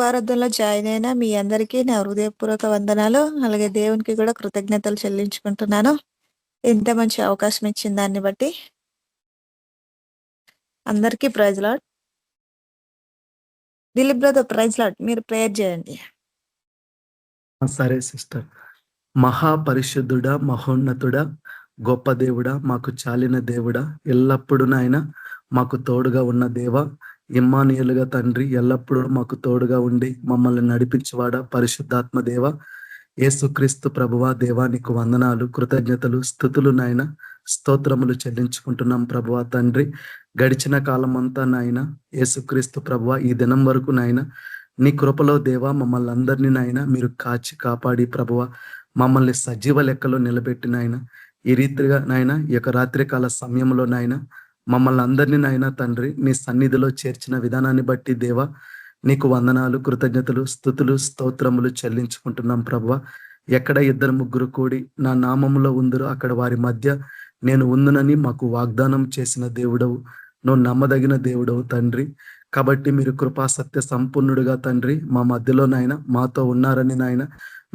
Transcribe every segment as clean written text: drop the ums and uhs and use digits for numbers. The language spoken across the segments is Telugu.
దీపారాధనలో జాయిన్ అయిన మీ అందరికీ నా హృదయపూర్వక వందనాలు. అలాగే దేవునికి కూడా కృతజ్ఞతలు చెల్లించుకుంటున్నాను. ఇంత మంచి అవకాశం ఇచ్చిన దాన్ని బట్టి. అందరికీ praise Lord. Dilip brother praise Lord. మీరు ప్రేయర్ చేయండి. సరే సిస్టర్. మహాపరిశుద్ధుడా, మహోన్నతుడా, గొప్ప దేవుడా, మాకు చాలిన దేవుడా, ఎల్లప్పుడూ నాయన మాకు తోడుగా ఉన్న దేవ, ఇమ్మానుయేలుగా తండ్రి, ఎల్లప్పుడూ మాకు తోడుగా ఉండి మమ్మల్ని నడిపించువాడా, పరిశుద్ధాత్మ దేవ, యేసుక్రీస్తు ప్రభువా, దేవా నీకు వందనాలు, కృతజ్ఞతలు, స్తుతులు నాయన, స్తోత్రములు చెల్లించుకుంటున్నాం ప్రభువా తండ్రి. గడిచిన కాలం అంతా నాయన యేసుక్రీస్తు ప్రభువా, ఈ దినం వరకు నాయన నీ కృపలో దేవా మమ్మల్ని అందరినీ నాయన మీరు కాచి కాపాడి ప్రభువా మమ్మల్ని సజీవ లెక్కలో నిలబెట్టి నాయన ఈ రీతిగా నాయన ఈ యొక్క రాత్రికాల సమయంలో నాయన మమ్మల్ని అందరినీ నాయన తండ్రి నీ సన్నిధిలో చేర్చిన విధానాన్ని బట్టి దేవా నీకు వందనాలు, కృతజ్ఞతలు, స్తుతులు, స్తోత్రములు చెల్లించుకుంటున్నాం ప్రభువా. ఎక్కడ ఇద్దరు ముగ్గురు కూడి నా నామములో ఉందరో అక్కడ వారి మధ్య నేను ఉందునని మాకు వాగ్దానం చేసిన దేవుడవు, నువ్వు నమ్మదగిన దేవుడవు తండ్రి. కాబట్టి మీరు కృపా సత్య సంపూర్ణుడుగా తండ్రి మా మధ్యలో నాయన మాతో ఉన్నారని నాయన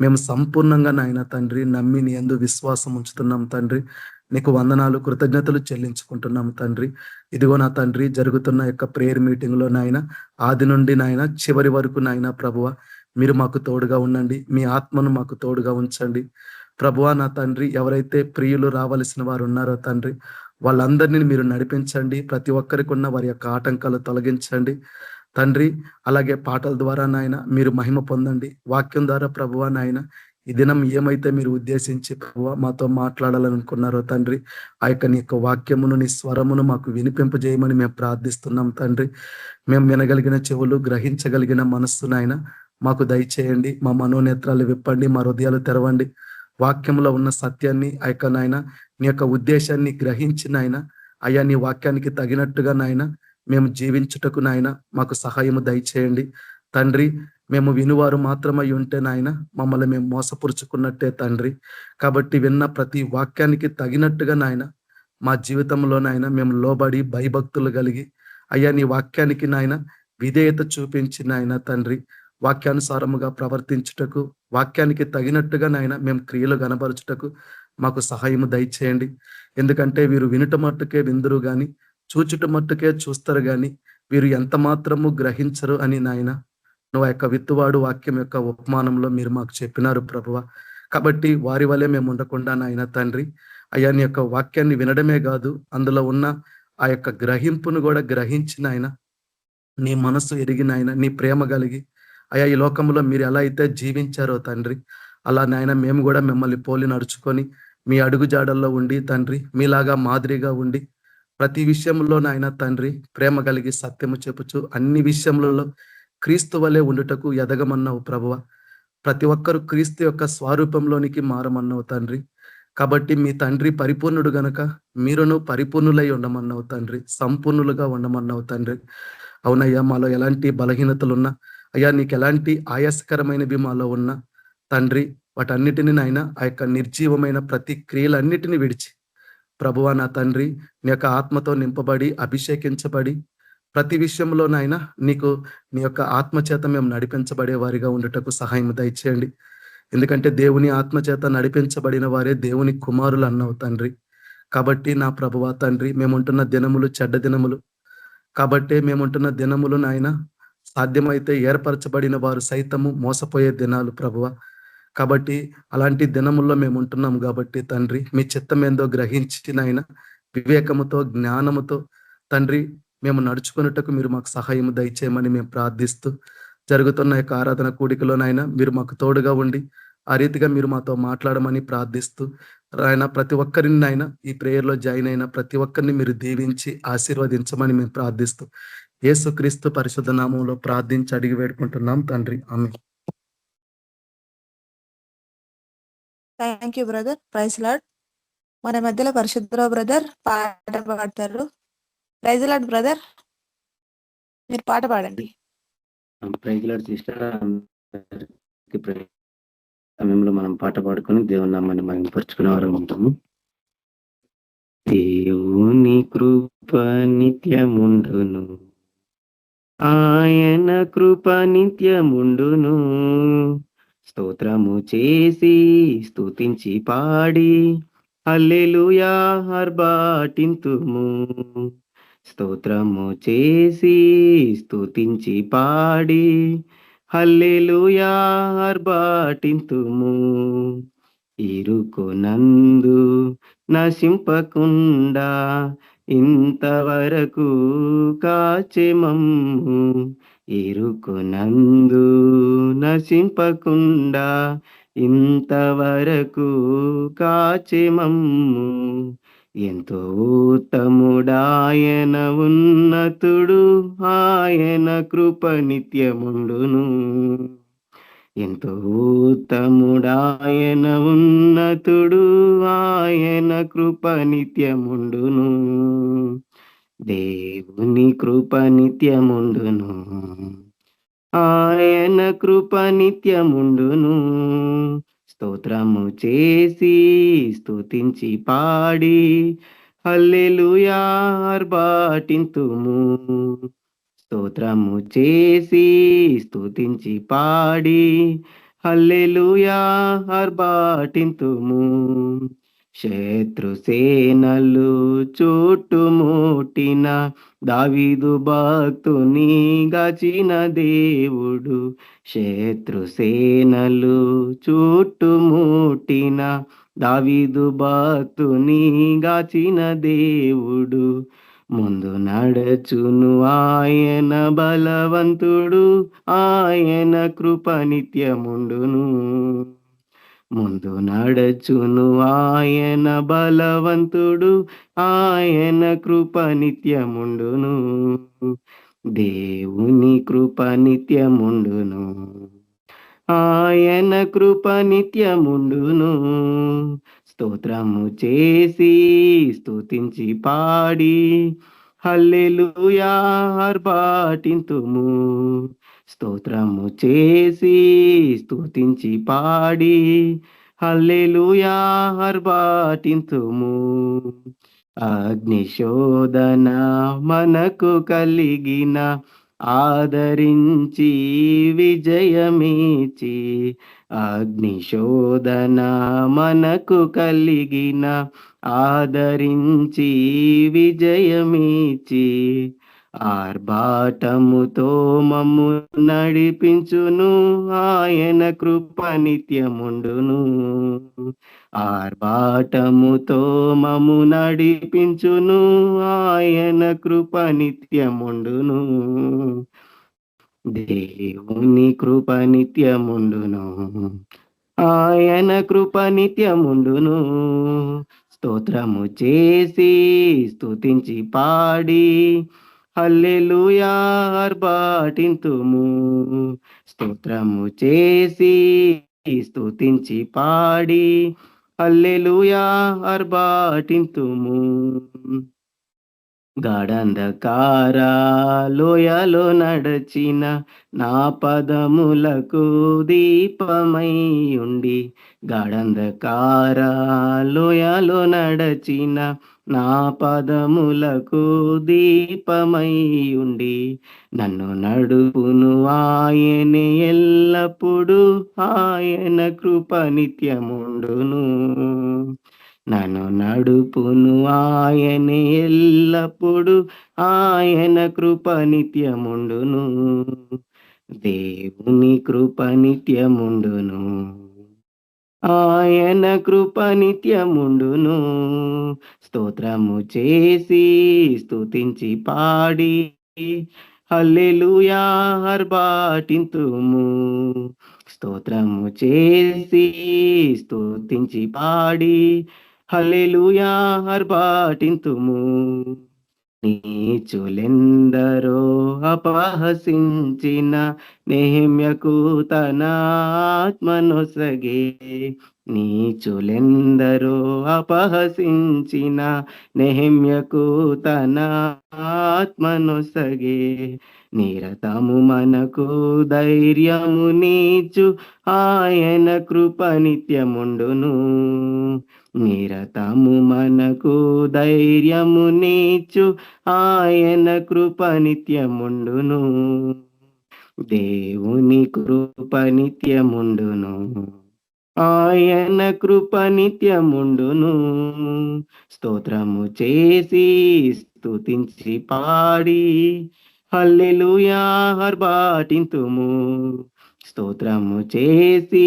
మేము సంపూర్ణంగా నాయన తండ్రి నమ్మి నీ యందు విశ్వాసం ఉంచుతున్నాం తండ్రి. నీకు వందనాలు, కృతజ్ఞతలు చెల్లించుకుంటున్నాం తండ్రి. ఇదిగో నా తండ్రి జరుగుతున్న యొక్క ప్రేయర్ మీటింగ్ లో నాయన ఆది నుండి నాయన చివరి వరకు నాయన ప్రభువ మీరు మాకు తోడుగా ఉండండి, మీ ఆత్మను మాకు తోడుగా ఉంచండి ప్రభువా. నా తండ్రి ఎవరైతే ప్రియులు రావలసిన వారు ఉన్నారో తండ్రి వాళ్ళందరినీ మీరు నడిపించండి, ప్రతి ఒక్కరికి ఉన్న వారి యొక్క ఆటంకాలు తొలగించండి తండ్రి. అలాగే పాటల ద్వారా నాయన మీరు మహిమ పొందండి, వాక్యం ద్వారా ప్రభువా నాయన ఈ దినం ఏమైతే మీరు ఉద్దేశించి ప్రభువా మాతో మాట్లాడాలనుకున్నారో తండ్రి ఆ యొక్క నీ యొక్క వాక్యమును నీ స్వరమును మాకు వినిపింపజేయమని మేము ప్రార్థిస్తున్నాం తండ్రి. మేము వినగలిగిన చెవులు, గ్రహించగలిగిన మనస్సు నాయన మాకు దయచేయండి, మా మనోనేత్రాలు విప్పండి, మా హృదయాలు తెరవండి. వాక్యంలో ఉన్న సత్యాన్ని ఆ యొక్క నాయన నీ యొక్క ఉద్దేశాన్ని గ్రహించి నాయన అయ్యా నీ వాక్యానికి తగినట్టుగా నాయన మేము జీవించుటకు నాయన మాకు సహాయము దయచేయండి తండ్రి. మేము వినువారు మాత్రమై ఉంటే నాయన మమ్మల్ని మేము మోసపురుచుకున్నట్టే తండ్రి. కాబట్టి విన్న ప్రతి వాక్యానికి తగినట్టుగా నాయన మా జీవితంలో నాయన మేము లోబడి భయభక్తులు కలిగి అయ్యా నీ వాక్యానికి నాయన విధేయత చూపించి నాయన తండ్రి వాక్యానుసారముగా ప్రవర్తించుటకు, వాక్యానికి తగినట్టుగా నాయన మేము క్రియలు కనబరుచుటకు మాకు సహాయము దయచేయండి. ఎందుకంటే వీరు వినుట మట్టుకే విందురు గాని చూచుట మట్టుకే చూస్తారు గాని వీరు ఎంత మాత్రము గ్రహించరు అని నాయన నువ్వు యొక్క విత్తువాడు వాక్యం యొక్క ఉపమానంలో మీరు మాకు చెప్పినారు ప్రభువ. కాబట్టి వారి వలె మేము ఉండకుండా నాయన తండ్రి అయ్యా నీ యొక్క వాక్యాన్ని వినడమే కాదు అందులో ఉన్న ఆ యొక్క గ్రహింపును కూడా గ్రహించిన ఆయన నీ మనస్సు ఎరిగిన ఆయన నీ ప్రేమ కలిగి అయ్యా ఈ లోకంలో మీరు ఎలా అయితే జీవించారో తండ్రి అలా నాయన మేము కూడా మిమ్మల్ని పోలి నడుచుకొని మీ అడుగు జాడల్లో ఉండి తండ్రి మీలాగా మాదిరిగా ఉండి ప్రతి విషయంలో నాయన తండ్రి ప్రేమ కలిగి సత్యము చెప్పుచు అన్ని విషయములలో క్రీస్తు వలె ఉండుటకు ఎదగమన్నావు ప్రభువ. ప్రతి ఒక్కరు క్రీస్తు యొక్క స్వరూపంలోనికి మారమన్నావు తండ్రి. కాబట్టి మీ తండ్రి పరిపూర్ణుడు గనక మీరును పరిపూర్ణులై ఉండమన్నావు తండ్రి, సంపూర్ణులుగా ఉండమన్నావు తండ్రి. అవునయ్యా మాలో ఎలాంటి బలహీనతలున్నా అయ్యా నీకు ఎలాంటి ఆయాసకరమైనవి మాలో ఉన్న తండ్రి వాటన్నిటిని నాయన ఆ యొక్క నిర్జీవమైన ప్రతి క్రియలన్నిటిని విడిచి ప్రభువా నా తండ్రి నీ యొక్క ఆత్మతో నింపబడి అభిషేకించబడి ప్రతి విషయంలో నాయన నీకు నీ యొక్క ఆత్మచేత మేము నడిపించబడే వారిగా ఉండటకు సహాయం దయచేయండి. ఎందుకంటే దేవుని ఆత్మచేత నడిపించబడిన వారే దేవుని కుమారులు అన్నావు తండ్రి. కాబట్టి నా ప్రభువా తండ్రి మేముంటున్న దినములు చెడ్డ దినములు, కాబట్టి మేముంటున్న దినములు నాయన సాధ్యమైతే ఏర్పరచబడిన వారు సైతము మోసపోయే దినాలు ప్రభువ. కాబట్టి అలాంటి దినముల్లో మేము ఉంటున్నాం కాబట్టి తండ్రి మీ చిత్తం ఏందో గ్రహించి నాయన వివేకముతో జ్ఞానముతో తండ్రి మేము నడుచుకున్నట్టుకు మీరు మాకు సహాయం దయచేయమని మేము ప్రార్థిస్తూ జరుగుతున్న యొక్క ఆరాధన కూడికలోనైనా మీరు మాకు తోడుగా ఉండి ఆ రీతిగా మీరు మాతో మాట్లాడమని ప్రార్థిస్తూ ఆయన ప్రతి ఒక్కరిని ఆయన ఈ ప్రేయర్లో జాయిన్ అయిన ప్రతి ఒక్కరిని మీరు దీవించి ఆశీర్వదించమని మేము ప్రార్థిస్తూ యేసుక్రీస్తు పరిశుద్ధ నామంలో ప్రార్థించి అడిగి వేడుకుంటున్నాం తండ్రి, amen. Thank you brother. Praise lord. మన మధ్యలో పరిశుద్ధరావు బ్రదర్ పాట పాడతారు. ప్రైజ్ లార్డ్ బ్రదర్, మీరు పాట పాడండి. సమయంలో మనం పాట పాడుకొని దేవుని నామాన్ని మహిమపరుచుకునే వారు ఉంటాము. దేవుని కృప నిత్యముండును, ఆయన కృప నిత్యముండును. స్తోత్రము చేసి స్తుతించి పాడి హల్లెలూయా ఆర్భాటింతుము. స్తోత్రము చేసి స్తుతించి పాడి హల్లెలూయా ఆర్భాటింతుము. ఇరుకునందు నశింపకుండా ఇంతవరకు కాచెమమ్ము. ఇరుకునందు నశింపకుండా ఇంతవరకు కాచెమమ్ము. ఎంతో ఉత్తముడాయన ఉన్నతుడు, ఆయన కృప నిత్యముండును. ఎంతో ఉత్తముడాయన ఉన్నతుడు, ఆయన కృప నిత్యముండును. దేవుని కృప నిత్యముండును. ఆయన కృప నిత్యముండును. స్తోత్రము చేసి స్తుతించి పాడి హల్లెలూయా ఆర్భాటింతుము. స్తోత్రము చేసి స్తుతించి పాడి హల్లెలూయా ఆర్భాటింతుము. శత్రుసేనలు చుట్టుముట్టిన దావీదు భక్తుని గాచిన దేవుడు. శత్రుసేనలు చుట్టుముట్టిన దావీదు భక్తుని గాచిన దేవుడు. ముందు నడచును ఆయన బలవంతుడు, ఆయన కృప నిత్యముండును. ముందు నడచును ఆయన బలవంతుడు, ఆయన కృప నిత్యముండును. దేవుని కృప నిత్యముండును. ఆయన కృప నిత్యముండును. స్తోత్రము చేసి స్తుతించి పాడి హల్లెలూయా ఆర్భాటింతుము. స్తోత్రము చేసి స్తుతించి పాడి హల్లెలూయా ఆర్భాటింతుము. అగ్నిశోధన మనకు కలిగిన ఆదరించి విజయమిచి. అగ్నిశోధన మనకు కలిగిన ఆదరించి విజయమిచి. ఆర్భాటముతో మమ్ము నడిపించును, ఆయన కృప నిత్యముండును. ఆర్భాటముతో మమ్ము నడిపించును, ఆయన కృప నిత్యముండును. దేవుని కృప నిత్యముండును. ఆయన కృప నిత్యముండును. స్తోత్రము చేసి స్తుతించి పాడి హల్లెలూయా ఆర్భాటింతుము. స్తోత్రము చేసి స్తుతించి పాడి హల్లెలూయా ఆర్భాటింతుము. గాఢంధకార లోయలో నడచిన నా పదములకు దీపమై ఉండి. గాఢంధకార లోయలో నడచిన నా పదములకు దీపమై ఉండి. నన్ను నడుపును ఆయనే ఎల్లప్పుడు, ఆయన కృప నిత్యముండును. నన్ను నడుపును ఆయనే ఎల్లప్పుడు, ఆయన కృప నిత్యముండును. దేవుని కృప నిత్యముండును. ఆయన కృప నిత్యముండును. స్తోత్రము చేసి స్తుతించి పాడి హల్లెలూయా ఆర్భాటింతుము. స్తోత్రము చేసి స్తుతించి పాడి హల్లెలూయా ఆర్భాటింతుము. నీచులెందరో అపహసించిన నెహెమ్యకు తన ఆత్మనొసగే. నీచులెందరో అపహసించిన నెహెమ్యకు తన ఆత్మనొసగే. నిరతము మనకు ధైర్యము నీచు ఆయన కృప నిత్యముండును. నిరతము మనకు ధైర్యము నీచు ఆయన కృప నిత్యముండును. దేవుని కృప నిత్యముండును. ఆయన కృప నిత్యముండును. స్తోత్రము చేసి స్తుతించి పాడి హల్లెలూయా ఆర్భాటింతుము. స్తోత్రము చేసి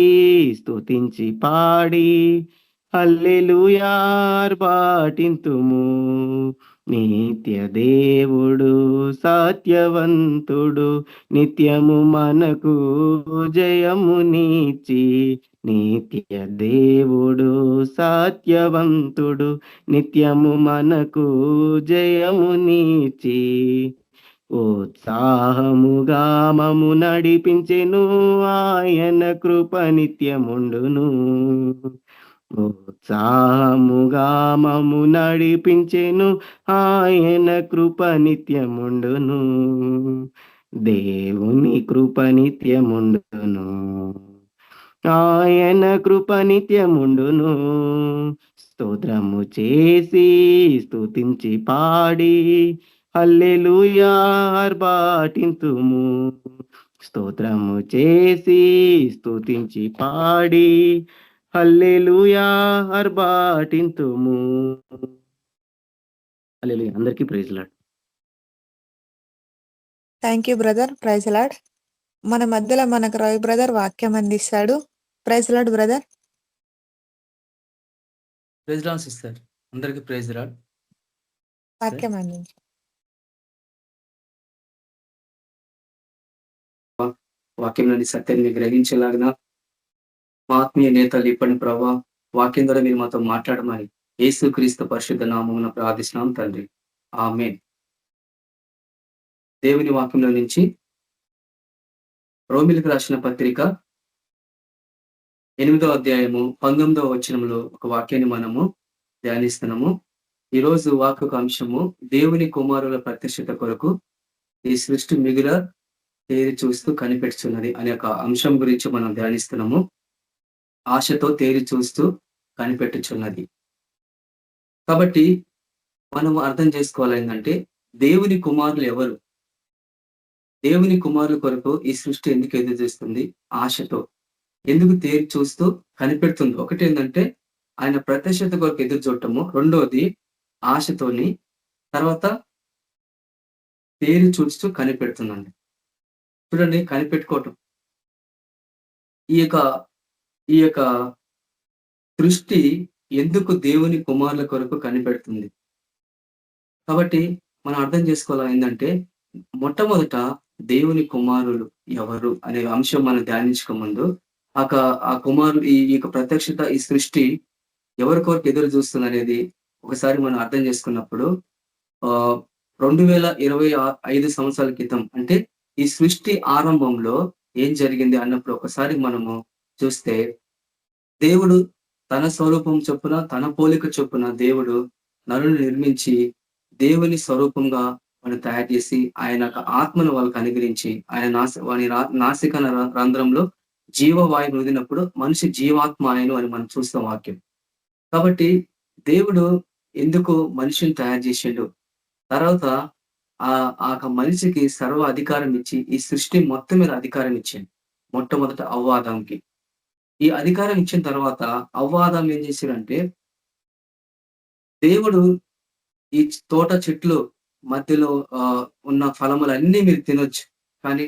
స్తుతించి పాడి హల్లెలూయా ఆర్భాటింతుము. నిత్య దేవుడు సత్యవంతుడు నిత్యము మనకు జయమునిచ్చి. నిత్య దేవుడు సత్యవంతుడు నిత్యము మనకు జయమునిచ్చి. ఉత్సాహముగా మము నడిపించెను ఆయన కృప నిత్యముండును. ఉత్సాహముగా మము నడిపించెను ఆయన కృప నిత్యముండును. దేవుని కృప నిత్యముండును. ఆయన కృప నిత్యముండును. స్తోత్రము చేసి స్తుతించి పాడి హల్లెలూయా ఆర్భాటింతుము. స్తోత్రము చేసి స్తుతించి పాడి హల్లెలూయా ఆర్భాటింతుము. హల్లెలూయా. అందరికీ praise lord. Thank you brother. Praise lord. మన మధ్యలో మనకు రవి బ్రదర్ వాక్యం అందిస్తాడు. Praise lord brother. Praise lord sister. అందరికీ ప్రైజ్ లార్డ్. వాక్యం అందించు. వాక్యంలోని సత్యాన్ని గ్రహించేలాగిన మా ఆత్మీయ నేతలు ఇప్పటి ప్రభావ వాక్యం ద్వారా మీరు మాతో మాట్లాడమని యేసుక్రీస్తు పరిశుద్ధ నామమున ప్రార్థిస్తున్నాం తండ్రి. ఆమేన్. దేవుని వాక్యంలో నుంచి రోమిలకు రాసిన పత్రిక 8వ అధ్యాయము 19వ వచనంలో ఒక వాక్యాన్ని మనము ధ్యానిస్తున్నాము. ఈరోజు వాక్యక అంశము దేవుని కుమారుల ప్రత్యక్షత కొరకు ఈ సృష్టి మిగుల తేరి చూస్తూ కనిపెడుతున్నది అనే ఒక అంశం గురించి మనం ధ్యానిస్తున్నాము. ఆశతో తేరి చూస్తూ కనిపెట్టుచున్నది. కాబట్టి మనం అర్థం చేసుకోవాలి ఏంటంటే దేవుని కుమారులు ఎవరు, దేవుని కుమారుల కొరకు ఈ సృష్టి ఎందుకు ఎదురు చూస్తుంది, ఆశతో ఎందుకు తేరి చూస్తూ కనిపెడుతుంది. ఒకటి ఏంటంటే ఆయన ప్రత్యక్షత కొరకు ఎదురు చూడటము, రెండోది ఆశతోని, తర్వాత తేరి చూస్తూ కనిపెడుతుందండి. చూడండి, కనిపెట్టుకోవటం. ఈ యొక్క సృష్టి ఎందుకు దేవుని కుమారుల కొరకు కనిపెడుతుంది. కాబట్టి మనం అర్థం చేసుకోవాలి ఏంటంటే మొట్టమొదట దేవుని కుమారులు ఎవరు అనే అంశం మనం ధ్యానించక ముందు ఆ కుమారులు ఈ యొక్క ప్రత్యక్షత, ఈ సృష్టి ఎవరి కొరకు ఎదురు చూస్తుంది అనేది ఒకసారి మనం అర్థం చేసుకున్నప్పుడు 2025 సంవత్సరాల క్రితం అంటే ఈ సృష్టి ఆరంభంలో ఏం జరిగింది అన్నప్పుడు ఒకసారి మనము చూస్తే, దేవుడు తన స్వరూపం చొప్పున, తన పోలిక చొప్పున దేవుడు నరుని నిర్మించి దేవుని స్వరూపంగా వాళ్ళు తయారు చేసి ఆయన ఆత్మను వాళ్ళకి అనుగ్రహించి ఆయన వాని నాసిక రంధ్రంలో జీవవాయువు వదిలినప్పుడు మనిషి జీవాత్మ ఆయను అని మనం చూస్తాం వాక్యం. కాబట్టి దేవుడు ఎందుకు మనిషిని తయారు చేసిండు, తర్వాత ఆ మనిషికి సర్వ అధికారం ఇచ్చి ఈ సృష్టి మొత్తం మీద అధికారం ఇచ్చింది. మొట్టమొదట అవ్వాదంకి ఈ అధికారం ఇచ్చిన తర్వాత అవ్వాదం ఏం చేశారంటే, దేవుడు ఈ తోట చెట్లు మధ్యలో ఉన్న ఫలములన్నీ మీరు తినొచ్చు, కానీ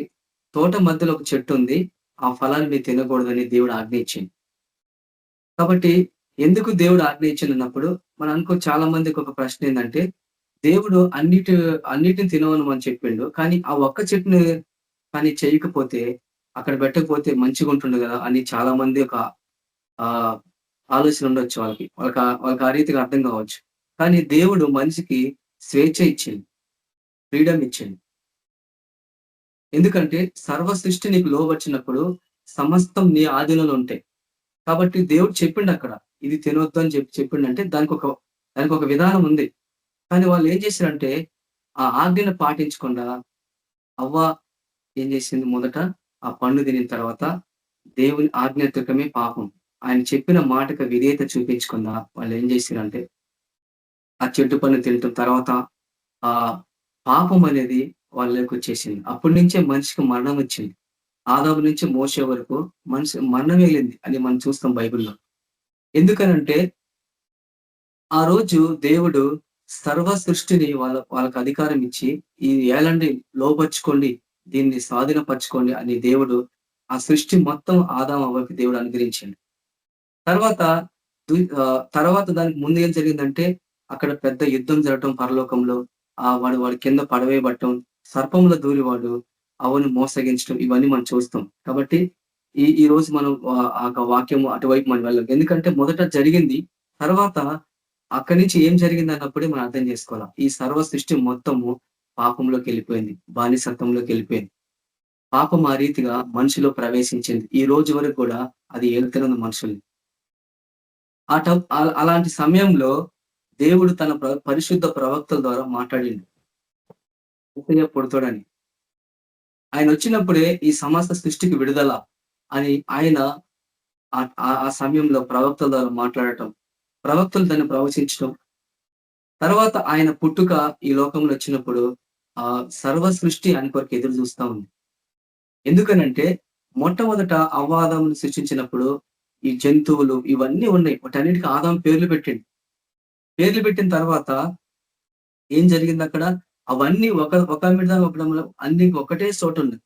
తోట మధ్యలో ఒక చెట్టు ఉంది, ఆ ఫలాన్ని మీరు తినకూడదని దేవుడు ఆజ్ఞ ఇచ్చింది. కాబట్టి ఎందుకు దేవుడు ఆజ్ఞ ఇచ్చినప్పుడు మనం అనుకో, చాలా మందికి ఒక ప్రశ్న ఏంటంటే, దేవుడు అన్నిటిని తినవని మనం చెప్పిండు, కానీ ఆ ఒక్క చెట్టుని కానీ చేయకపోతే, అక్కడ పెట్టకపోతే మంచిగా ఉంటుండే కదా అని చాలా మంది ఒక ఆలోచన ఉండొచ్చు. వాళ్ళకి ఆ రీతిగా అర్థం కావచ్చు. కానీ దేవుడు మనిషికి స్వేచ్ఛ ఇచ్చింది, ఫ్రీడమ్ ఇచ్చింది. ఎందుకంటే సర్వ సృష్టి నీకు లోబచ్చినప్పుడు సమస్తం నీ ఆధీనంలో ఉంటాయి. కాబట్టి దేవుడు చెప్పిండు అక్కడ, ఇది తినొద్దు అని చెప్పిండంటే దానికి ఒక విధానం ఉంది. కానీ వాళ్ళు ఏం చేశారంటే ఆ ఆజ్ఞను పాటించకుండా అవ్వ ఏం చేసింది, మొదట ఆ పండు తినిన తర్వాత దేవుని ఆజ్ఞాత్మకమే పాపం. ఆయన చెప్పిన మాటకు విధేయత చూపించకుండా వాళ్ళు ఏం చేసిరంటే ఆ చెట్టు పండు తినటం, తర్వాత ఆ పాపం అనేది వాళ్ళకి వచ్చేసింది. అప్పటి నుంచే మనిషికి మరణం వచ్చింది. ఆదాము నుంచి మోసే వరకు మనిషి మరణం వెళ్ళింది అని మనం చూస్తాం బైబిల్‌లో. ఎందుకనంటే ఆ రోజు దేవుడు సర్వ సృష్టిని వాళ్ళకి అధికారం ఇచ్చి, ఈ ఏలండి, లోబర్చుకోండి, దీన్ని స్వాధీనపరచుకోండి అని దేవుడు ఆ సృష్టి మొత్తం ఆదాము అవ్వకి దేవుడు అనుగ్రహించిండు. తర్వాత తర్వాత దానికి ముందు ఏం జరిగిందంటే అక్కడ పెద్ద యుద్ధం జరగటం పరలోకంలో. వాడు కింద పడవేయబడటం, సర్పంలో దూరి వాడు అవ్వను మోసగించడం, ఇవన్నీ మనం చూస్తాం. కాబట్టి ఈ రోజు మనం ఆ వాక్యం అటువైపు మనం వెళ్ళం. ఎందుకంటే మొదట జరిగింది, తర్వాత అక్కడి నుంచి ఏం జరిగింది అన్నప్పుడే మనం అర్థం చేసుకోవాలి. ఈ సర్వ సృష్టి మొత్తము పాపంలోకి వెళ్ళిపోయింది, బానిసత్వంలోకి వెళ్ళిపోయింది. పాపం ఆ రీతిగా మనిషిలో ప్రవేశించింది. ఈ రోజు వరకు కూడా అది ఏలుతున్న మనుషుల్ని. అలాంటి సమయంలో దేవుడు తన పరిశుద్ధ ప్రవక్తల ద్వారా మాట్లాడిండు, మెస్సీయ పుడతాడని. ఆయన వచ్చినప్పుడే ఈ సమస్త సృష్టికి విడుదల అని ఆయన ఆ సమయంలో ప్రవక్తల ద్వారా మాట్లాడటం, ప్రవక్తలు దాన్ని ప్రవచించడం, తర్వాత ఆయన పుట్టుక ఈ లోకంలో వచ్చినప్పుడు సర్వ సృష్టి ఆయన కొరకు ఎదురు చూస్తా ఉంది. ఎందుకనంటే మొట్టమొదట అవ్వాదామును సృష్టించినప్పుడు ఈ జంతువులు ఇవన్నీ ఉన్నాయి, వాటన్నిటికీ ఆదాము పేర్లు పెట్టిండు. పేర్లు పెట్టిన తర్వాత ఏం జరిగింది అక్కడ, అవన్నీ ఒక మీద ఒకడంలో అన్ని ఒకటే చోట ఉంది.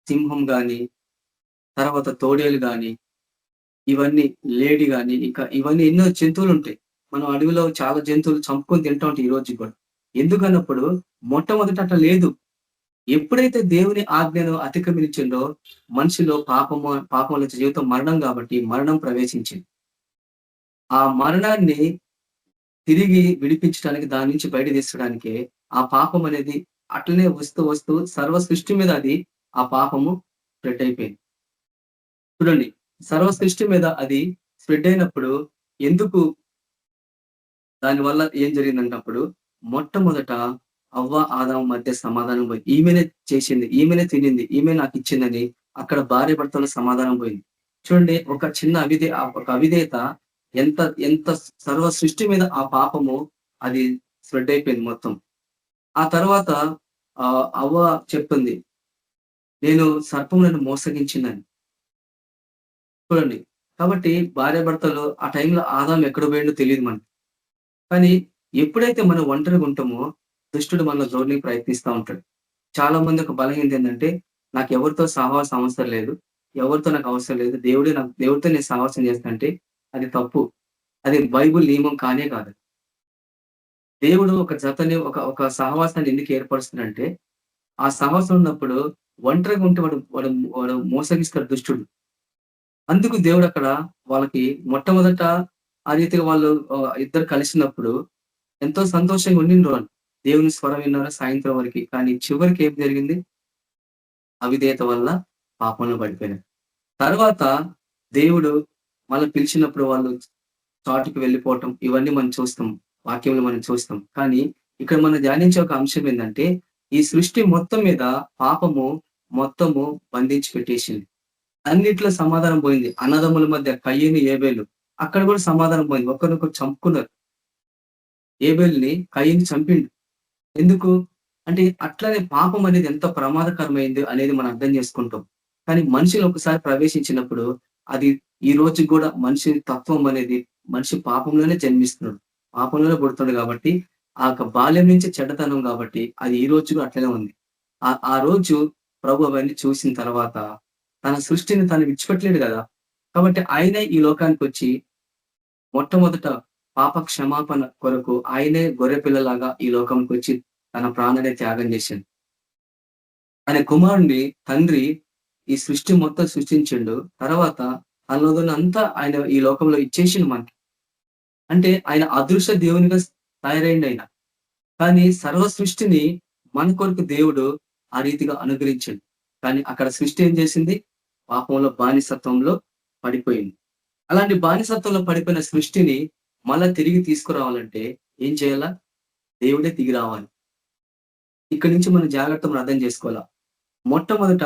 సింహం గాని, తర్వాత తోడేలు గాని, ఇవన్నీ లేడి గాని, ఇంకా ఇవన్నీ ఎన్నో జంతువులు ఉంటాయి. మనం అడవిలో చాలా జంతువులు చంపుకొని తింటా ఉంటాం ఈ రోజు కూడా. ఎందుకన్నప్పుడు మొట్టమొదట అట్లా లేదు. ఎప్పుడైతే దేవుని ఆజ్ఞను అతిక్రమించిండో మనిషిలో పాపం జీవితం మరణం, కాబట్టి మరణం ప్రవేశించింది. ఆ మరణాన్ని తిరిగి విడిపించడానికి, దాని నుంచి బయట తీసడానికే ఆ పాపం అనేది అట్లనే వస్తూ సర్వ సృష్టి మీద అది ఆ పాపము స్ప్రెడ్ అయిపోయింది. చూడండి, సర్వ సృష్టి మీద అది స్ప్రెడ్ అయినప్పుడు ఎందుకు, దానివల్ల ఏం జరిగిందంటప్పుడు మొట్టమొదట అవ్వ ఆదాము మధ్య సమాధానం పోయి, ఈమెనే చేసింది, ఈమెనే తినింది, ఈమె నాకు ఇచ్చిందని అక్కడ భార్య భర్తల సమాధానం పోయింది. చూడండి, ఒక చిన్న అవిధేయత ఎంత ఎంత సర్వ సృష్టి మీద ఆ పాపము అది స్ప్రెడ్ అయిపోయింది మొత్తం. ఆ తర్వాత అవ్వ చెప్తుంది, నేను సర్పం నన్ను మోసగించిందని. చూడండి, కాబట్టి భార్య భర్తలు ఆ టైంలో ఆదాము ఎక్కడ పోయిండో తెలియదు మనకి. కానీ ఎప్పుడైతే మనం ఒంటరిగా ఉంటామో దుష్టుడు మనలో జోడడానికి ప్రయత్నిస్తూ ఉంటాడు. చాలా మంది ఒక బలహీనత ఏంటంటే, నాకు ఎవరితో సహవాసం అవసరం లేదు, ఎవరితో నాకు అవసరం లేదు, దేవుడితో నేను సహవాసం చేస్తానంటే అది తప్పు. అది బైబుల్ నియమం కానే కాదు. దేవుడు ఒక జతని ఒక సహవాసాన్ని ఎందుకు ఏర్పరుస్తున్నాడంటే, ఆ సహవాసం ఉన్నప్పుడు ఒంటరిగా ఉంటే వాడు మోసగిస్తాడు దుష్టుడు. అందుకు దేవుడు అక్కడ వాళ్ళకి మొట్టమొదట ఆ రీతిగా వాళ్ళు ఇద్దరు కలిసినప్పుడు ఎంతో సంతోషంగా ఉండిండ్రు వాళ్ళు. దేవుని స్వరం విన్నారు సాయంత్రం వరకు. కానీ చివరికి ఏం జరిగింది, అవిధేయత వల్ల పాపంలో పడిపోయినారు. తర్వాత దేవుడు మళ్ళీ పిలిచినప్పుడు వాళ్ళు చాటుకు వెళ్ళిపోవటం, ఇవన్నీ మనం చూస్తాం, వాక్యంలో మనం చూస్తాం. కానీ ఇక్కడ మనం ధ్యానించే ఒక అంశం ఏంటంటే, ఈ సృష్టి మొత్తం మీద పాపము మొత్తము బంధించి పెట్టేసింది. అన్నిట్లో సమాధానం పోయింది. అన్నదమ్ముల మధ్య కయ్యని ఏబేలు, అక్కడ కూడా సమాధానం పోయింది. ఒకరినొకరు చంపుకున్నారు. ఏబేలుని కయ్యని చంపిండు. ఎందుకు అంటే అట్లనే పాపం అనేది ఎంత ప్రమాదకరమైంది అనేది మనం అర్థం చేసుకుంటాం. కానీ మనిషిని ఒకసారి ప్రవేశించినప్పుడు అది ఈ రోజు కూడా మనిషి తత్వం అనేది, మనిషి పాపంలోనే జన్మిస్తున్నాడు, పాపంలోనే పుడుతున్నాడు. కాబట్టి ఆ బాల్యం నుంచి చెడ్డతనం, కాబట్టి అది ఈ రోజు కూడా అట్లనే ఉంది. ఆ రోజు ప్రభు అవన్నీ చూసిన తర్వాత తన సృష్టిని తను విడిచిపెట్టలేడు కదా. కాబట్టి ఆయనే ఈ లోకానికి వచ్చి మొట్టమొదట పాప క్షమాపణ కొరకు ఆయనే గొర్రె పిల్లలాగా ఈ లోకంకి వచ్చి తన ప్రాణాన్ని త్యాగం చేసిండు. ఆయన కుమారుణ్ణి తండ్రి ఈ సృష్టి మొత్తం సృష్టించిండు. తర్వాత తనలో అంతా ఆయన ఈ లోకంలో ఇచ్చేసిండు మనకి. అంటే ఆయన అదృశ్య దేవునిగా తయారైండు ఆయన. కానీ సర్వ సృష్టిని మన కొరకు దేవుడు ఆ రీతిగా అనుగ్రహించిండు. కానీ అక్కడ సృష్టి ఏం చేసింది, పాపంలో బానిసత్వంలో పడిపోయింది. అలాంటి బానిసత్వంలో పడిపోయిన సృష్టిని మళ్ళా తిరిగి తీసుకురావాలంటే ఏం చేయాలా? దేవుడే దిగి రావాలి. ఇక్కడి నుంచి మనం జాగ్రత్తగా అర్థం చేసుకోవాలా. మొట్టమొదట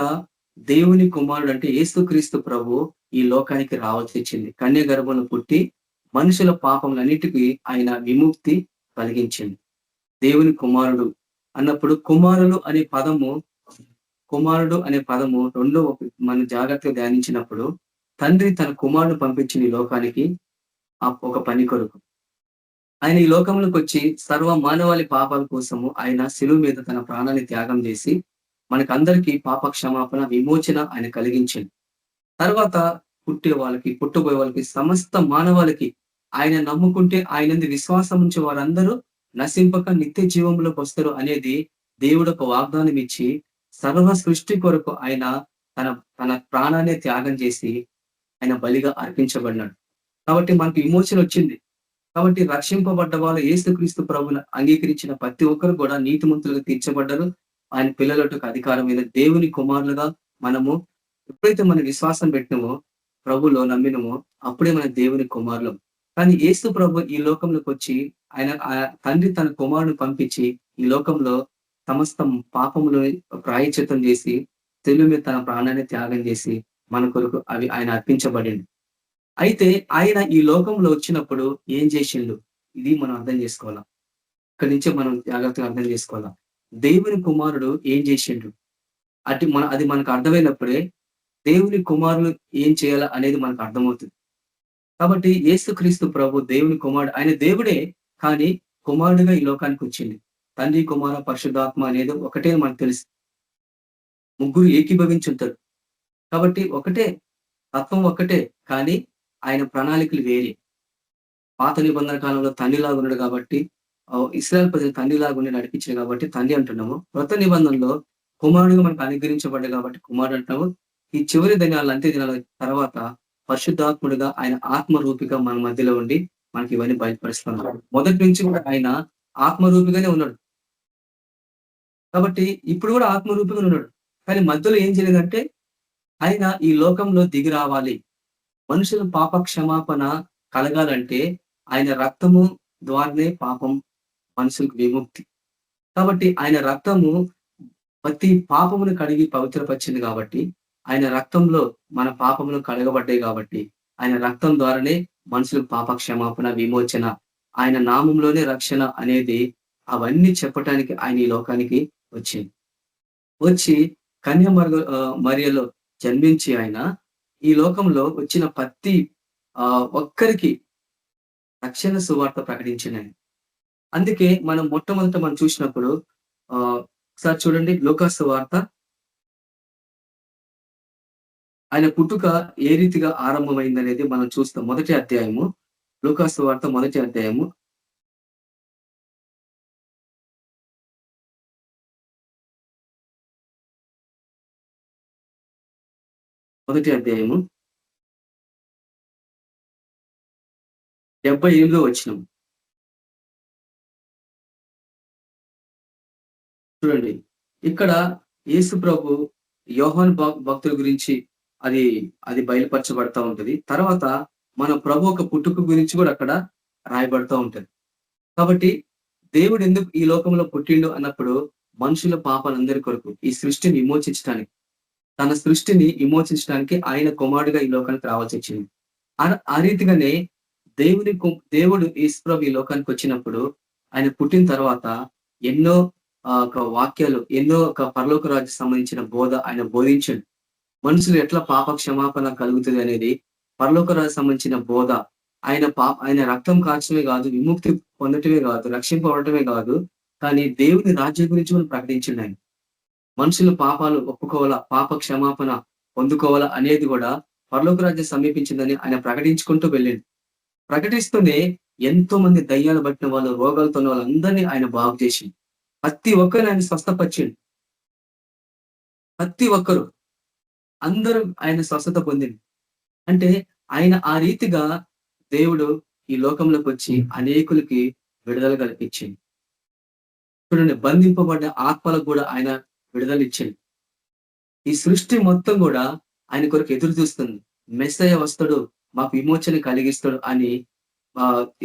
దేవుని కుమారుడు అంటే యేసుక్రీస్తు ప్రభు ఈ లోకానికి రావాల్సొచ్చింది. కన్య గర్భంలో పుట్టి మనుషుల పాపములన్నిటికీ ఆయన విముక్తి కలిగించింది. దేవుని కుమారుడు అన్నప్పుడు కుమారుడు అనే పదము రెండో మనం జాగ్రత్తగా ధ్యానించినప్పుడు తండ్రి తన కుమారుడు పంపించిన ఈ లోకానికి ఒక పని కొరకు. ఆయన ఈ లోకంలోకి వచ్చి సర్వ మానవాళి పాపాల కోసము ఆయన శిలువ మీద తన ప్రాణాన్ని త్యాగం చేసి మనకందరికీ పాప క్షమాపణ విమోచన ఆయన కలిగించింది. తర్వాత పుట్టబోయే వాళ్ళకి సమస్త మానవాళికి ఆయన నమ్ముకుంటే ఆయన విశ్వాసం ఉంచే వారందరూ నశింపక నిత్య జీవంలోకి వస్తారు అనేది దేవుడు ఒక వాగ్దానం ఇచ్చి సర్వ సృష్టి కొరకు ఆయన తన ప్రాణాన్ని త్యాగం చేసి ఆయన బలిగా అర్పించబడినాడు. కాబట్టి మనకు విమోచన వచ్చింది. కాబట్టి రక్షింపబడ్డ వాళ్ళు యేసుక్రీస్తు ప్రభువును అంగీకరించిన ప్రతి ఒక్కరు కూడా నీతిమంతులుగా తీర్చబడ్డారు. ఆయన పిల్లలకు అధికారమైన దేవుని కుమారులుగా మనము ఎప్పుడైతే మన విశ్వాసం పెట్టినమో, ప్రభులో నమ్మినమో అప్పుడే మన దేవుని కుమారులం. కానీ యేసు ప్రభు ఈ లోకంలోకి వచ్చి ఆయన తండ్రి తన కుమారుని పంపించి ఈ లోకంలో సమస్త పాపములు ప్రాయశ్చిత్తం చేసి శిలువ మీద తన ప్రాణాన్ని త్యాగం చేసి మన కొరకు అవి ఆయన అర్పించబడింది. అయితే ఆయన ఈ లోకంలో వచ్చినప్పుడు ఏం చేసిండు? ఇది మనం అర్థం చేసుకోవాలా. ఇక్కడి నుంచే మనం జాగ్రత్తగా అర్థం చేసుకోవాలా. దేవుని కుమారుడు ఏం చేసిండు అది మనకు అర్థమైనప్పుడే దేవుని కుమారులు ఏం చేయాలా అనేది మనకు అర్థమవుతుంది. కాబట్టి యేసుక్రీస్తు ప్రభు దేవుని కుమారుడు, ఆయన దేవుడే కానీ కుమారుడిగా ఈ లోకానికి వచ్చింది. తండ్రి, కుమార, పరిశుద్ధాత్మ అనేది ఒకటే మనకు తెలుసు. ముగ్గురు ఏకీభవించుంటారు. కాబట్టి ఒకటే తత్వం, ఒక్కటే కానీ ఆయన ప్రణాళికలు వేరే. పాత నిబంధన కాలంలో తండ్రిలాగా ఉన్నాడు కాబట్టి ఇశ్రాయేలు ప్రజలు తండ్రిలాగా ఉండి నడిపించారు కాబట్టి తండ్రి అంటున్నాము. కొత్త నిబంధనలో కుమారుడుగా మనకు అనుగ్రహించబడ్డాడు కాబట్టి కుమారుడు అంటున్నాము. ఈ చివరి దినాలు, అంత్య దినాల తర్వాత పరిశుద్ధాత్ముడుగా ఆయన ఆత్మరూపిగా మన మధ్యలో ఉండి మనకి ఇవన్నీ బయటపరుస్తున్నాడు. మొదటి నుంచి కూడా ఆయన ఆత్మరూపిగానే ఉన్నాడు. కాబట్టి ఇప్పుడు కూడా ఆత్మరూపిగా ఉన్నాడు. కానీ మధ్యలో ఏం చేయలేదంటే ఆయన ఈ లోకంలో దిగి రావాలి. మనుషుల పాప క్షమాపణ కలగాలంటే ఆయన రక్తము ద్వారానే పాపం మనుషులకు విముక్తి. కాబట్టి ఆయన రక్తము ప్రతి పాపమును కడిగి పవిత్రపరిచింది కాబట్టి, ఆయన రక్తంలో మన పాపములు కడగబడ్డాయి కాబట్టి, ఆయన రక్తం ద్వారానే మనుషులకు పాప క్షమాపణ, విమోచన, ఆయన నామంలోనే రక్షణ అనేది అవన్నీ చెప్పటానికి ఆయన ఈ లోకానికి వచ్చింది. వచ్చి కన్య మరియలో జన్మించి ఆయన ఈ లోకంలో వచ్చిన ప్రతి ఒక్కరికి రక్షణ సువార్త ప్రకటించిన ఆయన. అందుకే మనం మొట్టమొదట మనం చూసినప్పుడు ఒకసారి చూడండి, లూకా సువార్త ఆయన పుట్టుక ఏ రీతిగా ఆరంభమైంది అనేది మనం చూస్తాం. మొదటి అధ్యాయము, లూకా సువార్త మొదటి అధ్యాయము 78వ వచనం చూడండి. ఇక్కడ యేసు ప్రభు యోహాను భక్తుల గురించి అది బయలుపరచబడతా ఉంటది. తర్వాత మన ప్రభు ఒక పుట్టుక గురించి కూడా అక్కడ రాయబడతా ఉంటది. కాబట్టి దేవుడు ఎందుకు ఈ లోకంలో పుట్టిండు అన్నప్పుడు మనుషుల పాపాలందరి కొరకు ఈ సృష్టిని విమోచించడానికి, తన సృష్టిని విమోచించడానికి ఆయన కుమారుడిగా ఈ లోకానికి రావాల్సి వచ్చింది. ఆ రీతిగానే దేవుడు యేసుప్రభు ఈ లోకానికి వచ్చినప్పుడు ఆయన పుట్టిన తర్వాత ఎన్నో ఒక వాక్యాలు, ఎన్నో ఒక పరలోక రాజ్యం సంబంధించిన బోధ ఆయన బోధించాడు. మనుషులు ఎట్లా పాప క్షమాపణ కలుగుతుంది అనేది పరలోక రాజ్యం సంబంధించిన బోధ. ఆయన రక్తం కాల్చడమే కాదు, విముక్తి పొందటమే కాదు, రక్షింపబడటమే కాదు, కానీ దేవుని రాజ్యం గురించి మనం ప్రకటించిండు. ఆయన మనుషులు పాపాలు ఒప్పుకోవాలా, పాప క్షమాపణ పొందుకోవాలా అనేది కూడా పరలోక రాజ్యం సమీపించిందని ఆయన ప్రకటించుకుంటూ వెళ్ళిండు. ప్రకటిస్తూనే ఎంతో మంది దయ్యాలు పట్టిన వాళ్ళు, రోగాలతో ఉన్న వాళ్ళందరినీ ఆయన బాగు చేసి ప్రతి ఒక్కరు ఆయన స్వస్థపరిచిండు. ప్రతి ఒక్కరు అందరూ ఆయన స్వస్థత పొందింది. అంటే ఆయన ఆ రీతిగా దేవుడు ఈ లోకంలోకి వచ్చి అనేకులకి విడుదల కల్పించింది. చూడండి, బంధింపబడ్డ ఆత్మలకు కూడా ఆయన విడుదల ఇచ్చింది. ఈ సృష్టి మొత్తం కూడా ఆయన కొరకు ఎదురు చూస్తుంది. మెస్సయ్య వస్తాడు, మాకు విమోచన కలిగిస్తాడు అని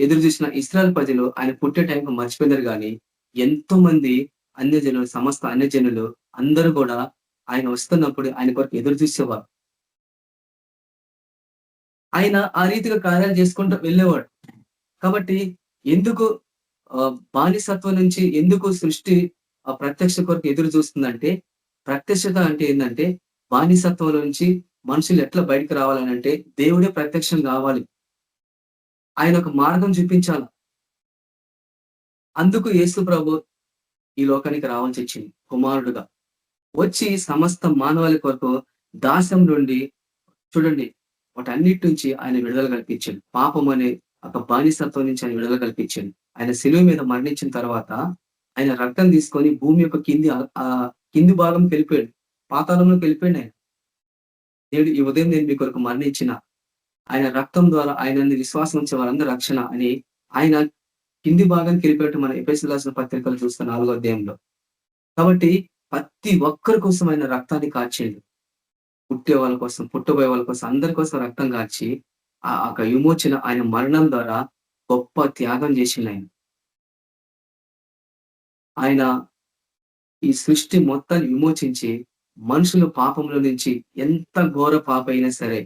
ఎదురు చూసిన ఇశ్రాయేల్ ప్రజలు ఆయన పుట్టే టైంకి మర్చిపోయినారు. కానీ ఎంతో మంది అన్యజనులు, సమస్త అన్యజనులు అందరూ కూడా ఆయన వస్తున్నప్పుడు ఆయన కొరకు ఎదురు చూసేవారు. ఆయన ఆ రీతిగా కార్యాలు చేసుకుంటూ వెళ్ళేవాడు. కాబట్టి ఎందుకు బానిసత్వం నుంచి ఎందుకు సృష్టి ప్రత్యక్ష కొరకు ఎదురు చూస్తుందంటే, ప్రత్యక్షత అంటే ఏంటంటే బానిసత్వం నుంచి మనుషులు ఎట్లా బయటకు రావాలని అంటే దేవుడే ప్రత్యక్షం కావాలి. ఆయన ఒక మార్గం చూపించాలి. అందుకు యేసు ప్రభు ఈ లోకానికి రావాల్సి వచ్చింది కుమారుడుగా. వచ్చి సమస్త మానవాళి కొరకు దాస్యం నుండి చూడండి వాటన్నిటి నుంచి ఆయన విడుదల కల్పించాడు. పాపం అనే ఒక బానిసత్వం నుంచి ఆయన విడుదల కల్పించాడు. ఆయన శిలువ మీద మరణించిన తర్వాత ఆయన రక్తం తీసుకొని భూమి యొక్క కింది భాగంకి వెళ్ళిపోయాడు, పాతాళంలోకి వెళ్ళిపోయాడు. ఆయన దేవుడు ఈ ఉదయం నేను మీ కొరకు మరణించిన, ఆయన రక్తం ద్వారా ఆయన విశ్వాసం ఉంచే వారందరూ రక్షణ అని ఆయన కింది భాగానికి వెళ్ళిపోయాడు. మన ఎఫెసీయులకు రాసిన పత్రికలు చూస్తున్న 4వ అధ్యాయంలో. కాబట్టి ప్రతి ఒక్కరి కోసం ఆయన రక్తాన్ని కార్చిండు. పుట్టే వాళ్ళ కోసం, పుట్టబోయే వాళ్ళ కోసం, అందరి కోసం రక్తం కార్చి ఆ విమోచన ఆయన మరణం ద్వారా గొప్ప త్యాగం చేసిండు. ఆయన ఈ సృష్టి మొత్తాన్ని విమోచించి మనుషులు పాపంలో నుంచి ఎంత ఘోర పాప అయినా సరే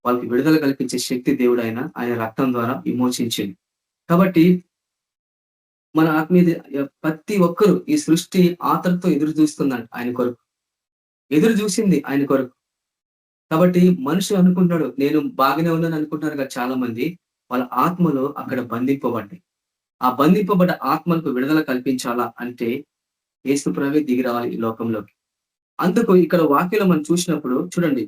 వాళ్ళకి విడుదల కల్పించే శక్తి దేవుడు ఆయన రక్తం ద్వారా విమోచించింది. కాబట్టి మన ఆత్మీయ ప్రతి ఒక్కరు ఈ సృష్టి ఆతరతో ఎదురు చూస్తుందంట ఆయన కొరకు, ఎదురు చూసింది ఆయన కొరకు. కాబట్టి మనిషి అనుకుంటున్నాడు నేను బాగానే ఉన్నాను అనుకుంటున్నారు కదా చాలా మంది, వాళ్ళ ఆత్మలో అక్కడ బంధింపబడ్డాయి. ఆ బంధింపబడ్డ ఆత్మలకు విడుదల కల్పించాలా అంటే యేసు ప్రభువే దిగి రావాలి ఈ లోకంలోకి. అందుకు ఇక్కడ వాక్యంలో మనం చూసినప్పుడు చూడండి,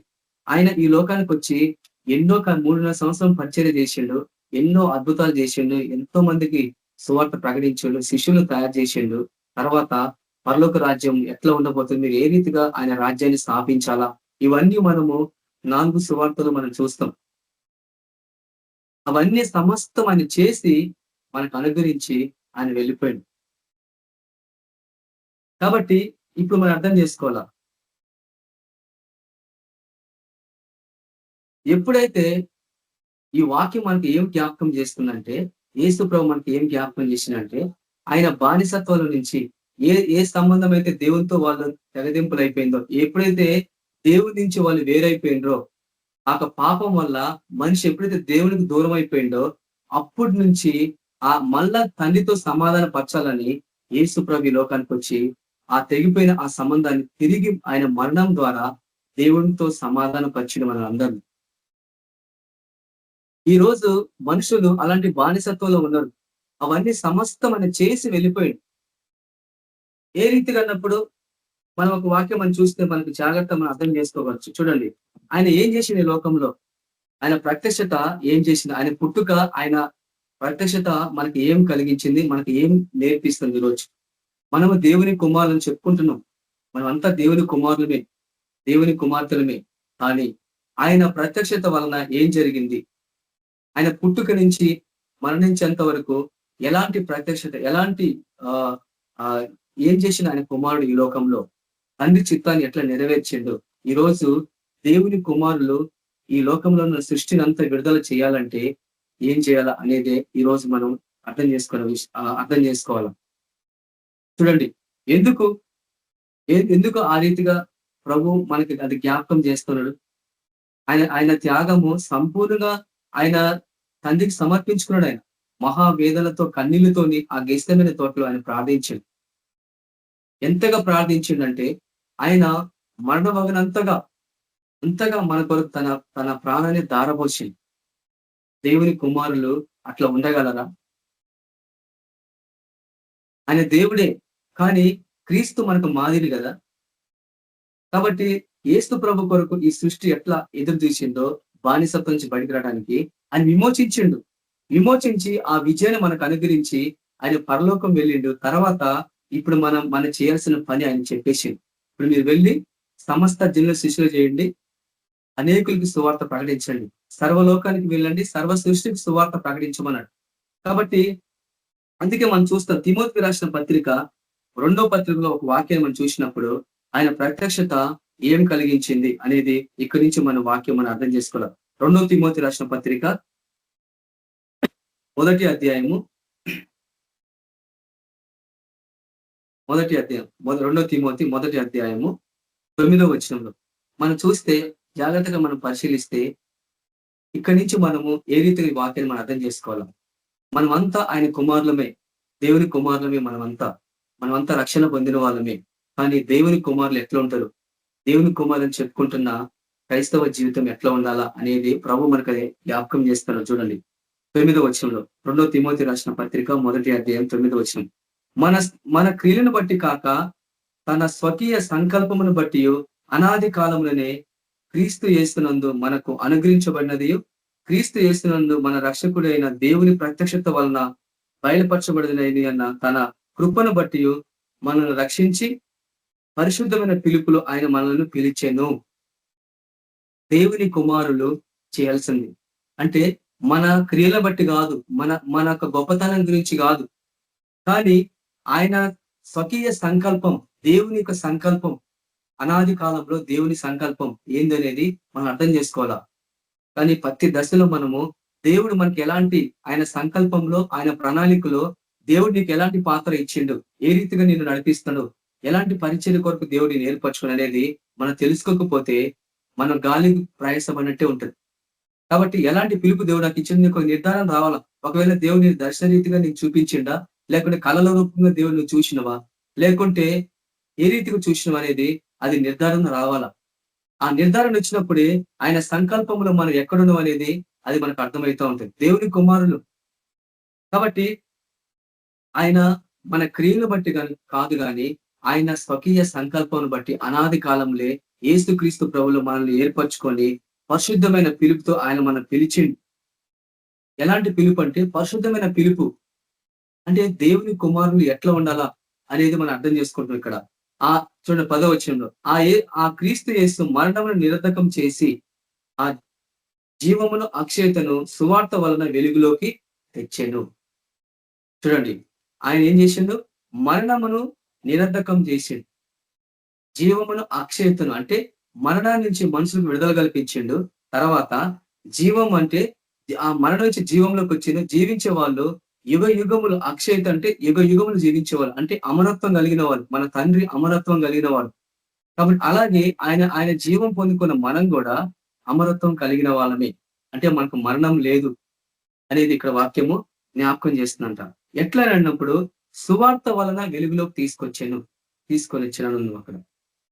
ఆయన ఈ లోకానికి వచ్చి ఎన్నో 3.5 సంవత్సరం పరిచర్య చేసిండు, ఎన్నో అద్భుతాలు చేసిండు, ఎంతో మందికి సువార్త ప్రకటించిండు, శిష్యులు తయారు చేసిండు. తర్వాత పరలోక రాజ్యం ఎట్లా ఉండబోతుంది, మీరు ఏ రీతిగా ఆయన రాజ్యాన్ని స్థాపించాలా, ఇవన్నీ మనము 4 సువార్తలు మనం చూస్తాం. అవన్నీ సమస్తం ఆయన చేసి మనకు అనుగ్రహించి ఆయన వెళ్ళిపోయాడు. కాబట్టి ఇప్పుడు మనం అర్థం చేసుకోవాలా, ఎప్పుడైతే ఈ వాక్యం మనకి ఏం జ్ఞాపకం చేస్తుందంటే, యేసు ప్రభు మనకి ఏం జ్ఞాపకం చేసిందంటే, ఆయన బానిసత్వాల నుంచి ఏ సంబంధం అయితే దేవునితో వాళ్ళు తెగదింపులు అయిపోయిందో, ఎప్పుడైతే దేవుని నుంచి వాళ్ళు వేరైపోయిండ్రో, ఆ పాపం వల్ల మనిషి ఎప్పుడైతే దేవునికి దూరం అయిపోయిందో అప్పటి నుంచి మళ్ళా తండ్రితో సమాధాన పరచాలని యేసు ప్రభు ఈ లోకానికి వచ్చి ఆ తెగిపోయిన ఆ సంబంధాన్ని తిరిగి ఆయన మరణం ద్వారా దేవునితో సమాధానం పరిచిన మన అందరం. ఈ రోజు మనుషులు అలాంటి బానిసత్వంలో ఉన్నారు. అవన్నీ సమస్తం ఆయన చేసి వెళ్ళిపోయాడు. ఏ రీతిగా అన్నప్పుడు మనం ఒక వాక్యం మనం చూస్తే మనకు జాగ్రత్త మనం అర్థం చేసుకోవచ్చు. చూడండి, ఆయన ఏం చేసింది ఈ లోకంలో, ఆయన ప్రత్యక్షత ఏం చేసింది, ఆయన పుట్టుక, ఆయన ప్రత్యక్షత మనకి ఏం కలిగించింది, మనకి ఏం నేర్పిస్తుంది. ఈరోజు మనము దేవుని కుమారులను చెప్పుకుంటున్నాం, మనం అంతా దేవుని కుమారులమే, దేవుని కుమార్తెలమే. కానీ ఆయన ప్రత్యక్షత వలన ఏం జరిగింది, ఆయన పుట్టుక నుంచి మరణించేంత వరకు ఎలాంటి ప్రత్యక్షత, ఎలాంటి ఏం చేసిన ఆయన కుమారుడు ఈ లోకంలో, తండ్రి చిత్తాన్ని ఎట్లా నెరవేర్చిండు. ఈరోజు దేవుని కుమారులు ఈ లోకంలో ఉన్న సృష్టిని అంతా విడుదల చేయాలంటే ఏం చేయాలా అనేదే ఈరోజు మనం అర్థం చేసుకోవాలి. చూడండి, ఎందుకు ఆ రీతిగా ప్రభు మనకి అది జ్ఞాపకం చేస్తున్నాడు. ఆయన త్యాగము సంపూర్ణంగా ఆయన తండ్రికి సమర్పించుకున్నాడు. ఆయన మహావేదనతో కన్నీళ్లతోని ఆ గెస్తమైన తోటలో ఆయన ప్రార్థించాడు. ఎంతగా ప్రార్థించిండంటే ఆయన మరణమగనంతగా మన కొరకు తన ప్రాణాన్ని దారబోసింది. దేవుని కుమారులు అట్లా ఉండగలరా? ఆయన దేవుడే, కానీ క్రీస్తు మనకు మాదిరి కదా. కాబట్టి యేసు ప్రభు కొరకు ఈ సృష్టి ఎట్లా ఎదురు చూసిందో బానిసత్వం నుంచి బయటకు రావడానికి ఆయన విమోచించి ఆ విజయాన్ని మనకు అనుగ్రహించి ఆయన పరలోకం వెళ్ళిండు. తర్వాత ఇప్పుడు మనం చేయాల్సిన పని ఆయన చెప్పేసిండు. ఇప్పుడు మీరు వెళ్ళి సమస్త జనుల శిష్యులు చేయండి, అనేకులకి సువార్త ప్రకటించండి, సర్వలోకానికి వెళ్ళండి, సర్వ సృష్టికి సువార్త ప్రకటించమన్నాడు. కాబట్టి అందుకే మనం చూస్తాం తిమోతికి రాసిన పత్రిక 2వ పత్రికలో ఒక వాక్యాన్ని మనం చూసినప్పుడు ఆయన ప్రత్యక్షత ఏం కలిగించింది అనేది ఇక్కడి నుంచి మన వాక్యం మనం అర్థం చేసుకోవాలి. రెండో తిమోతి రాసిన పత్రిక మొదటి అధ్యాయము రెండో తిమోతి మొదటి అధ్యాయము 9వ వచనంలో మనం చూస్తే జాగ్రత్తగా మనం పరిశీలిస్తే ఇక్కడి నుంచి మనము ఏ రీతిగా ఈ వాక్యాన్ని మనం అర్థం చేసుకోవాలి. మనమంతా ఆయన కుమారులమే, దేవుని కుమారులమే. మనమంతా రక్షణ పొందిన వాళ్ళమే. కానీ దేవుని కుమారులు ఎట్లా ఉంటారు, దేవుని కుమారులను చెప్పుకుంటున్న క్రైస్తవ జీవితం ఎట్లా ఉండాలా అనేది ప్రభు మనకు జ్ఞాపకం చేస్తారు. చూడండి 9వ వచనంలో, రెండో తిమోతి రాసిన పత్రిక మొదటి అధ్యాయం 9వ వచనం. మన క్రియలను బట్టి కాక తన స్వకీయ సంకల్పమును బట్టి అనాది కాలములనే క్రీస్తు యేసునందు మనకు అనుగ్రహించబడినది, క్రీస్తు యేసునందు మన రక్షకుడైన దేవుని ప్రత్యక్షత వలన బయలుపరచబడినది అన్న తన కృపను బట్టి మనల్ని రక్షించి పరిశుద్ధమైన పిలుపులో ఆయన మనల్ని పిలిచెను. దేవుని కుమారులు చేయాల్సింది అంటే మన క్రియల బట్టి కాదు, మన గొప్పతనం గురించి కాదు, కానీ ఆయన స్వకీయ సంకల్పం, దేవుని యొక్క సంకల్పం, అనాది కాలంలో దేవుని సంకల్పం ఏందనేది మనం అర్థం చేసుకోవాలా. కానీ ప్రతి దశలో మనము దేవుడు మనకి ఎలాంటి ఆయన సంకల్పంలో, ఆయన ప్రణాళికలో దేవుడు నీకు ఎలాంటి పాత్ర ఇచ్చిండు, ఏ రీతిగా నిన్ను నడిపిస్తాడు, ఎలాంటి పరిచర్య కొరకు దేవుడిని ఏర్పరచుకుని అనేది మనం తెలుసుకోకపోతే మనం గాలి ప్రయాసపడినట్టే ఉంటుంది. కాబట్టి ఎలాంటి పిలుపు దేవుడు నాకు ఇచ్చింది నీకు నిర్ధారణ రావాలా. ఒకవేళ దేవుని దర్శన రీతిగా నీకు చూపించిండా, లేకుంటే కళల రూపంగా దేవుడు నువ్వు చూసినవా, లేకుంటే ఏ రీతిగా చూసినవా అనేది అది నిర్ధారణ రావాలా. ఆ నిర్ధారణ వచ్చినప్పుడే ఆయన సంకల్పంలో మనం ఎక్కడున్నాం అనేది అది మనకు అర్థమవుతూ ఉంటుంది. దేవుని కుమారులు కాబట్టి ఆయన మన క్రియలను బట్టి కాదు కానీ ఆయన స్వకీయ సంకల్పం బట్టి అనాది కాలంలో యేసుక్రీస్తు ప్రభువులు మనల్ని ఏర్పరచుకొని పరిశుద్ధమైన పిలుపుతో ఆయన మనం పిలిచిండు. ఎలాంటి పిలుపు అంటే పరిశుద్ధమైన పిలుపు. అంటే దేవుని కుమారులు ఎట్లా ఉండాలా అనేది మనం అర్థం చేసుకుంటాం. ఇక్కడ చూడండి 10వ వచనంలో, ఆ క్రీస్తు యేసు మరణమును నిరర్ధకం చేసి ఆ జీవమును అక్షయతను సువార్త వలన వెలుగులోకి తెచ్చాను. చూడండి ఆయన ఏం చేసిండు, మరణమును నిరర్ధకం చేసిండు, జీవమును అక్షయతను అంటే మరణాన్ని నుంచి మనుషులకు విడుదల కల్పించిండు. తర్వాత జీవం అంటే ఆ మరణం నుంచి జీవంలోకి వచ్చింది. జీవించే వాళ్ళు యుగ యుగములు, అక్షయత అంటే యుగ యుగములు జీవించేవాళ్ళు, అంటే అమరత్వం కలిగిన వాళ్ళు, మన తండ్రి అమరత్వం కలిగిన వాళ్ళు. కాబట్టి అలాగే ఆయన జీవం పొందుకున్న మనం కూడా అమరత్వం కలిగిన వాళ్ళమే. అంటే మనకు మరణం లేదు అనేది ఇక్కడ వాక్యము జ్ఞాపకం చేస్తుందంట. ఎట్లా అన్నప్పుడు సువార్త వలన వెలుగులోకి తీసుకొని వచ్చినాను అక్కడ.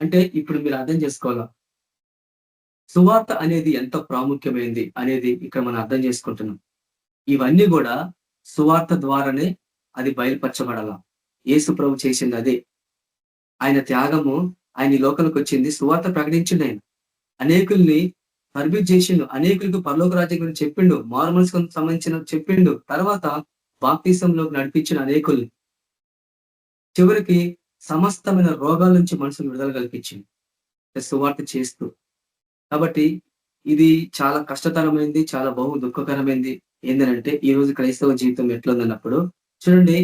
అంటే ఇప్పుడు మీరు అర్థం చేసుకోవాలా, సువార్త అనేది ఎంత ప్రాముఖ్యమైంది అనేది ఇక్కడ మనం అర్థం చేసుకుంటున్నాం. ఇవన్నీ కూడా సువార్త ద్వారానే అది బయలుపరచబడాల. యేసు ప్రభు చేసింది అదే. ఆయన త్యాగము, ఆయన ఈ లోకానికి వచ్చింది సువార్త ప్రకటించిండు. ఆయన అనేకుల్ని తరబిదు చేసిండు, అనేకులకు పరలోక రాజ్యం గురించి చెప్పిండు, మారు మనసుకు సంబంధించిన చెప్పిండు. తర్వాత బాప్తిసంలోకి నడిపించిన అనేకుల్ని, చివరికి సమస్తమైన రోగాల నుంచి మనుషులు విడుదల కల్పించింది సువార్త చేస్తూ. కాబట్టి ఇది చాలా కష్టతరమైంది, చాలా బహు దుఃఖకరమైంది. ఏంటంటే ఈ రోజు క్రైస్తవ జీవితం ఎట్లుందన్నప్పుడు చూడండి,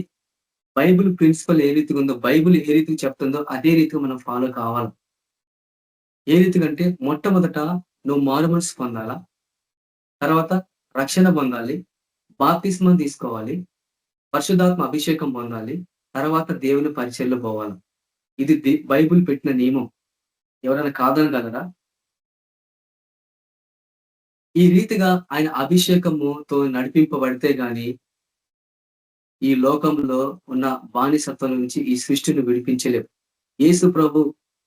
బైబిల్ ప్రిన్సిపల్ ఏ రీతిగా ఉందో, బైబిల్ ఏ రీతికి చెప్తుందో అదే రీతిగా మనం ఫాలో కావాలి. ఏ రీతిగా అంటే మొట్టమొదట నువ్వు మారు మనసు పొందాలా, తర్వాత రక్షణ పొందాలి, బాప్తిస్మం తీసుకోవాలి, పరిశుద్ధాత్మ అభిషేకం పొందాలి, తర్వాత దేవుని పరిచర్యలో పోవాలి. ఇది బైబిల్ పెట్టిన నియమం. ఎవరైనా కాదనగలరా? ఈ రీతిగా ఆయన అభిషేకముతో నడిపింపబడితే గాని ఈ లోకంలో ఉన్న బానిసత్వం నుంచి ఈ సృష్టిని విడిపించలేవు. యేసు ప్రభు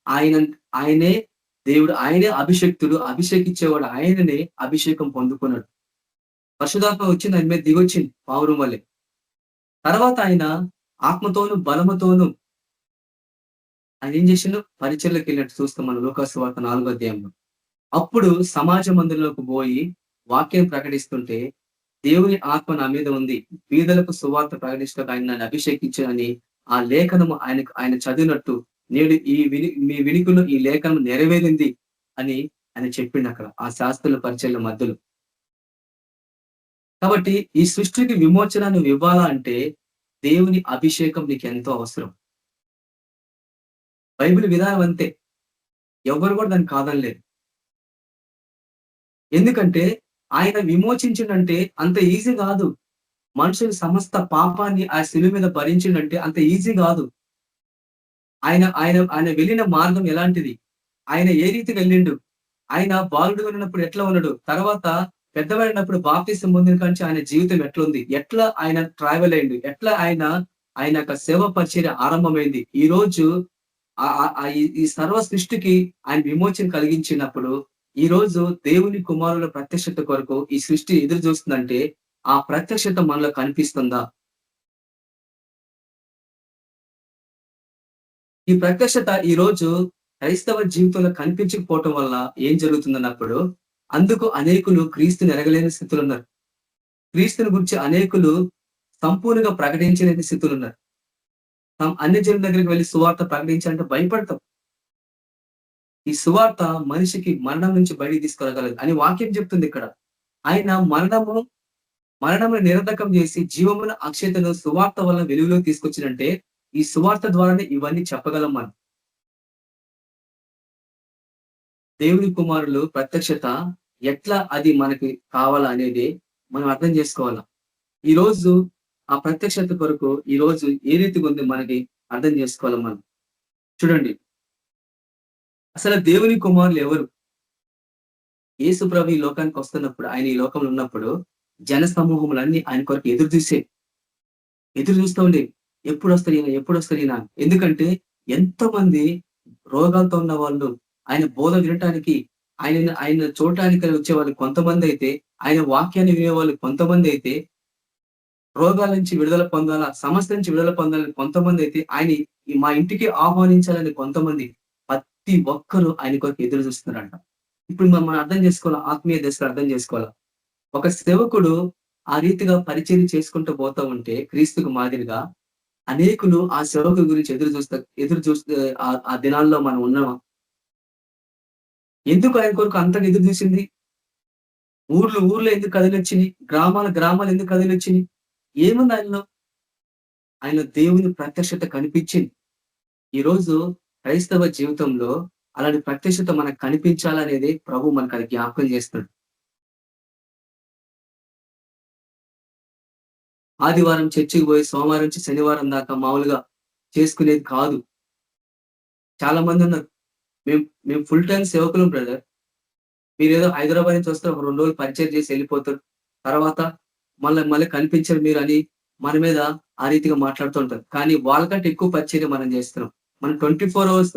ఆయనే దేవుడు, ఆయనే అభిషేక్తుడు, అభిషేకించేవాడు ఆయననే అభిషేకం పొందుకున్నాడు. పరిశుధాత్మ వచ్చింది, ఆయన మీద దిగొచ్చింది పావురం వల్లే. తర్వాత ఆయన ఆత్మతోను బలముతోను ఆయన ఏం చేసిండు, పరిచర్లకు వెళ్ళినట్టు చూస్తాం మనం లూకాసు వార్త 4వ అధ్యాయంలో. అప్పుడు సమాజ మందిరంలోకి పోయి వాక్యం ప్రకటిస్తుంటే, దేవుని ఆత్మ నా మీద ఉంది, బీదలకు సువార్త ప్రకటిస్తూ ఆయన నన్ను అభిషేకించానని ఆ లేఖనము ఆయన చదివినట్టు నేడు మీ వినికులు ఈ లేఖనం నెరవేరింది అని ఆయన చెప్పిండు అక్కడ ఆ శాస్త్రుల పరిచర్ల మధ్యలో. కాబట్టి ఈ సృష్టికి విమోచన నువ్వు ఇవ్వాలా అంటే దేవుని అభిషేకం నీకు ఎంతో అవసరం. బైబిల్ విధానం అంతే, ఎవరు కూడా దాన్ని కాదనలేదు. ఎందుకంటే ఆయన విమోచించిండంటే అంత ఈజీ కాదు. మనుషులు సమస్త పాపాన్ని ఆ శిలువ మీద భరించిండంటే అంత ఈజీ కాదు. ఆయన ఆయన ఆయన వెళ్ళిన మార్గం ఎలాంటిది? ఆయన ఏ రీతిగా వెళ్ళిండు? ఆయన బాలుడుగా ఉన్నప్పుడు ఎట్లా ఉన్నాడు? తర్వాత పెద్దవాడినప్పుడు బాప్తిసం పొందిన కాంచి ఆయన జీవితం ఎట్లుంది? ఎట్లా ఆయన ట్రావెల్ అయిండు? ఎట్లా ఆయన యొక్క సేవ పరిచర్య ఆరంభమైంది? ఈ రోజు ఈ సర్వ సృష్టికి ఆయన విమోచన కలిగించినప్పుడు, ఈ రోజు దేవుని కుమారుల ప్రత్యక్షత కొరకు ఈ సృష్టి ఎదురు చూస్తుందంటే, ఆ ప్రత్యక్షత మనలో కనిపిస్తుందా? ఈ ప్రత్యక్షత ఈ రోజు క్రైస్తవ జీవితంలో కనిపించకపోవటం వల్ల ఏం జరుగుతుందన్నప్పుడు, అందుకు అనేకులు క్రీస్తుని ఎరగలేని స్థితిలో ఉన్నారు. క్రీస్తుని గురించి అనేకులు సంపూర్ణంగా ప్రకటించలేని స్థితిలో ఉన్నారు. అన్ని జనుల దగ్గరికి వెళ్ళి సువార్త ప్రకటించాలంటే భయపడతాం. ఈ సువార్త మనిషికి మరణం నుంచి బయటికి తీసుకురాగలదు అని వాక్యం చెప్తుంది ఇక్కడ. ఆయన మరణమును నిరర్ధకం చేసి జీవమును అక్షయతను సువార్త వల్ల వెలుగులోకి తీసుకొచ్చినంటే, ఈ సువార్త ద్వారానే ఇవన్నీ చెప్పగలం మనం. దేవుని కుమారులు ప్రత్యక్షత ఎట్లా అది మనకి కావాలా అనేది మనం అర్థం చేసుకోవాలా. ఈ రోజు ఆ ప్రత్యక్షత కొరకు ఈ రోజు ఏ రీతిగా ఉంది మనకి అర్థం చేసుకోవాలి మనం. చూడండి, అసలు దేవుని కుమారులు ఎవరు? యేసు ప్రభు ఈ లోకానికి వస్తున్నప్పుడు, ఆయన ఈ లోకంలో ఉన్నప్పుడు జన సమూహములన్నీ ఆయన కొరకు ఎదురు చూస్తూ ఉండే, ఎప్పుడు వస్తారు ఈయన? ఎందుకంటే ఎంతో మంది రోగాలతో ఉన్న వాళ్ళు ఆయన బోధ వినటానికి, ఆయన చూడటానికి వచ్చే వాళ్ళు కొంతమంది అయితే, ఆయన వాక్యాన్ని వినేవాళ్ళు కొంతమంది అయితే, రోగాల నుంచి విడుదల పొందాలా, సమస్య నుంచి విడుదల పొందాలని కొంతమంది అయితే, మా ఇంటికి ఆహ్వానించాలని కొంతమంది, ప్రతి ఒక్కరూ ఆయన కొరకు ఎదురు చూస్తున్నారంట. ఇప్పుడు మనం అర్థం చేసుకోవాలా, ఆత్మీయ దశలో అర్థం చేసుకోవాలా. ఒక సేవకుడు ఆ రీతిగా పరిచయం చేసుకుంటూ పోతా ఉంటే క్రీస్తుకు మాదిరిగా, అనేకులు ఆ సేవకుడి గురించి ఎదురు చూస్తే ఆ దినాల్లో మనం ఉన్నామా? ఎందుకు ఆయన కొరకు అంతగా ఎదురు చూసింది? ఊర్లు ఎందుకు కదిలొచ్చినాయి? గ్రామాలు ఎందుకు కదిలొచ్చినాయి? ఏముంది ఆయనలో? ఆయన దేవుని ప్రత్యక్షత కనిపించింది. ఈరోజు క్రైస్తవ జీవితంలో అలాంటి ప్రత్యక్షత మనకు కనిపించాలనేది ప్రభు మనకు అది జ్ఞాపకం చేస్తున్నాడు. ఆదివారం చర్చికి పోయి సోమవారం నుంచి శనివారం దాకా మామూలుగా చేసుకునేది కాదు. చాలా మంది ఉన్నారు, మేము ఫుల్ టైం సేవకులం బ్రదర్, మీరేదో హైదరాబాద్ నుంచి వస్తే ఒక 2 రోజులు పరిచయం చేసి వెళ్ళిపోతారు, తర్వాత మళ్ళీ కనిపించరు మీరు అని మన మీద ఆ రీతిగా మాట్లాడుతుంటారు. కానీ వాళ్ళకంటే ఎక్కువ పరిచర్య మనం చేస్తున్నాం. మనం 24 అవర్స్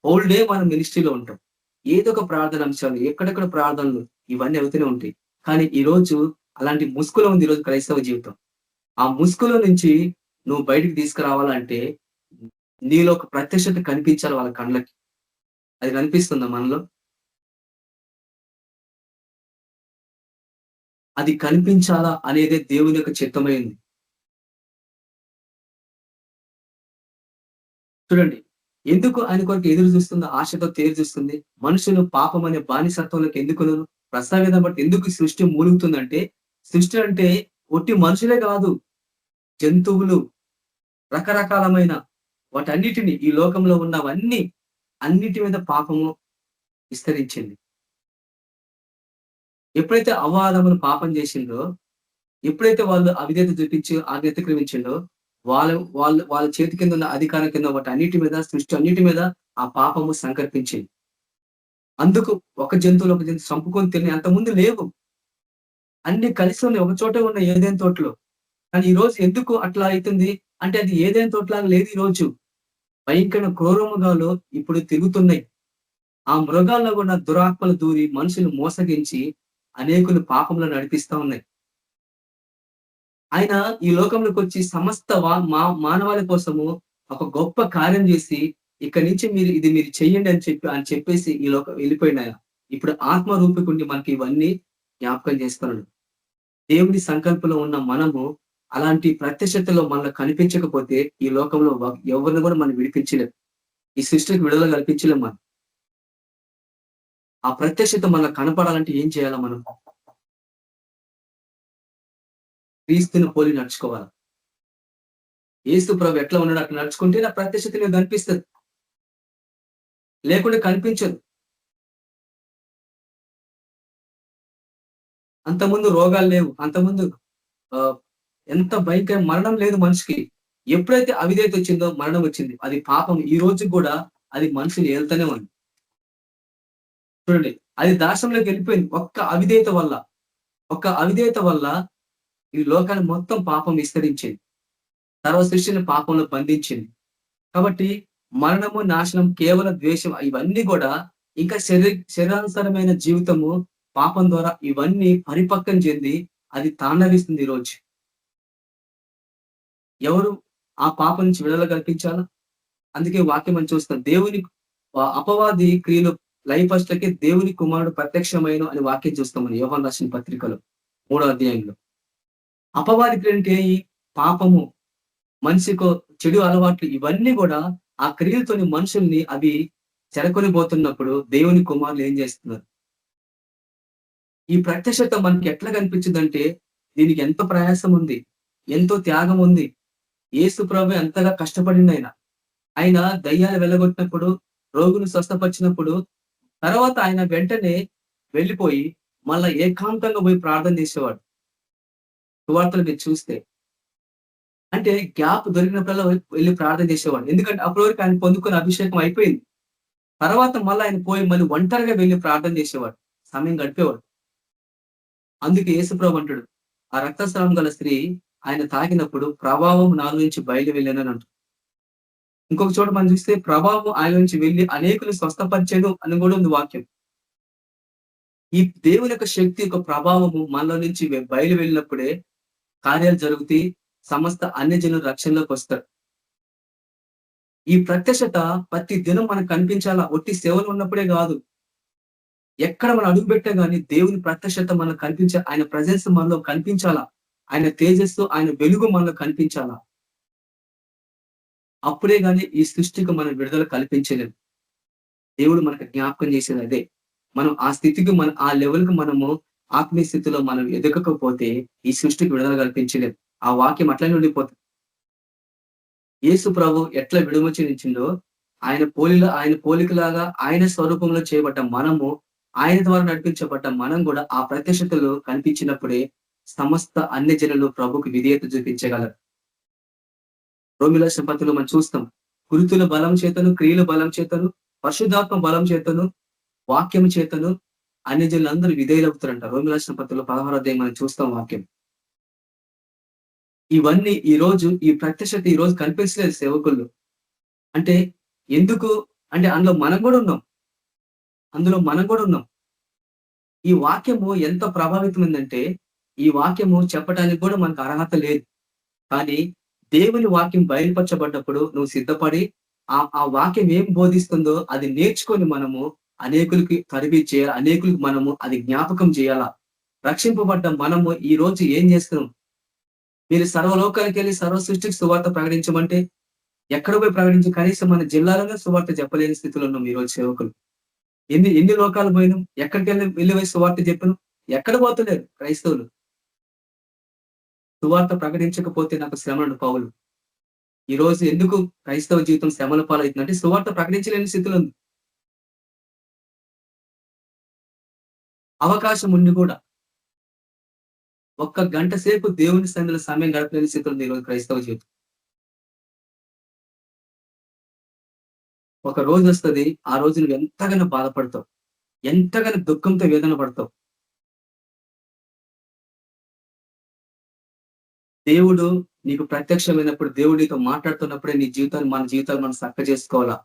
హోల్ డే మనం మినిస్ట్రీలో ఉంటాం. ఏదో ఒక ప్రార్థన అంశాలు, ఎక్కడెక్కడ ప్రార్థనలు ఇవన్నీ అవుతూనే ఉంటాయి. కానీ ఈ రోజు అలాంటి ముసుగులో ఉంది ఈరోజు క్రైస్తవ జీవితం. ఆ ముసుగులో నుంచి నువ్వు బయటికి తీసుకురావాలంటే నీలో ఒక ప్రత్యక్షత కనిపించాలి వాళ్ళ కళ్ళకి. అది కనిపిస్తుందా మనలో? అది కనిపించాలా అనేదే దేవుని యొక్క చిత్తమైంది. చూడండి, ఎందుకు ఆయన కొరకు ఎదురు చూస్తుందో, ఆశతో తేరు చూస్తుంది. మనుషులు పాపం అనే బానిసత్వంలోకి ఎందుకు ప్రస్తావితం బట్టి ఎందుకు సృష్టి మూలుగుతుందంటే, సృష్టి అంటే ఒట్టి మనుషులే కాదు, జంతువులు, రకరకాలమైన వాటన్నిటిని, ఈ లోకంలో ఉన్నవన్నీ అన్నిటి మీద పాపము విస్తరించింది. ఎప్పుడైతే అవ్వాదములు పాపం చేసిందో, ఎప్పుడైతే వాళ్ళు అవిధేయత చూపించి అతిక్రమించిండో, వాళ్ళ చేతి కింద ఉన్న అధికారం కింద వాటి అన్నిటి మీద, సృష్టి అన్నిటి మీద ఆ పాపము సంకల్పించింది. అందుకు ఒక జంతువు చంపుకొని తిని అంతకుముందు లేవు, అన్ని కలిసి ఉన్నాయి, ఒక చోట ఉన్న ఏదైనా తోటలో. కానీ ఈ రోజు ఎందుకు అట్లా అవుతుంది అంటే, అది ఏదైనా తోటలాగా లేదు. ఈ రోజు భయంకర క్రూర మృగాలు ఇప్పుడు తిరుగుతున్నాయి. ఆ మృగాల్లో కూడా దురాత్మలు దూరి మనుషులు మోసగించి అనేకులు పాపంలో నడిపిస్తా ఉన్నాయి. ఆయన ఈ లోకంలోకి వచ్చి సమస్త మానవాళి కోసము ఒక గొప్ప కార్యం చేసి, ఇక్కడి నుంచి మీరు చెయ్యండి అని చెప్పేసి ఈ లోకం వెళ్ళిపోయిన ఆయన ఇప్పుడు ఆత్మ రూపికుండి మనకి ఇవన్నీ జ్ఞాపకం చేస్తున్నాడు. దేవుని సంకల్పంలో ఉన్న మనము అలాంటి ప్రత్యక్షతలో మనలో కనిపించకపోతే ఈ లోకంలో ఎవరిని కూడా మనం విడిపించలేం, ఈ సృష్టికి విడుదల కల్పించలేం. మనం ఆ ప్రత్యక్షత మనలో కనపడాలంటే ఏం చేయాలా? మనం క్రీస్తుని పోలి నడుచుకోవాలి. యేసు ప్రభు ఎట్లా ఉన్నాడు అట్లా నడుచుకుంటే నా ప్రత్యక్షత నీకు కనిపిస్తుంది, లేకుంటే కనిపించదు. అంతకుముందు రోగాలు లేవు, అంతకుముందు ఆ, ఎంత భయంకర మరణం లేదు మనిషికి. ఎప్పుడైతే అవిధేయత వచ్చిందో మరణం వచ్చింది. అది పాపం. ఈ రోజు కూడా అది మనుషులు ఏళ్తూనే ఉంది. చూడండి, అది దాశంలోకి వెళ్ళిపోయింది ఒక్క అవిధేయత వల్ల ఈ లోకాన్ని మొత్తం పాపం విస్తరించింది. సర్వ సృష్టిని పాపంలో బంధించింది. కాబట్టి మరణము, నాశనం, కేవలం ద్వేషం ఇవన్నీ కూడా ఇంకా శరీరానుసారమైన జీవితము పాపం ద్వారా ఇవన్నీ పరిపక్వం చెంది అది తాండవిస్తుంది ఈ రోజు. ఎవరు ఆ పాపం నుంచి విడుదల కల్పించాలా? అందుకే వాక్యం మనం చూస్తాం. దేవుని అపవాది క్రియలు లైఫస్ట్లకే దేవుని కుమారుడు ప్రత్యక్షమైన అని వాక్యం చూస్తాం మనం యోహాను రాసిన పత్రికలో 3వ అధ్యాయంలో. అపవాది క్రియలు అంటే ఈ పాపము, మనిషికో చెడు అలవాట్లు ఇవన్నీ కూడా ఆ క్రియలతోని మనుషుల్ని అవి చెరకొని పోతున్నప్పుడు దేవుని కుమారులు ఏం చేస్తున్నారు? ఈ ప్రత్యక్షత మనకి ఎట్లా కనిపించిందంటే దీనికి ఎంతో ప్రయాసం ఉంది, ఎంతో త్యాగం ఉంది. యేసు ప్రభు ఎంతగా కష్టపడింది ఆయన దయ్యాలు వెళ్ళగొట్టినప్పుడు, రోగులు స్వస్థపరిచినప్పుడు తర్వాత ఆయన వెంటనే వెళ్ళిపోయి మళ్ళా ఏకాంతంగా పోయి ప్రార్థన చేసేవాడు. సువార్తలు మీరు చూస్తే అంటే గ్యాప్ దొరికినప్పుడల్లా వెళ్ళి ప్రార్థన చేసేవాడు. ఎందుకంటే అప్పటి వరకు ఆయన పొందుకున్న అభిషేకం అయిపోయింది. తర్వాత మళ్ళీ ఆయన పోయి మళ్ళీ ఒంటరిగా వెళ్ళి ప్రార్థన చేసేవాడు, సమయం గడిపేవాడు. అందుకే యేసుప్రభు అంటాడు, ఆ రక్తస్రావం గల స్త్రీ ఆయన తాకినప్పుడు ప్రభావం నాలో నుంచి బయలు వెళ్ళానని అంటాడు. ఇంకొక చోట మనం చూస్తే ప్రభావం ఆయన నుంచి వెళ్ళి అనేకులు స్వస్థపరిచేను అని కూడా ఉంది వాక్యం. ఈ దేవుని యొక్క శక్తి యొక్క ప్రభావము మనలో నుంచి బయలు వెళ్ళినప్పుడే కార్యాలు జరుగుతాయి, సమస్త అన్ని జనులు రక్షణలోకి వస్తారు. ఈ ప్రత్యక్షత ప్రతి దినం మనకు కనిపించాలా. ఒట్టి సేవలు ఉన్నప్పుడే కాదు, ఎక్కడ మనం అడుగు పెట్టే గానీ దేవుని ప్రత్యక్షత మనకు ఆయన ప్రజెన్స్ మనలో కనిపించాలా, ఆయన తేజస్సు, ఆయన వెలుగు మనలో కనిపించాలా. అప్పుడే గాని ఈ సృష్టికి మనం విడుదల కల్పించలేదు. దేవుడు మనకు జ్ఞాపకం చేసేది అదే. మనం ఆ స్థితికి ఆ లెవెల్ కు మనము ఆత్మీయ స్థితిలో మనం ఎదగకపోతే ఈ సృష్టికి విడుదల కల్పించలేదు. ఆ వాక్యం అట్లనే ఉండిపోతుంది. యేసు ప్రభు ఎట్లా విడుమొచ్చిందో ఆయన పోలికలాగా ఆయన స్వరూపంలో చేయబడ్డ మనము, ఆయన ద్వారా నడిపించబడ్డ మనం కూడా ఆ ప్రత్యక్షతలో కనిపించినప్పుడే సమస్త అన్ని జనులు ప్రభుకు విధేయత చూపించగలరు. రోమిల సంపత్తులు మనం చూస్తాం. గురుతుల బలం చేతను, క్రియల బలం చేతను, పరిశుద్ధాత్మ బలం చేతను, వాక్యం చేతను అన్ని జనులందరూ విధేయులవుతారంట. రోమిల సంపత్తులు 16వ అధ్యాయం మనం చూస్తాం వాక్యం. ఇవన్నీ ఈ రోజు ఈ ప్రత్యక్షత ఈ రోజు కనిపించలేదు సేవకుల్లో. అంటే ఎందుకు అంటే అందులో మనం కూడా ఉన్నాం. ఈ వాక్యము ఎంత ప్రభావితమైందంటే ఈ వాక్యము చెప్పడానికి కూడా మనకు అర్హత లేదు. కానీ దేవుని వాక్యం బయలుపరచబడ్డప్పుడు నువ్వు సిద్ధపడి ఆ వాక్యం ఏం బోధిస్తుందో అది నేర్చుకొని మనము అనేకులకి తరబీ చేయాలి, అనేకులకు మనము అది జ్ఞాపకం చేయాలా. రక్షింపబడ్డ మనము ఈ రోజు ఏం చేస్తున్నాం? మీరు సర్వలోకానికి వెళ్ళి సర్వ సృష్టికి సువార్త ప్రకటించమంటే ఎక్కడ పోయి ప్రకటించి కనీసం మన జిల్లాలోనే సువార్త చెప్పలేని స్థితిలో ఉన్నాం ఈ రోజు సేవకులు. ఎన్ని లోకాలు పోయినాం? ఎక్కడికి వెళ్ళి పోయి సువార్త చెప్పను? ఎక్కడ పోతలేరు క్రైస్తవులు. సువార్త ప్రకటించకపోతే నాకు శ్రమను పౌలు. ఈ రోజు ఎందుకు క్రైస్తవ జీవితం శ్రమల పాలవుతుందంటే సువార్త ప్రకటించలేని స్థితిలో ఉంది. అవకాశం ఉండి కూడా ఒక్క గంట సేపు దేవుని సన్నిధిలో సమయం గడపలేని స్థితిలో ఉంది ఈరోజు క్రైస్తవ జీవితం. ఒక రోజు వస్తుంది, ఆ రోజు నువ్వు ఎంతగానో బాధపడతావు, ఎంతగానో దుఃఖంతో వేదన పడతావు. దేవుడు నీకు ప్రత్యక్షమైనప్పుడు, దేవుడు నీతో మాట్లాడుతున్నప్పుడే మన జీవితాలు మనం చక్క చేసుకోవాలా.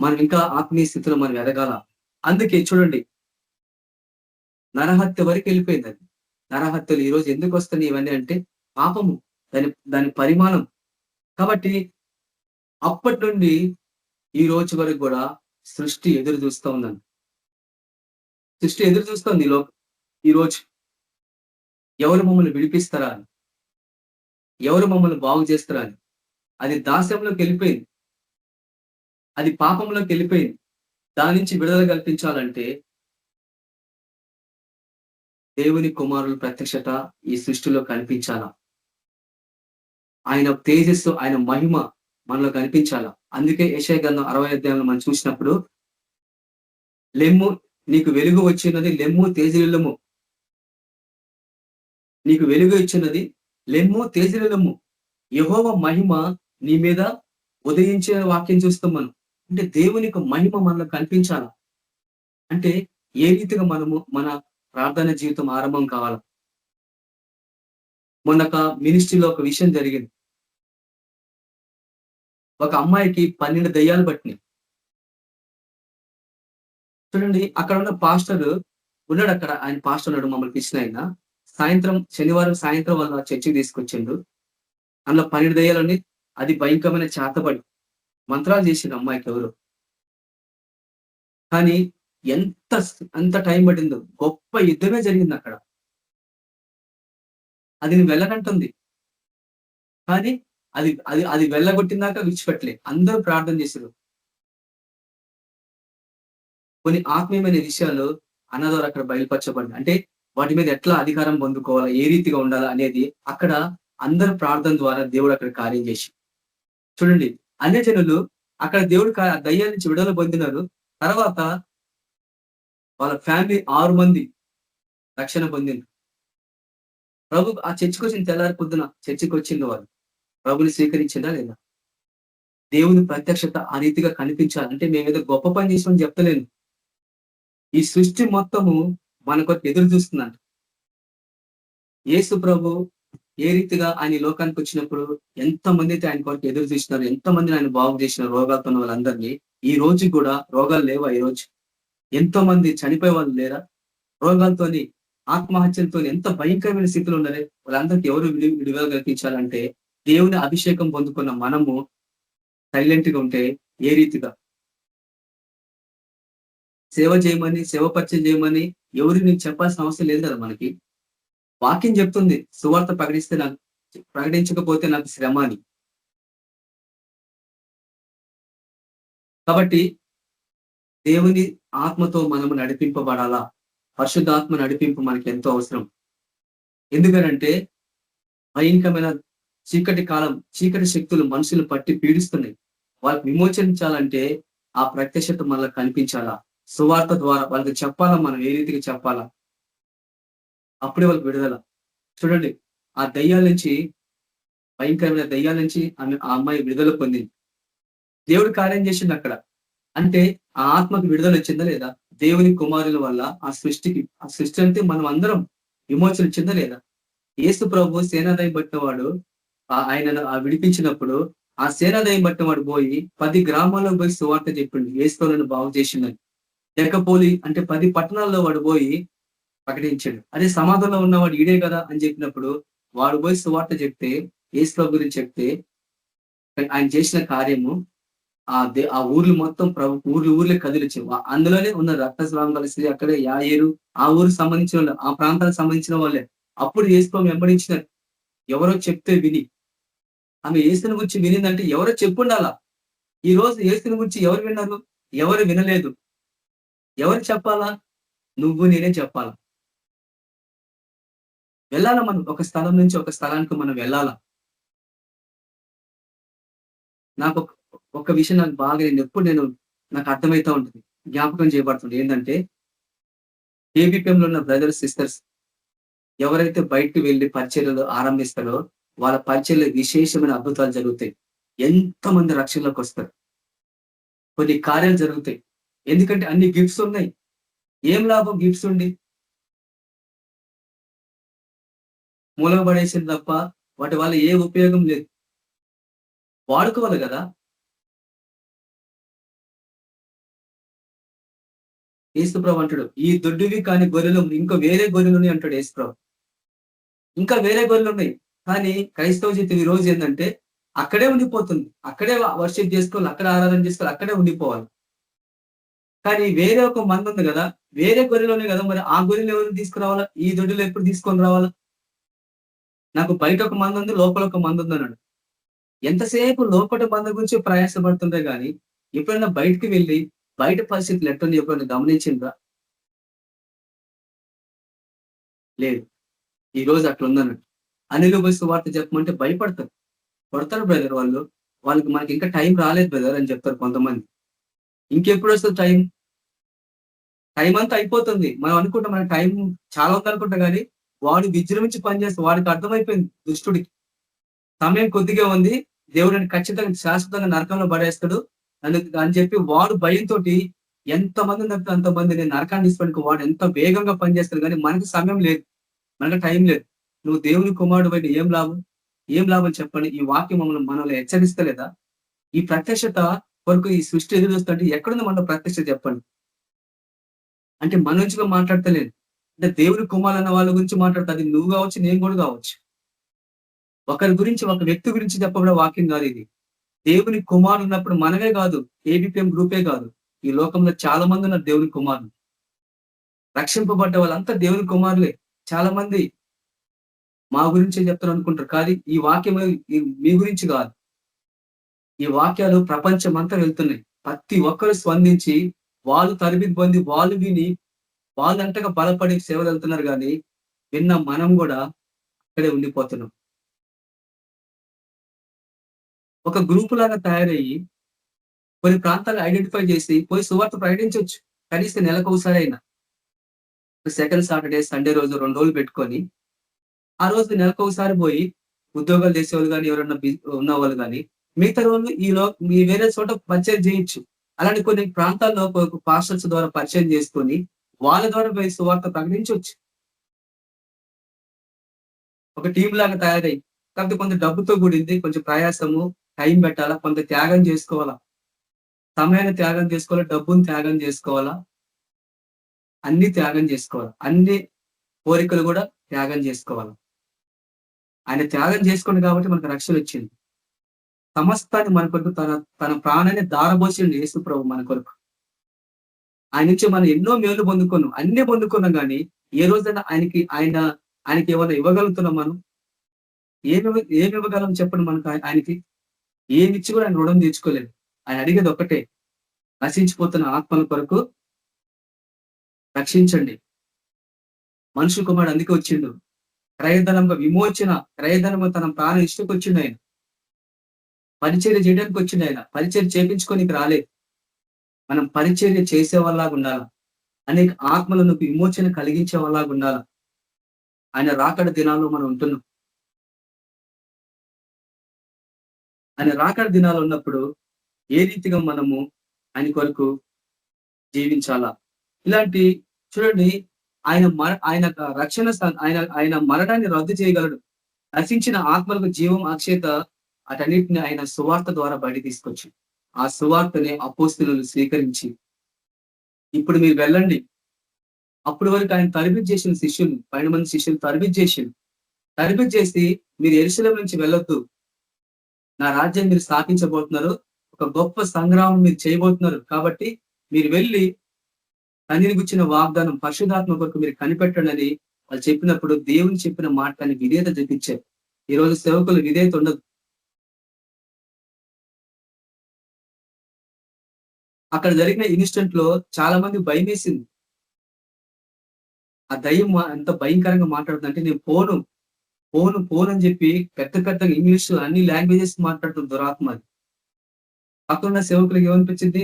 మనం ఇంకా ఆత్మీయ స్థితిలో మనం ఎదగాల. అందుకే చూడండి, నరహత్య వరకు వెళ్ళిపోయింది. అది నరహత్యలు ఈ రోజు ఎందుకు వస్తున్నాయి ఇవన్నీ అంటే పాపము, దాని పరిమాణం. కాబట్టి అప్పటి నుండి ఈ రోజు వరకు కూడా సృష్టి ఎదురు చూస్తూ ఉందని. సృష్టి ఎదురు చూస్తుంది ఈ రోజు ఎవరు మమ్మల్ని విడిపిస్తారా అని, ఎవరు మమ్మల్ని బాగు చేస్తారా అని. అది దాస్యంలోకి వెళ్ళిపోయింది, అది పాపంలోకి వెళ్ళిపోయింది. దాని నుంచి విడుదల కల్పించాలంటే దేవుని కుమారుల ప్రత్యక్షత ఈ సృష్టిలో కనిపించాలా. ఆయన తేజస్సు, ఆయన మహిమ మనలో కనిపించాలా. అందుకే యెషయా గ్రంథం 60వ అధ్యాయంలో మనం చూసినప్పుడు, లెమ్ము నీకు వెలుగు వచ్చినది, లెమ్ము తేజరిల్లము, నీకు వెలుగు ఇచ్చినది, లెమ్ము తేజరిల్లము, యెహోవా మహిమ నీ మీద ఉదయించే వాక్యం చూస్తాం మనం. అంటే దేవునికి మహిమ మనలో కనిపించాలి. అంటే ఏ రీతిగా మనము మన ప్రార్థన జీవితం ఆరంభం కావాలి. మొన్న మినిస్ట్రీలో ఒక విషయం జరిగింది. ఒక అమ్మాయికి 12 దయ్యాలు పట్టినాయి. చూడండి, అక్కడ ఉన్న పాస్టర్ ఉన్నాడు. అక్కడ ఆయన పాస్టర్ ఉన్నాడు, మమ్మల్ని పిలిచిన ఆయన. శనివారం సాయంత్రం వాళ్ళ చర్చికి తీసుకొచ్చిండు. అందులో 12 దయ్యాలని, అది భయంకరమైన చేతబడి మంత్రాలు చేసిండు అమ్మాయికి ఎవరు. కానీ ఎంత టైం పడిందో, గొప్ప యుద్ధమే జరిగింది అక్కడ. అది నేను వెళ్ళకంటుంది, కానీ అది అది అది వెళ్ళగొట్టిందాక విడిచిపెట్టలే. అందరూ ప్రార్థన చేశారు. కొన్ని ఆత్మీయమైన విషయాలు అన్నదారు అక్కడ బయలుపరచబడి, అంటే వాటి మీద ఎట్లా అధికారం పొందుకోవాలా, ఏ రీతిగా ఉండాలా అనేది అక్కడ అందరూ ప్రార్థన ద్వారా దేవుడు అక్కడ కార్యం చేసి. చూడండి, అన్య జనులు అక్కడ దేవుడు దయ్యాల నుంచి విడుదల పొందినారు. తర్వాత వాళ్ళ ఫ్యామిలీ 6 మంది రక్షణ పొందింది. ప్రభు ఆ చర్చికి వచ్చిన తెల్లారి పొద్దున చర్చికి వచ్చింది వాళ్ళు. ప్రభుని స్వీకరించిందా లేదా? దేవుని ప్రత్యక్షత ఆ రీతిగా కనిపించాలి. అంటే మేమేదో గొప్ప పని చేసామని చెప్తలేను. ఈ సృష్టి మొత్తము మన కొరకు ఎదురు చూస్తుందంట. యేసు ప్రభు ఏ రీతిగా ఆయన లోకానికి వచ్చినప్పుడు ఎంతమంది అయితే ఆయన కొరకు ఎదురు చూసినారు, ఎంతమందిని ఆయన బాగు చేసిన రోగాలతో ఉన్న వాళ్ళందరినీ. ఈ రోజు కూడా రోగాలు లేవా? ఈ రోజు ఎంతో మంది చనిపోయే వాళ్ళు లేరా? రోగాలతోని, ఆత్మహత్యలతో ఎంత భయంకరమైన స్థితిలో ఉన్నారే. వాళ్ళందరికీ ఎవరు విడుదల కల్పించాలంటే దేవుని అభిషేకం పొందుకున్న మనము సైలెంట్ గా ఉంటే ఏ రీతిగా సేవ చేయమని, సేవపరిచయం చేయమని ఎవరు నీకు చెప్పాల్సిన అవసరం లేదు కదా. మనకి వాక్యం చెప్తుంది, సువార్త ప్రకటించకపోతే నాకు శ్రమ అని. కాబట్టి దేవుని ఆత్మతో మనము నడిపింపబడాలా. పరిశుద్ధాత్మ నడిపింపు మనకి ఎంతో అవసరం. ఎందుకనంటే భయంకరమైన చీకటి కాలం, చీకటి శక్తులు మనుషులు పట్టి పీడిస్తున్నాయి. వాళ్ళకి విమోచనించాలంటే ఆ ప్రత్యక్షత మనకు కనిపించాలా. సువార్త ద్వారా వాళ్ళకి చెప్పాలా, మనం ఏ రీతిగా చెప్పాలా, అప్పుడే వాళ్ళకి విడుదల. చూడండి, ఆ దయ్యాల నుంచి, భయంకరమైన దయ్యాల నుంచి ఆ అమ్మాయి విడుదల పొందింది. దేవుడు కార్యం చేసింది అక్కడ. అంటే ఆ ఆత్మకు విడుదల వచ్చిందా లేదా? దేవుని కుమారుల వల్ల ఆ సృష్టి అంటే మనం అందరం విమోచన వచ్చిందా లేదా? యేసు ప్రభు సేనాదయం పట్టిన వాడు ఆయనను విడిపించినప్పుడు ఆ సేనాదయం పట్టిన వాడు పోయి 10 గ్రామాల్లో పోయి సువార్త చెప్పిండు, యేసు ప్రభువును బాగు చేసిందని. ఎక్కపోలి అంటే 10 పట్టణాల్లో వాడు పోయి ప్రకటించాడు. అదే సమాధంలో ఉన్నవాడు ఈడే కదా అని చెప్పినప్పుడు వాడు పోయి సువార్త చెప్తే, యేసు ప్రభు గురించి చెప్తే ఆయన చేసిన కార్యము ఆ ఊర్లు మొత్తం ఊర్లే కదిలిచ్చి, అందులోనే ఉన్న రక్తస్రావం కలిసి అక్కడే యాయేరు ఆ ఊరు సంబంధించిన వాళ్ళు, ఆ ప్రాంతానికి సంబంధించిన వాళ్ళే అప్పుడు యేసు ప్రభు వెంబడించినారు. ఎవరో చెప్తే విని, ఆమె యేసుని గురించి వినిందంటే ఎవరో చెప్పుండాలా. ఈ రోజు యేసుని గురించి ఎవరు విన్నారు? ఎవరు వినలేదు. ఎవరు చెప్పాలా? నువ్వు నేనే చెప్పాలా. వెళ్ళాలా మనం, ఒక స్థలం నుంచి ఒక స్థలానికి మనం వెళ్ళాలా. నాకు ఒక విషయం నాకు బాగా నాకు అర్థమవుతా ఉంటుంది, జ్ఞాపకం చేయబడుతుంది. ఏంటంటే ఏబిపిఎంలో ఉన్న బ్రదర్స్ సిస్టర్స్ ఎవరైతే బయటకు వెళ్ళి పరిచర్యలు ఆరంభిస్తారో వాళ్ళ పరిచర్యలు విశేషమైన అద్భుతాలు జరుగుతాయి. ఎంతమంది రక్షణలోకి వస్తారు, కొన్ని కార్యాలు జరుగుతాయి. ఎందుకంటే అన్ని గిఫ్ట్స్ ఉన్నాయి. ఏం లాభం గిఫ్ట్స్ ఉండి? మూలపడేసింది తప్ప వాటి వల్ల ఏ ఉపయోగం లేదు. వాడుకోవాలి కదా. యేసుప్రభు అంటాడు, ఈ దొడ్డివి కాని గొర్రెలు ఇంకా వేరే గొర్రెలు ఉన్నాయి అంటాడు యేసుప్రభు. ఇంకా వేరే గొర్రెలు ఉన్నాయి. కానీ క్రైస్తవ జీవితం ఈ రోజు ఏంటంటే అక్కడే ఉండిపోతుంది. అక్కడే వర్షిప్ చేసుకోవాలి, అక్కడే ఆరాధన చేసుకోవాలి, అక్కడే ఉండిపోవాలి. కానీ వేరే ఒక మంది ఉంది కదా, వేరే గొర్రెలోనే కదా, మరి ఆ గొర్రెలు ఎవరు తీసుకురావాలా? ఈ దొడ్డిలో ఎప్పుడు తీసుకొని రావాలా? నాకు బయట ఒక మంది ఉంది, లోపల ఒక మంది ఉంది అన్నాడు. ఎంతసేపు లోపల మంది గురించి ప్రయాసపడుతుంటే గానీ ఎప్పుడైనా బయటకు వెళ్ళి బయట పరిస్థితులు ఎట్టుంది ఎప్పుడైనా గమనించిందా? లేదు. ఈ రోజు అట్లా ఉందన్నట్టు. అనిలు పోయి సువార్త చెప్పమంటే భయపడతారు, కొడతారు బ్రదర్ వాళ్ళు. వాళ్ళకి మనకి ఇంకా టైం రాలేదు బ్రదర్ అని చెప్తారు కొంతమంది. ఇంకెప్పుడు వస్తుంది టైం? టైం అంతా అయిపోతుంది. మనం అనుకుంటాం మన టైం చాలా ఉంది అనుకుంటాం, కానీ వాడు విజృంభించి పనిచేస్తే వాడికి అర్థమైపోయింది దుష్టుడికి. సమయం కొద్దిగా ఉంది, దేవుడిని ఖచ్చితంగా శాశ్వతంగా నరకంలో పడేస్తాడు అని చెప్పి వాడు భయంతో ఎంతమంది ఉన్నట్టు అంతమందిని నరకాన్ని తీసుకోవడానికి వాడు ఎంత వేగంగా పనిచేస్తాడు. కానీ మనకి సమయం లేదు, మనకి టైం లేదు. నువ్వు దేవుని కుమారుడు బయట ఏం లాభం, ఏం లాభం చెప్పండి. ఈ వాక్యం మనల్ని హెచ్చరిస్తలేదా? ఈ ప్రత్యక్షత కొరకు ఈ సృష్టి ఎదురు చూస్తుంటే ఎక్కడుంది మన ప్రత్యక్షత చెప్పండి. అంటే మన నుంచిగా మాట్లాడతలేదు, అంటే దేవుని కుమారులు అన్న వాళ్ళ గురించి మాట్లాడతా. అది నువ్వు కావచ్చు, నేను కూడా కావచ్చు. ఒకరి గురించి, ఒక వ్యక్తి గురించి చెప్పబడే వాక్యం కాదు ఇది. దేవుని కుమారులు ఉన్నప్పుడు మనమే కాదు, ఏబిపిఎం గ్రూపే కాదు, ఈ లోకంలో చాలా మంది ఉన్నారు దేవుని కుమారులు. రక్షింపబడ్డ వాళ్ళంతా దేవుని కుమారులే. చాలా మంది మా గురించే చెప్తారు అనుకుంటారు, కానీ ఈ వాక్యం మీ గురించి కాదు. ఈ వాక్యాలు ప్రపంచం అంతా వెళ్తున్నాయి. ప్రతి ఒక్కరు స్పందించి వాళ్ళు తరబిది పొంది వాళ్ళు విని వాళ్ళంతగా బలపడి సేవలు వెళ్తున్నారు. కానీ విన్న మనం కూడా అక్కడే ఉండిపోతున్నాం. ఒక గ్రూప్ లాగా తయారయ్యి కొన్ని ప్రాంతాలు ఐడెంటిఫై చేసి పోయి సువార్త ప్రకటించవచ్చు. కనీసం నెలకు ఒకసారి అయినా, సెకండ్ సాటర్డే సండే రోజు 2 రోజులు పెట్టుకొని ఆ రోజు నెలకు ఒకసారి పోయి ఉద్యోగాలు చేసేవాళ్ళు కానీ ఎవరన్నా ఉన్న వాళ్ళు కానీ మిగతా రోజులు మీ వేరే చోట పరిచయం చేయొచ్చు. అలాంటి కొన్ని ప్రాంతాల్లో పాస్టర్స్ ద్వారా పరిచయం చేసుకొని వాళ్ళ ద్వారా పోయి సువార్త ప్రకటించవచ్చు. ఒక టీం లాగా తయారై, కాకపోతే కొంత డబ్బుతో కూడింది, కొంచెం ప్రయాసము, టైం పెట్టాలా, కొంత త్యాగం చేసుకోవాలా, సమయాన్ని త్యాగం చేసుకోవాలా, డబ్బుని త్యాగం చేసుకోవాలా, అన్ని త్యాగం చేసుకోవాలి, అన్ని కోరికలు కూడా త్యాగం చేసుకోవాలి. ఆయన త్యాగం చేసుకోండి కాబట్టి మనకు రక్షణ వచ్చింది. సమస్తాన్ని మన కొరకు తన ప్రాణాన్ని దారబోసిండు యేసు ప్రభు మన కొరకు. ఆయన నుంచి మనం ఎన్నో మేలు పొందుకున్నాం, అన్ని పొందుకున్నాం. కానీ ఏ రోజైనా ఆయనకి ఏమైనా ఇవ్వగలుగుతున్నాం? మనం ఏమి ఇవ్వగలం చెప్పండి మనకు? ఆయనకి ఏమిచ్చి కూడా ఆయన రుణం తీర్చుకోలేదు. ఆయన అడిగేది ఒక్కటే, నశించిపోతున్న ఆత్మల కొరకు రక్షించండి. మనుషు కుమారుడు అందుకే వచ్చిండు, క్రయధనంగా విమోచన, క్రయధనంగా తన ప్రాణం ఇష్టకొచ్చిండు. ఆయన పరిచర్య చేయడానికి వచ్చిండు. ఆయన పరిచర్య చేపించుకోనికి రాలేదు. మనం పరిచర్య చేసే వాళ్ళలాగా ఉండాలా, అనేక ఆత్మలను విమోచన కలిగించే వాళ్ళలాగా ఉండాలా. ఆయన రాకడ దినాల్లో మనం ఉంటున్నాం. ఆయన రాకడ దినాలు ఉన్నప్పుడు ఏ రీతిగా మనము ఆయన కొరకు జీవించాలా? ఇలాంటి చూడండి, ఆయన రక్షణ ఆయన మరణాన్ని రద్దు చేయగలడు. నశించిన ఆత్మలకు జీవం, అక్షయత, అటన్నిటిని ఆయన సువార్త ద్వారా బయట తీసుకొచ్చి ఆ సువార్తని అపోస్తులు స్వీకరించి ఇప్పుడు మీరు వెళ్ళండి. అప్పటి వరకు ఆయన తరబితి చేసిన శిష్యులు, 12 మంది శిష్యులు తరబితి చేసి మీరు యెరూషలేము నుంచి వెళ్ళొద్దు, నా రాజ్యం మీరు స్థాపించబోతున్నారు, ఒక గొప్ప సంగ్రామం మీరు చేయబోతున్నారు, కాబట్టి మీరు వెళ్ళి తండ్రిని గుచ్చిన వాగ్దానం పరిశుద్ధాత్మ కొరకు మీరు కనిపెట్టండి అని వాళ్ళు చెప్పినప్పుడు దేవుని చెప్పిన మాటని విధేయత చూపించారు. ఈ రోజు సేవకులు విధేయత ఉండదు. అక్కడ జరిగిన ఇన్సిడెంట్ లో చాలా మంది భయం వేసింది. ఆ దయ్యం ఎంత భయంకరంగా మాట్లాడుతుందంటే, నేను పోను అని చెప్పి పెద్దగా ఇంగ్లీష్ అన్ని లాంగ్వేజెస్ మాట్లాడుతుంది దురాత్మ. అది అక్కడున్న సేవకులకు ఏమనిపించింది?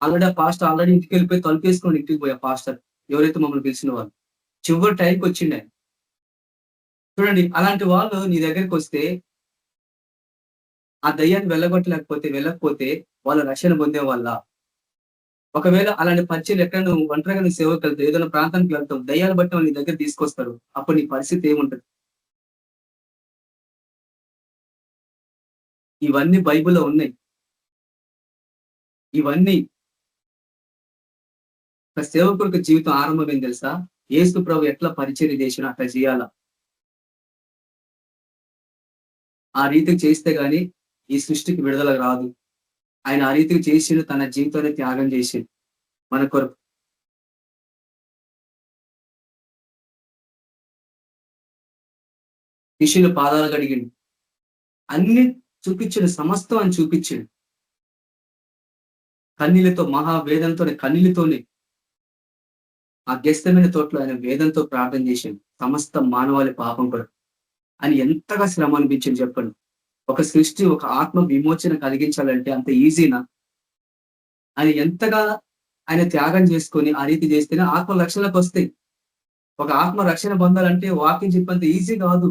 ఆల్రెడీ ఇంటికి వెళ్ళిపోయి తలుపేసుకొని ఇంటికి పోయా పాస్టర్, ఎవరైతే మమ్మల్ని పిలిచిన వాళ్ళు. చివరి టైంకి వచ్చిండే ఆయన. చూడండి, అలాంటి వాళ్ళు నీ దగ్గరికి వస్తే ఆ దయ్యాన్ని వెళ్ళకపోతే వాళ్ళ రక్షణ పొందే వాళ్ళ. ఒకవేళ అలాంటి పరిచయలు ఎక్కడ నువ్వు ఒంటరిగా నీ సేవకు వెళ్తావు, ఏదైనా ప్రాంతానికి వెళ్తావు, దయ్యాలు బట్టి వాళ్ళు నీ దగ్గర తీసుకొస్తారు. అప్పుడు నీ పరిస్థితి ఏముంటది? ఇవన్నీ బైబిల్లో ఉన్నాయి. ఇవన్నీ ఒక సేవకుడికి జీవితం ఆరంభం ఏం తెలుసా? యేసు ప్రభు ఎట్లా పరిచర్య చేసినా అట్లా చేయాల. ఆ రీతికి చేస్తే గాని ఈ సృష్టికి విడుదల రాదు. ఆయన ఆ రీతికి చేసిండు, తన జీవితాన్ని త్యాగం చేసిండు మన కొరకు. శిష్యులు పాదాలు కడిగిండు, అన్ని చూపించిండు, సమస్తం అని చూపించిండు. కన్నీళ్లతో, కన్నీళ్లతోనే ఆ గెస్తమైన తోటలో ఆయన వేదంతో ప్రార్థన చేసిండు, సమస్త మానవాళి పాపం కొరకు. అని ఎంతగా శ్రమ అనిపించింది చెప్పండి. ఒక సృష్టి, ఒక ఆత్మ విమోచన కలిగించాలంటే అంత ఈజీనా? ఆయన ఎంతగా ఆయన త్యాగం చేసుకొని ఆ రీతి చేస్తేనే ఆత్మ రక్షణలకు వస్తాయి. ఒక ఆత్మ రక్షణ పొందాలంటే వాక్యం చెప్పేంత ఈజీ కాదు.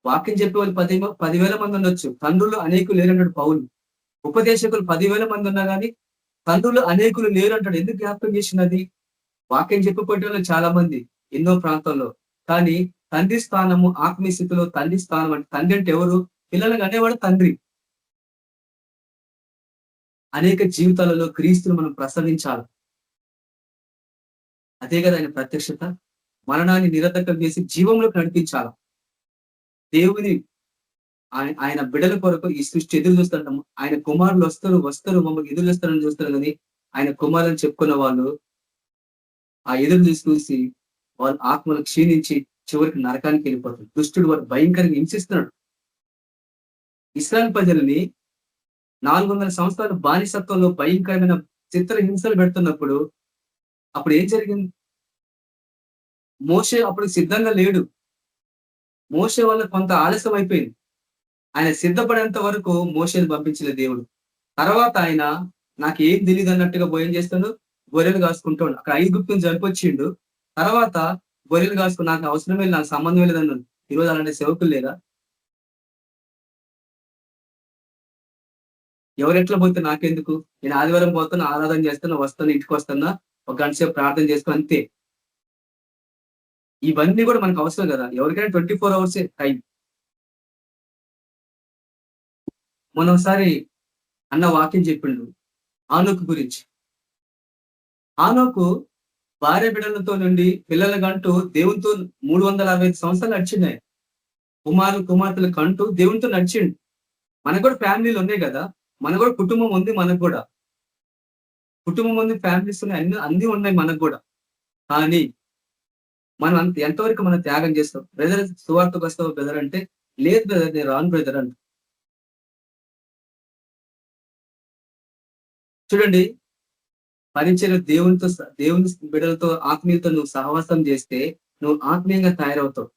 వాక్యం చెప్పే వాళ్ళు 10,000 మంది ఉండొచ్చు, తండ్రులు అనేకులు లేరన్నాడు పౌలు. ఉపదేశకులు 10,000 మంది ఉన్నా కానీ తండ్రులు అనేకులు లేరు అంటాడు. ఎందుకు జ్ఞాపకం చేసినది? వాక్యం చెప్పబడ్డ చాలా మంది ఎన్నో ప్రాంతాల్లో, కానీ తండ్రి స్థానము ఆత్మీయ స్థితిలో తండ్రి స్థానం అంటే, తండ్రి అంటే ఎవరు? పిల్లలకు అనేవాడు తండ్రి. అనేక జీవితాలలో క్రీస్తును మనం ప్రసవించాలి. అదే కదా ఆయన ప్రత్యక్షత. మరణాన్ని నిరర్ధకం చేసి జీవంలోకి నడిపించాలి. దేవుని ఆయన బిడ్డల కొరకు ఈ సృష్టి ఎదురు చూస్తుంటాము. ఆయన కుమారులు వస్తారు మమ్మల్ని ఎదురు చూస్తారని చూస్తారు, కానీ ఆయన కుమారులను చెప్పుకున్న వాళ్ళు ఆ ఎదురు చూసి వాళ్ళ ఆత్మలు క్షీణించి చివరికి నరకానికి వెళ్ళిపోతారు. దుష్టుడు వాడు భయంకరంగా హింసిస్తున్నాడు. ఇస్రాయల్ ప్రజలని 400 సంవత్సరాల బానిసత్వంలో భయంకరమైన చిత్ర హింసలు పెడుతున్నప్పుడు అప్పుడు ఏం జరిగింది? మోషే అప్పుడు సిద్ధంగా లేడు. మోషే వల్ల కొంత ఆలస్యం అయిపోయింది. ఆయన సిద్ధపడేంత వరకు మోషేని పంపించిన దేవుడు. తర్వాత ఆయన నాకు ఏం తెలియదు అన్నట్టుగా భయం చేస్తాడు, గొర్రెలు కాసుకుంటాడు. అక్కడ ఐగుప్తుని చనిపొచ్చిండు. తర్వాత గొర్రెలు కాసుకుని నాకు అవసరమే, నాకు సంబంధం లేదన్నాడు. ఈరోజు అలాంటి సేవకులు లేదా? ఎవరెట్లా పోతే నాకెందుకు, నేను ఆదివారం పోతాను, ఆరాధన చేస్తాను, వస్తాను, ఇంటికి వస్తానా, ఒక గంట సేపు ప్రార్థన చేస్తాను, అంతే. ఇవన్నీ కూడా మనకు అవసరం కదా. ఎవరికైనా 24 hours టైం. మొన్నసారి అన్న వాక్యం చెప్పిండు ఆనోకు గురించి. ఆనోకు భార్య బిడ్డలతో నుండి పిల్లల కంటూ దేవునితో 365 సంవత్సరాలు నడిచిండు. కుమార్తెలు కంటూ దేవునితో నడిచిండు. మనకు కూడా ఫ్యామిలీలు ఉన్నాయి కదా, మనకు కూడా కుటుంబం ఉంది. మనకు కూడా కుటుంబం ఉంది, ఫ్యామిలీస్ ఉన్నాయి, అన్ని ఉన్నాయి మనకు కూడా. కానీ మనం ఎంతవరకు మనం త్యాగం చేస్తాం? బ్రదర్ సువార్తకు వస్తావు బ్రదర్ అంటే, లేదు బ్రదర్ నేను రాను బ్రదర్ అంట. చూడండి, పరిచయ దేవుని బిడ్డలతో ఆత్మీయులతో నువ్వు సహవాసం చేస్తే నువ్వు ఆత్మీయంగా తయారవుతావు.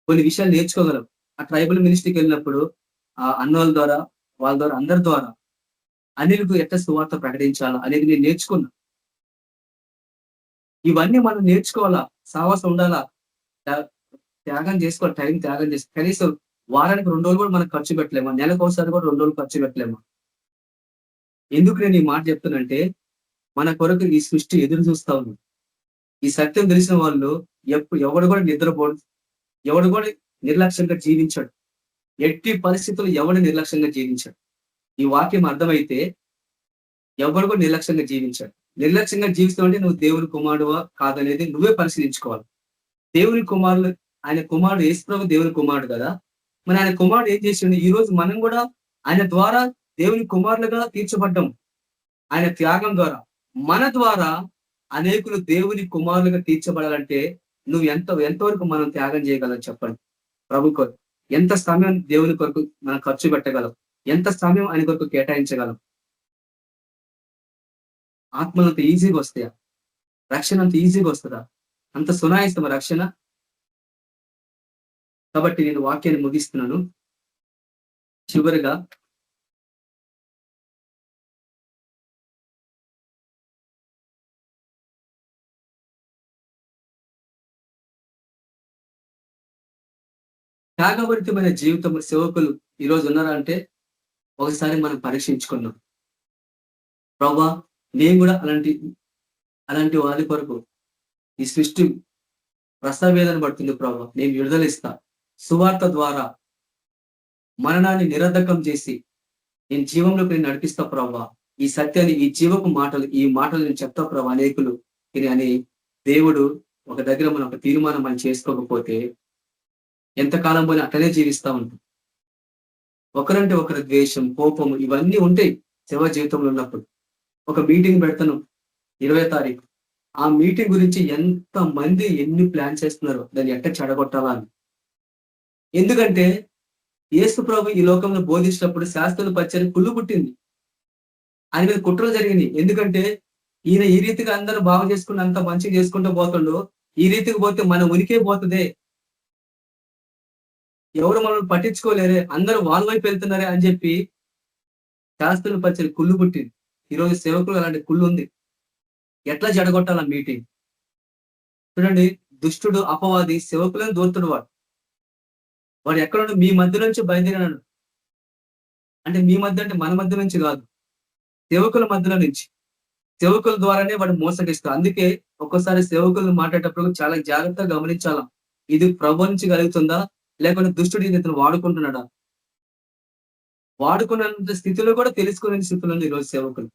కొన్ని విషయాలు నేర్చుకోగలవు. ఆ ట్రైబల్ మినిస్ట్రీకి వెళ్ళినప్పుడు ఆ అన్నోళ్ళ ద్వారా, వాళ్ళ ద్వారా, అందరి ద్వారా అన్యులకు ఎట్లా సువార్త ప్రకటించాలా అనేది నేను నేర్చుకున్నా. ఇవన్నీ మనం నేర్చుకోవాలా, సహవాసం ఉండాలా, త్యాగం చేసుకోవాలి, టైం త్యాగం చేసి కనీసం వారానికి 2 రోజులు కూడా మనం ఖర్చు పెట్టలేమా? నెలకు ఒకసారి కూడా 2 రోజులు ఖర్చు పెట్టలేమా? ఎందుకు నేను ఈ మాట చెప్తున్నంటే, మన కొరకు ఈ సృష్టి ఎదురు చూస్తా ఉంది. ఈ సత్యం తెలిసిన వాళ్ళు ఎవడు కూడా నిద్రపోడు, ఎవడు కూడా నిర్లక్ష్యంగా జీవించాడు. ఎట్టి పరిస్థితుల్లో ఎవడు నిర్లక్ష్యంగా జీవించాడు. ఈ వాక్యం అర్థమైతే ఎవడు కూడా నిర్లక్ష్యంగా జీవించాడు. నిర్లక్ష్యంగా జీవిస్తామంటే నువ్వు దేవుని కుమారుడువా కాదనేది నువ్వే పరిశీలించుకోవాలి. దేవుని కుమారుడు, ఆయన కుమారుడు యేసుప్రభు దేవుని కుమారుడు కదా. మరి ఆయన కుమారుడు ఏం చేసిండు? ఈ రోజు మనం కూడా ఆయన ద్వారా దేవుని కుమారులుగా తీర్చబడ్డం. ఆయన త్యాగం ద్వారా మన ద్వారా అనేకులు దేవుని కుమారులుగా తీర్చబడాలంటే నువ్వు ఎంతవరకు మనం త్యాగం చేయగలం చెప్పండి? ప్రభు కొరకు ఎంత సమయం దేవుని కొరకు మనం ఖర్చు పెట్టగలం? ఎంత సమయం ఆయన కొరకు కేటాయించగలం? ఆత్మలు అంత ఈజీగా వస్తాయా? రక్షణ అంత ఈజీగా వస్తుందా? అంత సునాయిస్తమా రక్షణ? కాబట్టి నేను వాక్యాన్ని ముగిస్తున్నాను. చివరిగా త్యాగభరితమైన జీవితం సేవకులు ఈరోజు ఉన్నారా అంటే ఒకసారి మనం పరీక్షించుకున్నాం. ప్రభా, నేను కూడా అలాంటి వాళ్ళ కొరకు ఈ సృష్టి ప్రసవేదన పడుతుంది ప్రభా, నేను విడుదల ఇస్తా. సువార్త ద్వారా మరణాన్ని నిరర్ధకం చేసి నేను జీవంలోకి నేను నడిపిస్తా ప్రభా. ఈ సత్యాన్ని, ఈ జీవపు మాటలు, ఈ మాటలు నేను చెప్తా ప్రభా అనేకులు అని దేవుడు ఒక దగ్గర మనం ఒక తీర్మానం మనం చేసుకోకపోతే ఎంతకాలం పోయినా అట్లనే జీవిస్తా ఉంటాం. ఒకరంటే ఒకరి ద్వేషం, కోపము ఇవన్నీ ఉంటాయి సేవ జీవితంలో ఉన్నప్పుడు. ఒక మీటింగ్ పెడతాను 20వ తారీఖు. ఆ మీటింగ్ గురించి ఎంత మంది ఎన్ని ప్లాన్ చేస్తున్నారో దాన్ని ఎట్ట చెడగొట్టాలా అని. ఎందుకంటే యేసు ప్రభు ఈ లోకంలో బోధించినప్పుడు శాస్త్రుల పరిచయం కుళ్ళు పుట్టింది. ఆయన మీద కుట్రలు జరిగినాయి. ఎందుకంటే ఈయన ఈ రీతిగా అందరూ బాగు చేసుకుని అంత మంచిగా చేసుకుంటూ పోతుండో, ఈ రీతికి పోతే మన ఉనికే పోతుందే, ఎవరు మనల్ని పట్టించుకోలేరే, అందరూ వాళ్ళ వైపు వెళ్తున్నారే అని చెప్పి శాస్త్రుల పరిచయం కుళ్ళు పుట్టింది. ఈరోజు సేవకులు అలాంటి కుళ్ళు ఉంది. ఎట్లా జడగొట్టాల మీటింగ్? చూడండి, దుష్టుడు అపవాది సేవకులను దూరుతుడు వాడు ఎక్కడుండి మీ మధ్య నుంచి బయలుదేరాడు. అంటే మీ మధ్య అంటే మన మధ్య నుంచి కాదు, సేవకుల మధ్యలో నుంచి. సేవకుల ద్వారానే వాడు మోసగిస్తాడు. అందుకే ఒక్కోసారి సేవకులు మాట్లాడేటప్పుడు చాలా జాగ్రత్తగా గమనించాలా, ఇది ప్రభు నుంచి కలుగుతుందా లేకుంటే దుష్టుడు ఇతను వాడుకుంటున్నాడా? వాడుకున్నంత స్థితిలో కూడా తెలుసుకునే స్థితిలో ఉంది ఈరోజు సేవకులు.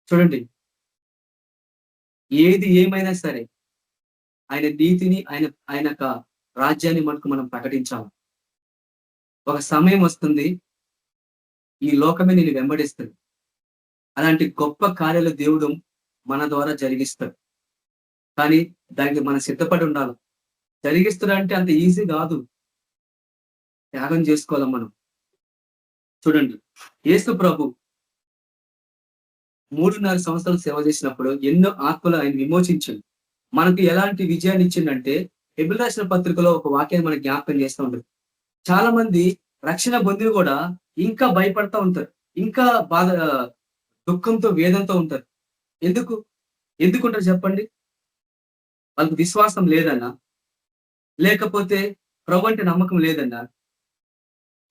చూడండి, ఏది ఏమైనా సరే ఆయన నీతిని ఆయన రాజ్యాన్ని మనకు మనం ప్రకటించాలి. ఒక సమయం వస్తుంది, ఈ లోకమే నేను వెంబడిస్తుంది. అలాంటి గొప్ప కార్యాలు దేవుడు మన ద్వారా జరిగిస్తాడు. కానీ దానికి మనం సిద్ధపడి ఉండాలి. జరిగిస్తాడంటే అంత ఈజీ కాదు, త్యాగం చేసుకోవాలి మనం. చూడండి, యేసు ప్రభు 3.5 సంవత్సరాలు సేవ చేసినప్పుడు ఎన్నో ఆత్మలు ఆయన విమోచించింది. మనకు ఎలాంటి విజయాన్ని ఇచ్చిందంటే, హెబ్రీ రాసిన పత్రికలో ఒక వాక్యాన్ని మనకు జ్ఞాపకం చేస్తూ ఉంటుంది. చాలా మంది రక్షణ పొంది కూడా ఇంకా భయపడతా ఉంటారు, ఇంకా బాధ, దుఃఖంతో, వేదంతో ఉంటారు. ఎందుకుంటారు చెప్పండి? వాళ్ళకి విశ్వాసం లేదన్నా, లేకపోతే ప్రభు అంటే నమ్మకం లేదన్నా.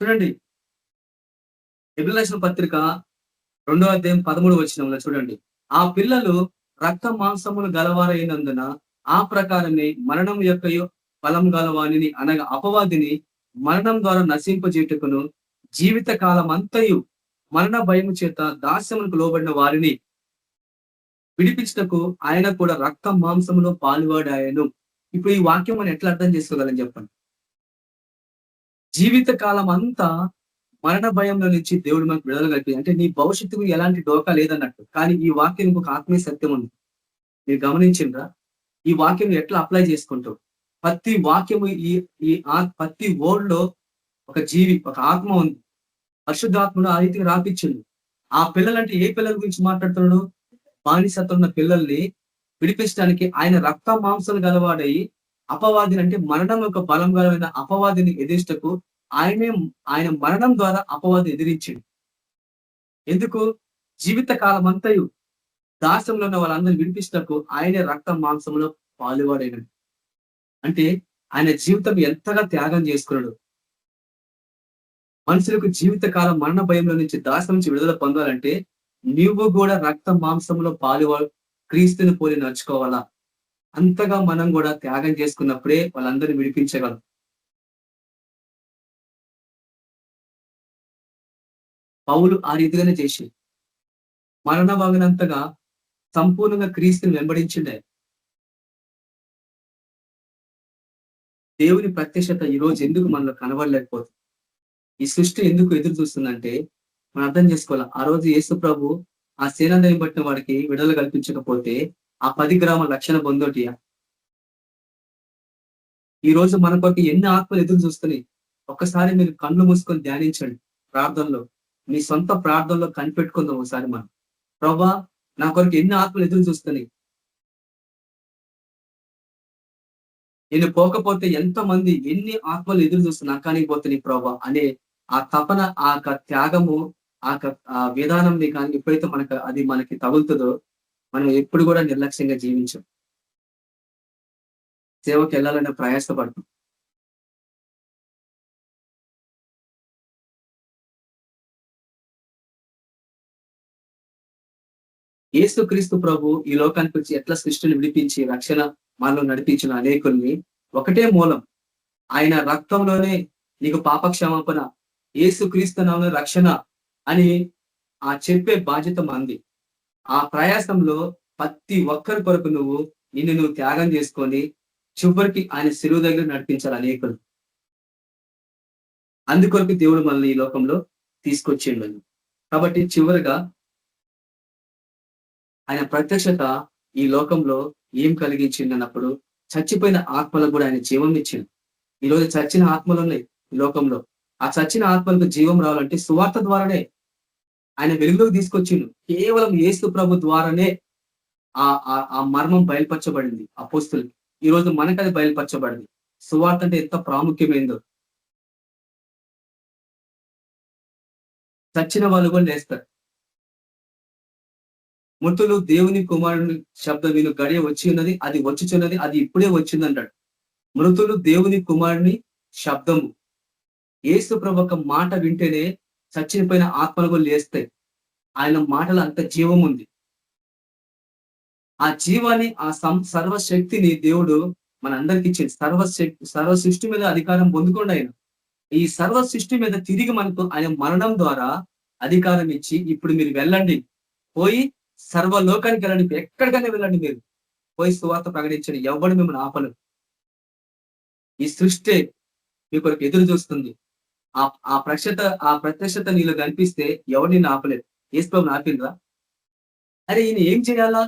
చూడండి, హెబ్రీ రాసిన పత్రిక 2వ అధ్యాయం 13వ వచనంలో చూడండి, ఆ పిల్లలు రక్త మాంసములు గలవారైనందున ఆ ప్రకారమే మరణం యొక్క ఫలం గలవాణిని అనగా అపవాదిని మరణం ద్వారా నశింపజేటుకును జీవిత కాలం అంతయు మరణ భయము చేత దాస్యములకు లోబడిన వారిని విడిపించటకు ఆయన కూడా రక్త మాంసములో పాలువాడాయను. ఇప్పుడు ఈ వాక్యం మనం ఎట్లా అర్థం చేసుకోగలని చెప్పండి? జీవిత కాలం అంతా మరణ భయంలో నుంచి దేవుడు మనకు విడుదల కలిపి, అంటే నీ భవిష్యత్తుకు ఎలాంటి డోకా లేదన్నట్టు. కానీ ఈ వాక్యం ఇంకొక ఆత్మీయ సత్యం ఉంది, మీరు గమనించిండ్రా? ఈ వాక్యం ఎట్లా అప్లై చేసుకుంటావు? ప్రతి వాక్యము ప్రతి వర్డ్ లో ఒక జీవి, ఒక ఆత్మ ఉంది. పరిశుద్ధాత్మను ఆ రీతికి రాపించింది. ఆ పిల్లలంటే ఏ పిల్లల గురించి మాట్లాడుతున్నాడు? బానిసత్వం ఉన్న పిల్లల్ని విడిపించడానికి ఆయన రక్త మాంసాలు గలవాడై అపవాదిని, అంటే మరణం యొక్క బలం గలమైన అపవాదిని ఎదిరించటకు ఆయన మరణం ద్వారా అపవాది ఎదిరించింది. ఎందుకు? జీవిత కాలం అంతయు దాస్యంలో ఉన్న వాళ్ళందరినీ విడిపించటకు ఆయనే రక్త మాంసంలో పాలువాడైనడు. అంటే ఆయన జీవితం ఎంతగా త్యాగం చేసుకున్నాడు. మనుషులకు జీవిత కాలం మరణ భయంలో నుంచి, దాస్యం నుంచి విడుదల పొందాలంటే నువ్వు కూడా రక్త మాంసంలో క్రీస్తుని పోలి నడుచుకోవాలా. అంతగా మనం కూడా త్యాగం చేసుకున్నప్పుడే వాళ్ళందరినీ విడిపించగలం. పౌలు ఆ రీతిగానే చేసి మరణ భాగనంతగా సంపూర్ణంగా క్రీస్తుని వెంబడించిండే. దేవుని ప్రత్యక్షత ఈ రోజు ఎందుకు మనలో కనబడలేకపోతుంది? ఈ సృష్టి ఎందుకు ఎదురు చూస్తుందంటే మనం అర్థం చేసుకోవాలి. ఆ రోజు యేసు ప్రభు ఆ సేనాదయం పట్టిన వాడికి విడుదల కల్పించకపోతే ఆ 10 గ్రాముల రక్షణ పొందోటియా? ఈ రోజు మన కొరకు ఎన్ని ఆత్మలు ఎదురు చూస్తున్నాయి. ఒక్కసారి మీరు కళ్ళు మూసుకొని ధ్యానించండి. ప్రార్థనలో, మీ సొంత ప్రార్థనలో కనిపెట్టుకుందాం ఒకసారి. మనం, ప్రభా నా కొరకు ఎన్ని ఆత్మలు ఎదురు చూస్తున్నాయి, నేను పోకపోతే ఎంతమంది, ఎన్ని ఆత్మలు ఎదురు చూస్తున్నా కానీ పోతున్నాయి ప్రభా అనే ఆ తపన, ఆ త్యాగము, ఆ విధానం కానీ ఎప్పుడైతే మనకి తగులుతుందో మనం ఎప్పుడు కూడా నిర్లక్ష్యంగా జీవించాం. సేవకి వెళ్ళాలనే ప్రయాసపడతాం. యేసుక్రీస్తు ప్రభు ఈ లోకానికి వచ్చి ఎట్లా సృష్టిని విడిపించి రక్షణ మనలో నడిపించిన అనేకుల్ని ఒకటే మూలం, ఆయన రక్తంలోనే నీకు పాపక్షమాపణ, యేసుక్రీస్తు నామములో రక్షణ అని చెప్పే బాధ్యత మంది. ఆ ప్రయాసంలో ప్రతి ఒక్కరి కొరకు నిన్ను త్యాగం చేసుకొని చివరికి ఆయన శిలువ దగ్గర నడిపించాలి అనేకులు. అందుకొరకు దేవుడు మనల్ని ఈ లోకంలో తీసుకొచ్చిండు. కాబట్టి చివరిగా ఆయన ప్రత్యక్షత ఈ లోకంలో ఏం కలిగించింది అన్నప్పుడు, చచ్చిపోయిన ఆత్మలకు కూడా ఆయన జీవం ఇచ్చింది. ఈరోజు చచ్చిన ఆత్మలు ఉన్నాయి ఈ లోకంలో. ఆ చచ్చిన ఆత్మలకు జీవం రావాలంటే సువార్త ద్వారానే ఆయన వెలుగులోకి తీసుకొచ్చిండు. కేవలం యేసు ప్రభు ద్వారానే ఆ మర్మం బయలుపరచబడింది అపోస్తులకి. ఈ రోజు మనకు అది బయలుపరచబడింది. సువార్త అంటే ఎంత ప్రాముఖ్యమైందో. చచ్చిన వాళ్ళు కూడా లేస్తారు. మృతులు దేవుని కుమారుని శబ్దం విను గడియ వచ్చి ఉన్నది, అది వచ్చుచున్నది, అది ఇప్పుడే వచ్చింది అంటాడు. మృతులు దేవుని కుమారుని శబ్దము. యేసు ప్రభు ఒక మాట వింటేనే చచ్చిపోయిన ఆత్మలు కూడా లేస్తాయి. ఆయన మాటలు అంత జీవం ఉంది. ఆ జీవాన్ని, ఆ సర్వశక్తిని దేవుడు మనందరికి ఇచ్చింది. సర్వ సృష్టి మీద అధికారం పొందుకోండి ఆయన. ఈ సర్వ సృష్టి మీద తిరిగి మనకు ఆయన మరణం ద్వారా అధికారం ఇచ్చి, ఇప్పుడు మీరు వెళ్ళండి, పోయి సర్వలోకానికి వెళ్ళండి, ఎక్కడికైనా వెళ్ళండి, మీరు పోయి సువార్త ప్రకటించండి, ఎవడు మిమ్మల్ని ఆపలేదు. ఈ సృష్టి మీ కొరకు ఎదురు చూస్తుంది. ఆ ప్రత్యక్షత నీలో కనిపిస్తే ఎవరు నిన్ను ఆపలేదు. యేసు ప్రభువుని ఆపిండ్రా? అరే ఈయన ఏం చేయాలా,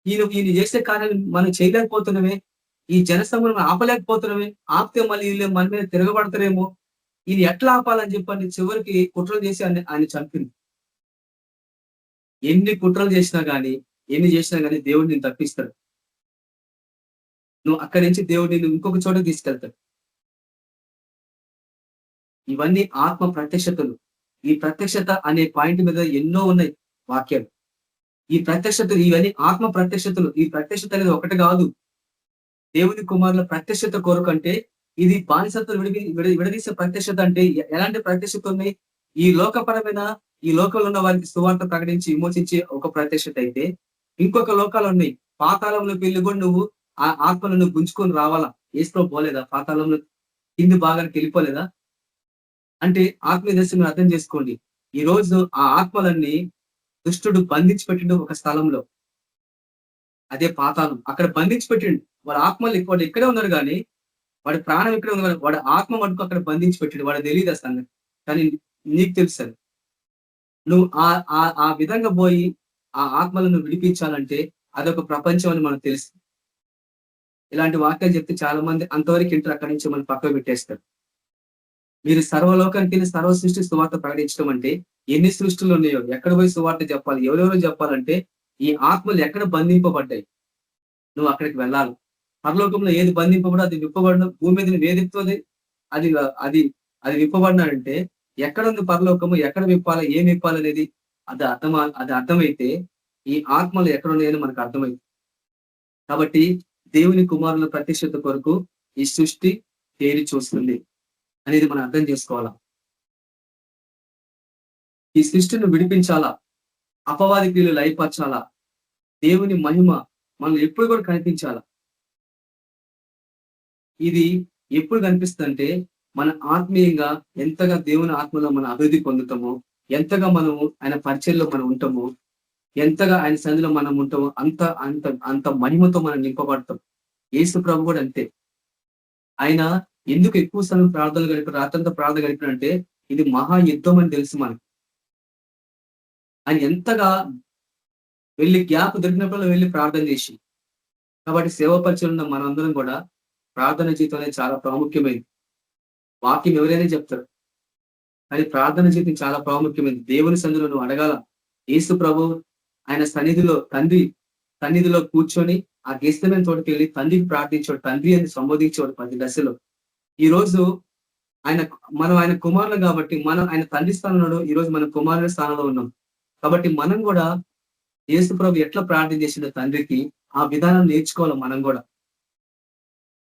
ఈయన చేసే కార్యాలు మనం చేయలేకపోతున్నామే, ఈ జనసమూహం ఆపలేకపోతున్నామే, ఆపితే మళ్ళీ వీళ్ళు మన మీద తిరగబడతారేమో, ఈయన ఎట్లా ఆపాలని చెప్పండి చివరికి కుట్రలు చేసి ఆయన చంపింది. ఎన్ని కుట్రలు చేసినా గానీ, ఎన్ని చేసినా గానీ దేవుడు నిన్ను తప్పిస్తాడు. నువ్వు అక్కడి నుంచి దేవుడు నిన్ను ఇంకొక చోట తీసుకెళ్తాడు. ఇవన్నీ ఆత్మ ప్రత్యక్షతలు. ఈ ప్రత్యక్షత అనే పాయింట్ మీద ఎన్నో ఉన్నాయి వాక్యాలు. ఈ ప్రత్యక్షతలు ఇవన్నీ ఆత్మ ప్రత్యక్షతలు. ఈ ప్రత్యక్షత అనేది ఒకటి కాదు. దేవుని కుమారుల ప్రత్యక్షత కొరకు అంటే ఇది బానిసత్వం విడదీసే ప్రత్యక్షత. అంటే ఎలాంటి ప్రత్యక్షత ఉన్నాయి? ఈ లోకపరమైన, ఈ లోకంలో ఉన్న వారికి సువార్త ప్రకటించి విమోచించే ఒక ప్రత్యక్షత అయితే, ఇంకొక లోకాలు ఉన్నాయి. పాతాళంలోకి వెళ్ళి కూడా నువ్వు ఆ ఆత్మలను గుంజుకొని రావాలా. యేసుతో పోలేదా? పాతాళంలో కింది భాగానికి వెళ్ళిపోలేదా? అంటే ఆత్మీయ దర్శనం అర్థం చేసుకోండి. ఈ రోజు ఆ ఆత్మలన్నీ దుష్టుడు బంధించి పెట్టిండు ఒక స్థలంలో, అదే పాతాళం. అక్కడ బంధించి పెట్టిండు. వాడు ఆత్మలు వాడు ఇక్కడే ఉన్నారు కానీ, వాడి ప్రాణం ఇక్కడే ఉంది, వాడు ఆత్మ మటుకు అక్కడ బంధించి పెట్టిండు. వాడు తెలియదు అసలు, కానీ నీకు తెలుసు. నువ్వు ఆ విధంగా పోయి ఆ ఆత్మలను విడిపించాలంటే అదొక ప్రపంచం అని మనకు తెలుసు. ఇలాంటి వాక్యాలు చెప్తే చాలా మంది అంతవరకు ఇంటర్ అక్కడి నుంచి మనం పక్కకు పెట్టేస్తారు. మీరు సర్వలోకానికి వెళ్ళి సర్వ సృష్టి సువార్త ప్రకటించడం అంటే ఎన్ని సృష్టిలు ఉన్నాయో, ఎక్కడ పోయి సువార్త చెప్పాలి, ఎవరెవరో చెప్పాలంటే ఈ ఆత్మలు ఎక్కడ బంధింపబడ్డాయి, నువ్వు అక్కడికి వెళ్ళాలి. పరలోకంలో ఏది బంధింపబడో అది విప్పబడడం, భూమి మీద ఏదిస్తుంది అది అది అది విప్పబడినాడంటే ఎక్కడ ఉంది పరలోకము, ఎక్కడ విప్పాలి, ఏం విప్పాలి అనేది అది అర్థమైతే ఈ ఆత్మలు ఎక్కడ ఉన్నాయని మనకు అర్థమైంది. కాబట్టి దేవుని కుమారుల ప్రత్యక్షత కొరకు ఈ సృష్టి తేరి చూస్తుంది అనేది మనం అర్థం చేసుకోవాలా. ఈ సృష్టిని విడిపించాలా, అపవాది క్రియలు లయపరచాలా, దేవుని మహిమ మనం ఎప్పుడు కూడా కనిపించాలా. ఇది ఎప్పుడు కనిపిస్తుందంటే మన ఆత్మీయంగా ఎంతగా దేవుని ఆత్మలో మనం అభివృద్ధి పొందుతామో, ఎంతగా మనము ఆయన పరిచయంలో మనం ఉంటామో, ఎంతగా ఆయన సన్నిధిలో మనం ఉంటామో అంత అంత అంత మహిమతో మనం నింపబడతాం. యేసు ప్రభు కూడా అంతే. ఆయన ఎందుకు ఎక్కువ సమయం ప్రార్థనలు గడిపారు, రాత్రంతా ప్రార్థన గడిపారంటే ఇది మహా యుద్ధం అని తెలుసు మనకు. ఆయన ఎంతగా వెళ్ళి గ్యాప్ దొరికినప్పుడు వెళ్ళి ప్రార్థన చేసి. కాబట్టి సేవ పరిచయం ఉన్న మనందరం కూడా ప్రార్థన జీవితం అనేది చాలా ప్రాముఖ్యమైనది. వాక్యం ఎవరైనా చెప్తారు, కానీ ప్రార్థన జీవితం చాలా ప్రాముఖ్యమైనది. దేవుని సన్నిధిలో నువ్వు అడగాల. యేసు ప్రభు ఆయన సన్నిధిలో కూర్చొని ఆ గెస్తమైన తోటకి వెళ్ళి తండ్రికి ప్రార్థించాడు, తండ్రి అని సంబోధించేవాడు 10 దశలో. ఈ రోజు మనం ఆయన కుమారులు కాబట్టి మనం ఆయన తండ్రి స్థానంలో, ఈ రోజు మన కుమారుల స్థానంలో ఉన్నాం. కాబట్టి మనం కూడా యేసు ప్రభు ఎట్లా ప్రార్థన చేసిందో తండ్రికి ఆ విధానం నేర్చుకోవాలి. మనం కూడా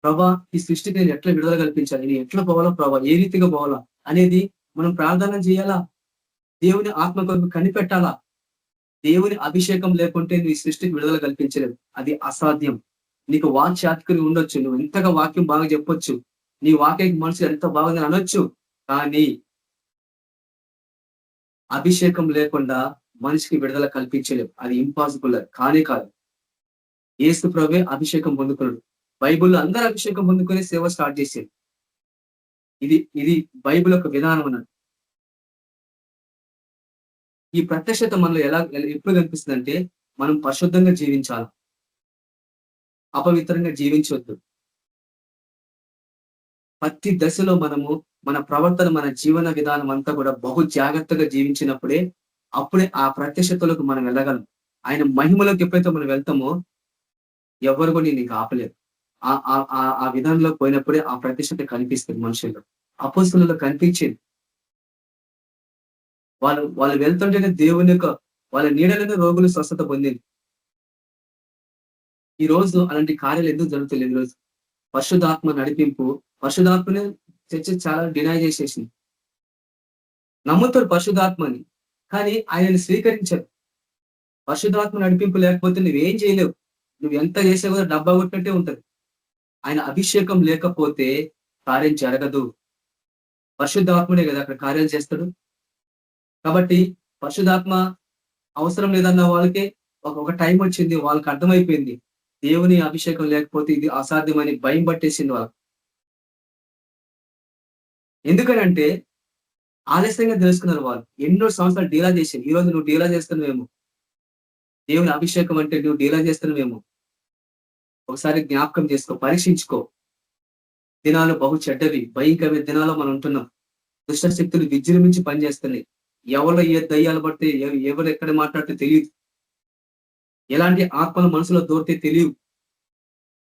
ప్రభా ఈ సృష్టికి నేను ఎట్లా విడుదల కల్పించాలి, నేను ఎట్లా పోవాలా ప్రభా, ఏ రీతిగా పోవాలా అనేది మనం ప్రార్థన చేయాలా. దేవుని ఆత్మ కొరకు కనిపెట్టాలా. దేవుని అభిషేకం లేకుంటే నువ్వు ఈ సృష్టికి విడుదల కల్పించలేదు, అది అసాధ్యం. నీకు వాక్యాత్కుని ఉండొచ్చు, నువ్వు ఎంతగా వాక్యం బాగా చెప్పొచ్చు, నీ వాక్యానికి మనసు ఎంత బాగుందని అనొచ్చు, కానీ అభిషేకం లేకుండా మనిషికి విడుదల కల్పించలేవు. అది ఇంపాసిబుల్, కానే కాదు. యేసు ప్రభువే అభిషేకం పొందుకున్నాడు. బైబిల్లో అందరూ అభిషేకం పొందుకొని సేవ స్టార్ట్ చేసేది. ఇది బైబిల్ యొక్క విధానం అన్నది. ఈ ప్రత్యక్షత మనలో ఎప్పుడు కనిపిస్తుంది అంటే మనం పరిశుద్ధంగా జీవించాలి, అపవిత్రంగా జీవించవద్దు. ప్రతి దశలో మనము మన ప్రవర్తన, మన జీవన విధానం అంతా కూడా బహు జాగ్రత్తగా జీవించినప్పుడే అప్పుడే ఆ ప్రత్యక్షతలోకి మనం వెళ్ళగలం. ఆయన మహిమలోకి ఎప్పుడైతే మనం వెళ్తామో ఎవరు కూడా నీకు ఆపలేదు. ఆ విధానంలో పోయినప్పుడే ఆ ప్రత్యక్షత కనిపిస్తుంది మనుషుల్లో. అపోస్తలుల్లో కనిపించేది. వాళ్ళు వెళ్తుంటేనే దేవుని యొక్క వాళ్ళ నీడలోనే రోగులు స్వస్థత పొందింది. ఈ రోజు అలాంటి కార్యాలు ఎందుకు జరుగుతలేదు? ఈ రోజు పరిశుద్ధాత్మ నడిపింపు, పరిశుద్ధాత్మనే చర్చ చాలా డినై చేసేసింది. నమ్ముతారు పరిశుద్ధాత్మని, కానీ ఆయనని స్వీకరించరు. పరిశుద్ధాత్మ నడిపింపు లేకపోతే నువ్వేం చేయలేవు. నువ్వు ఎంత చేసే కూడా డబ్బా కొట్టినట్టే ఉంటది. ఆయన అభిషేకం లేకపోతే కార్యం జరగదు. పరిశుద్ధాత్ముడే కదా అక్కడ కార్యాలు చేస్తాడు. కాబట్టి పరిశుద్ధాత్మ అవసరం లేదన్న వాళ్ళకే ఒక టైం వచ్చింది, వాళ్ళకి అర్థమైపోయింది దేవుని అభిషేకం లేకపోతే ఇది అసాధ్యమని భయం పట్టేసింది వాళ్ళకి. ఎందుకనంటే ఆలస్యంగా తెలుసుకున్నారు వాళ్ళు. ఎన్నో సంవత్సరాలు డీలా చేసింది. ఈ రోజు నువ్వు డీలా చేస్తున్నావేమో, దేవుని అభిషేకం అంటే నువ్వు డీలా చేస్తున్నావేమో. ఒకసారి జ్ఞాపకం చేసుకో, పరీక్షించుకో. దినాలు బహు చెడ్డవి, భయంకరమైన దినాల్లో మనం ఉంటున్నాం. దుష్ట శక్తులు విజృంభించి పనిచేస్తున్నాయి. ఎవరు ఏ దయ్యాలు పడితే ఎవరు ఎక్కడ మాట్లాడితే తెలియదు. ఎలాంటి ఆత్మలు మనసులో దూరితే తెలియదు.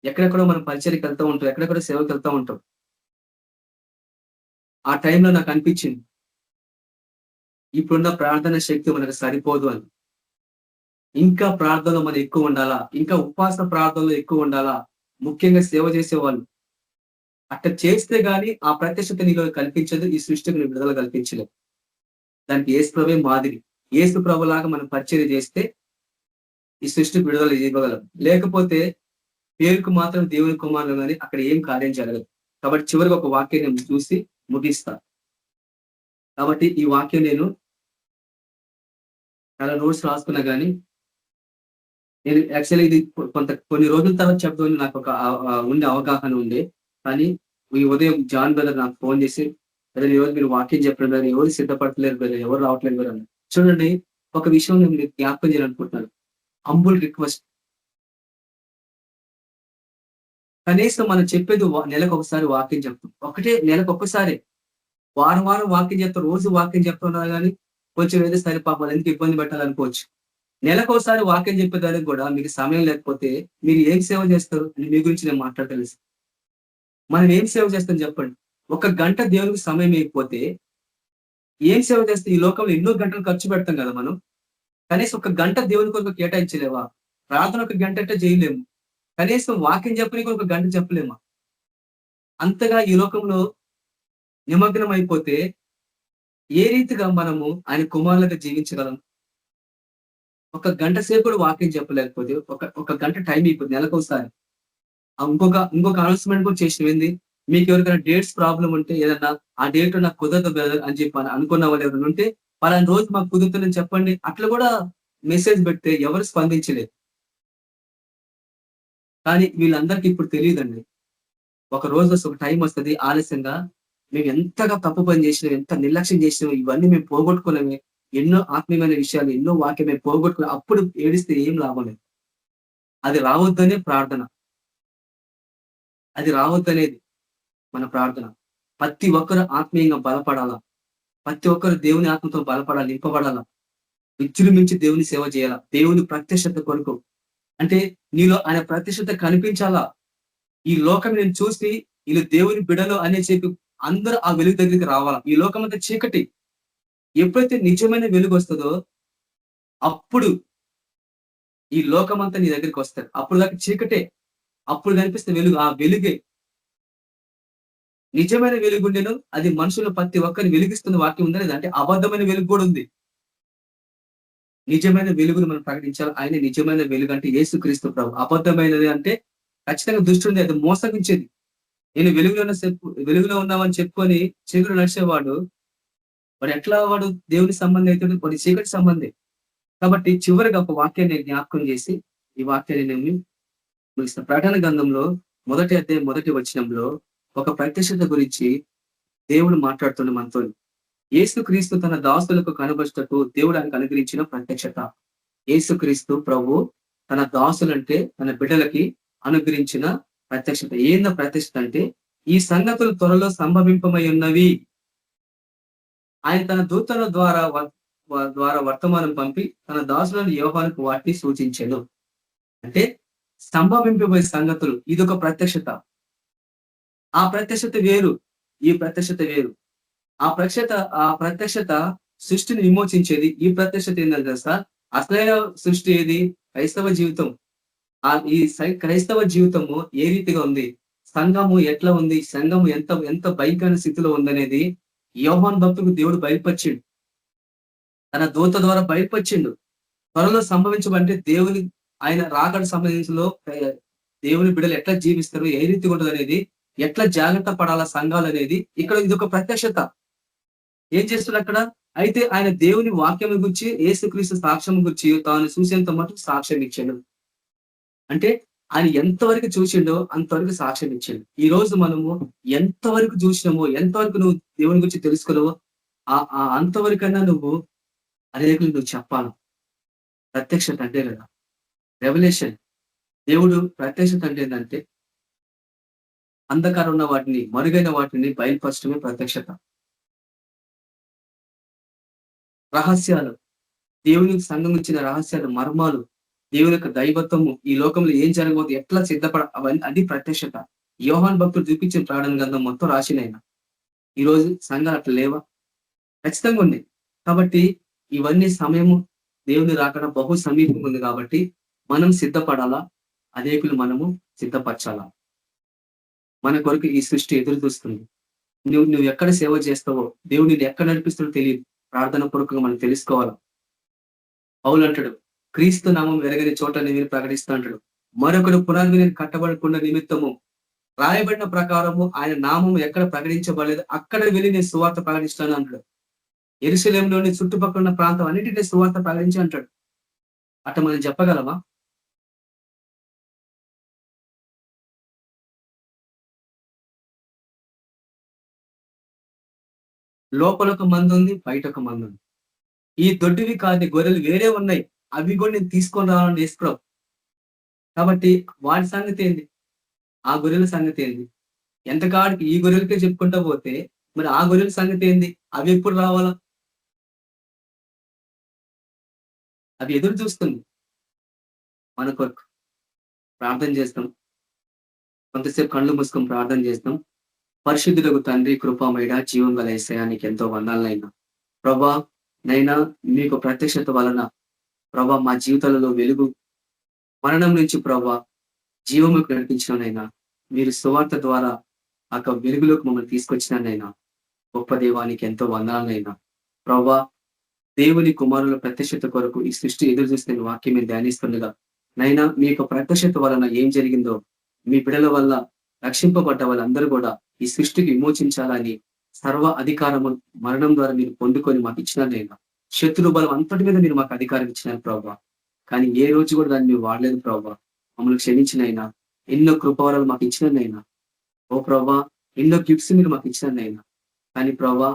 ఎక్కడెక్కడో మనం పరిచయకి వెళ్తూ ఉంటాం, ఎక్కడెక్కడో సేవకి వెళ్తూ ఉంటాం. ఆ టైంలో నాకు అనిపించింది ఇప్పుడున్న ప్రార్థన శక్తి మనకు సరిపోదు అని. ఇంకా ప్రార్థనలో మనం ఎక్కువ ఉండాలా, ఇంకా ఉపవాస ప్రార్థనలో ఎక్కువ ఉండాలా. ముఖ్యంగా సేవ చేసేవాళ్ళు అట్లా చేస్తే గాని ఆ ప్రత్యక్షత నీలో కల్పించదు, ఈ సృష్టికి విడుదల కల్పించలేదు. దానికి యేసు ప్రభువే మాదిరి. యేసు ప్రభులాగా మనం పరిచర్య చేస్తే ఈ సృష్టికి విడుదల ఇవ్వగలం. లేకపోతే పేరుకు మాత్రం దేవుని కుమారులు కానీ అక్కడ ఏం కార్యం జరగదు. కాబట్టి చివరికి ఒక వాక్యం నేను చూసి ముగిస్తా. కాబట్టి ఈ వాక్యం నేను చాలా నోట్స్ రాసుకున్నా కానీ నేను యాక్చువల్లీ ఇది కొన్ని రోజుల తర్వాత చెప్తాను. నాకు ఒక ఉండే అవగాహన ఉండే, కానీ ఈ ఉదయం జాన్ బ్రదర్ నాకు ఫోన్ చేసి, ఈ రోజు మీరు వాక్యం చెప్పండి బ్రదర్, ఎవరు సిద్ధపడతలేరు బ్రదర్, ఎవరు రావట్లేదు బ్రదర్ అని. చూడండి, ఒక విషయం నేను మీకు జ్ఞాపకం చేయాలనుకుంటున్నాను. Humble request. కనీసం మనం చెప్పేది నెలకు ఒకసారి వాక్యం చెప్తాం. నెలకు ఒక్కసారి, వారం వాక్యం చెప్తాం, రోజు వాక్యం చెప్తున్నా కానీ కొంచెం ఏదో సరే పాపం ఎందుకు ఇబ్బంది పెట్టాలనుకోవచ్చు. నెలకోసారి వాక్యం చెప్పేదానికి కూడా మీకు సమయం లేకపోతే మీరు ఏం సేవ చేస్తారు అని మీ గురించి నేను మాట్లాడగలుసు. మనం ఏం సేవ చేస్తాం చెప్పండి. 1 గంట దేవునికి సమయం అయిపోతే ఏం సేవ చేస్తే? ఈ లోకంలో ఎన్నో గంటలు ఖర్చు పెడతాం కదా మనం. కనీసం 1 గంట దేవుని కొరకు కేటాయించలేవా? ప్రార్థన 1 గంట అంటే చేయలేము. కనీసం వాక్యం చెప్పని 1 గంట చెప్పలేమా? అంతగా ఈ లోకంలో నిమగ్నం అయిపోతే ఏ రీతిగా మనము ఆయన కుమారులుగా జీవించగలం? 1 గంట సేపు కూడా వాక్యం చెప్పలేకపోతే ఒక గంట టైం అయిపోతుంది నెలకోసారి. ఇంకొక అనౌన్స్మెంట్ కూడా చేసినవింది, మీకు ఎవరికైనా డేట్స్ ప్రాబ్లం ఉంటే ఏదన్నా ఆ డేట్ నాకు కుదరదు బ్రదర్ అని చెప్పి అనుకున్న వాళ్ళు ఎవరైనా ఉంటే పలానా రోజు మాకు కుదురుతుందని చెప్పండి. అట్లా కూడా మెసేజ్ పెడితే ఎవరు స్పందించలేదు. కానీ వీళ్ళందరికీ ఇప్పుడు తెలియదండి. ఒక రోజు ఒక టైం వస్తుంది ఆలస్యంగా మేము ఎంతగా తప్పు పని చేసినాం, ఎంత నిర్లక్ష్యం చేసినాం, ఇవన్నీ మేము పోగొట్టుకున్నామే. ఎన్నో ఆత్మీయమైన విషయాలు, ఎన్నో వాక్యం మేము పోగొట్టుకుని అప్పుడు ఏడిస్తే ఏం లాభం లేదు. అది రావద్దనే ప్రార్థన, అది రావద్దనేది మన ప్రార్థన. ప్రతి ఒక్కరు ఆత్మీయంగా బలపడాలా, ప్రతి ఒక్కరు దేవుని ఆత్మతో బలపడాలి, నింపబడాలా, విజృంభించి దేవుని సేవ చేయాలా. దేవుని ప్రత్యక్షత కొరకు అంటే నీలో ఆయన ప్రత్యక్షత కనిపించాలా. ఈ లోకం నేను చూసి వీళ్ళు దేవుని బిడలు అనే చెప్పి అందరూ ఆ వెలుగు దగ్గరికి రావాలా. ఈ లోకం అంతా చీకటి. ఎప్పుడైతే నిజమైన వెలుగు వస్తుందో అప్పుడు ఈ లోకమంతా నీ దగ్గరికి వస్తారు. అప్పుడు దాకా చీకటే, అప్పుడు కనిపిస్తే వెలుగు. ఆ వెలుగే నిజమైన వెలుగుండెను, అది మనుషులు ప్రతి ఒక్కరిని వెలిగిస్తున్న వాక్యం ఉందనేది. అంటే అబద్ధమైన వెలుగు కూడా ఉంది. నిజమైన వెలుగును మనం ప్రకటించాలి. ఆయన నిజమైన వెలుగు అంటే యేసుక్రీస్తు ప్రభు. అబద్ధమైనది అంటే ఖచ్చితంగా దుష్టుంది, అది మోసగించేది. నేను వెలుగులో ఉన్నామని చెప్పుకొని చీకటి నడిచేవాడు వాడు ఎట్లా వాడు దేవుని సంబంధం అవుతాడు? వాడి చీకటి సంబంధే. కాబట్టి చివరిగా ఒక వాక్యాన్ని జ్ఞాపకం చేసి ఈ వాక్యాన్ని నేను ముగిస్తాను. ప్రకటన గ్రంథంలో 1వ అధ్యాయం 1వ వచనంలో ఒక ప్రత్యక్షత గురించి దేవుడు మాట్లాడుతున్న మనతో. యేసుక్రీస్తు తన దాసులకు కనబరుటకు దేవుడు ఆయనకు అనుగ్రహించిన ప్రత్యక్షత. యేసుక్రీస్తు ప్రభు తన దాసులంటే తన బిడ్డలకి అనుగ్రహించిన ప్రత్యక్షత. ఏంద ప్రత్యక్షత అంటే ఈ సంగతులు త్వరలో సంభవింపమై ఉన్నవి. ఆయన తన దూతల ద్వారా వర్తమానం పంపి తన దాసులను యోహానుకు వాటిని సూచించెను. అంటే సంభవింపబోయే సంగతులు, ఇదొక ప్రత్యక్షత. ఆ ప్రత్యక్షత వేరు, ఈ ప్రత్యక్షత వేరు. ఆ ప్రత్యక్షత సృష్టిని విమోచించేది. ఈ ప్రత్యక్షత ఏంటంటే సార్, అసలైన సృష్టి ఏది? క్రైస్తవ జీవితం. ఈ క్రైస్తవ జీవితము ఏ రీతిగా ఉంది, సంఘము ఎట్లా ఉంది, సంఘము ఎంత ఎంత భయంకరమైన స్థితిలో ఉందనేది యోహాను భక్తులకు దేవుడు బయలుపరిచిండు. తన దూత ద్వారా బయలుపరిచిండు. త్వరలో సంభవించమంటే దేవుని ఆయన రాకడ సంబంధించిలో దేవుని బిడ్డలు ఎట్లా జీవిస్తారు, ఏ రీతిగా ఉంటుంది అనేది, ఎట్లా జాగ్రత్త పడాలా సంఘాలు అనేది ఇక్కడ ఇది ఒక ప్రత్యక్షత. ఏం చేస్తున్నారు అక్కడ? అయితే ఆయన దేవుని వాక్యం గురించి, యేసుక్రీస్తు సాక్ష్యం గురించి తాను చూసేంత మటుకు సాక్ష్యం ఇచ్చాడు. అంటే ఆయన ఎంతవరకు చూసిండో అంతవరకు సాక్ష్యం ఇచ్చాడు. ఈ రోజు మనము ఎంతవరకు చూసినామో, ఎంతవరకు నువ్వు దేవుని గురించి తెలుసుకున్నావో అంతవరకైనా నువ్వు అనేకులు నువ్వు చెప్పాలి. ప్రత్యక్షత అంటే కదా రెవల్యూషన్. దేవుడు ప్రత్యక్షత అంటే ఏంటంటే అంధకారం ఉన్న వాటిని, మరుగైన వాటిని బయలుపరచడమే ప్రత్యక్షత. రహస్యాలు, దేవుని సంఘం ఇచ్చిన రహస్యాలు, మర్మాలు, దేవుని యొక్క దైవత్వము, ఈ లోకంలో ఏం జరగబోతుంది, ఎట్లా సిద్ధపడ, అవన్నీ అది ప్రత్యక్షత. యోహాను భక్తులు చూపించిన ప్రకటన గ్రంథం మొత్తం రాసినైనా. ఈ రోజు సంఘాలు అట్లా లేవా? ఖచ్చితంగా ఉంది. కాబట్టి ఇవన్నీ సమయము దేవుని రాకడ బహు సమీపంగా ఉంది. కాబట్టి మనం సిద్ధపడాలా, అనేకులు మనము సిద్ధపరచాలా. మన కొరకు ఈ సృష్టి ఎదురు చూస్తుంది. నువ్వు ఎక్కడ సేవ చేస్తావో, దేవుని ఎక్కడ నడిపిస్తాడో తెలియదు. ప్రార్థన పూర్వకంగా మనం తెలుసుకోవాలా. పౌలు అంటాడు, క్రీస్తు నామం ఎరగని చోట నేను ప్రకటిస్తూ అంటాడు. మరొకడు పునాది నేను కట్టబడకుండా నిమిత్తము రాయబడిన ప్రకారము ఆయన నామం ఎక్కడ ప్రకటించబడలేదు అక్కడ వెళ్ళి నేను సువార్త ప్రకటిస్తాను అంటాడు. యెరూషలేములోని చుట్టుపక్కల ఉన్న ప్రాంతం అన్నిటినీ సువార్త ప్రకటించి అంటాడు. అట్లా మనం చెప్పగలమా? లోపల ఒక మంది ఉంది, బయట ఒక మంది ఉంది. ఈ దొడ్డివి కాదు, గొర్రెలు వేరే ఉన్నాయి, అవి కూడా నేను తీసుకొని రావాలని వేసుకోవడం. కాబట్టి వాటి సంగతి ఏంది, ఆ గొర్రెల సంగతి ఏంది? ఎంతకాడికి ఈ గొర్రెలకే చెప్పుకుంటా పోతే మరి ఆ గొర్రెల సంగతి ఏంది? అవి ఎప్పుడు రావాలా? అవి ఎదురు చూస్తుంది మన కొరకు. ప్రార్థన చేస్తాం, కొంతసేపు కళ్ళు మూసుకొని ప్రార్థన చేస్తాం. పరిశుద్ధులకు తండ్రి, కృపామయుడ, జీవం గల యేసయ్యా, నీకు ఎంతో వందనాలైనా ప్రభా. నైనా మీకు ప్రత్యక్షత వలన ప్రభా మా జీవితాలలో వెలుగు, మరణం నుంచి ప్రభా జీవముకు నడిపించినైనా, మీరు సువార్త ద్వారా ఆ వెలుగులోకి మమ్మల్ని తీసుకొచ్చినైనా గొప్ప దేవానికి ఎంతో వందనాలైనా ప్రభా. దేవుని కుమారుల ప్రత్యక్షత కొరకు ఈ సృష్టి ఎదురు చూస్తున్న వాక్యం మేము ధ్యానిస్తుండగా నైనా మీ యొక్క ప్రత్యక్షత వలన ఏం జరిగిందో, మీ బిడల వల్ల రక్షింపబడ్డ వాళ్ళందరూ కూడా ఈ సృష్టికి విమోచించాలని సర్వ అధికారము మరణం ద్వారా మీరు పొందుకొని మాకు ఇచ్చినారైనా. శత్రు బలం అంతటి మీద మీరు మాకు అధికారం ఇచ్చినారు ప్రభావ. కానీ ఏ రోజు కూడా దాన్ని మీరు వాడలేదు ప్రభావ. మమ్మల్ని క్షమించినైనా, ఎన్నో కృపవరాలు మాకు ఇచ్చినైనా ఓ ప్రభా, ఎన్నో గిఫ్ట్స్ మీరు మాకు ఇచ్చినైనా. కానీ ప్రభా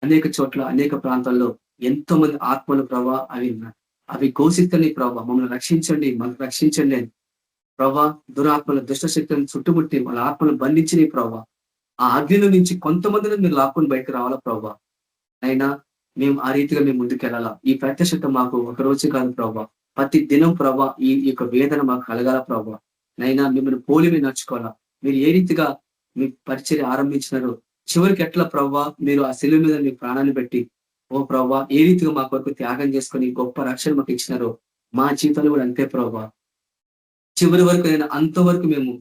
అనేక చోట్ల, అనేక ప్రాంతాల్లో ఎంతో మంది ఆత్మలు ప్రభా అవి ఘోషిస్తని ప్రభా, మమ్మల్ని రక్షించండి, మనకు రక్షించండి అని ప్రభా. దురాత్మల దుష్ట శక్తులను చుట్టుముట్టి వాళ్ళ ఆత్మలను బంధించిన ప్రభా, ఆ అగ్నిలో నుంచి కొంతమందిని మీరు లాక్కొని బయటకు రావాలా ప్రభా. అయినా మేము ఆ రీతిగా మేము ముందుకెళ్ళాలా. ఈ ప్రత్యక్షత మాకు ఒక రోజు కాదు ప్రభా, ప్రతి దినం ప్రభా ఈ యొక్క వేదన మాకు కలగాల ప్రభా. నైనా మిమ్మల్ని పోలి మేము నడుచుకోవాలా. మీరు ఏ రీతిగా మీ పరిచర్య ఆరంభించినారో చివరికి ఎట్లా ప్రభా మీరు ఆ శిలువ మీద మీ ప్రాణాన్ని పెట్టి ఓ ప్రభా ఏ రీతిగా మా కొరకు త్యాగం చేసుకొని గొప్ప రక్షణ మాకు ఇచ్చినారో మా జీవితాలు కూడా అంతే ప్రభా. చివరి వరకు నేను అంతవరకు మేము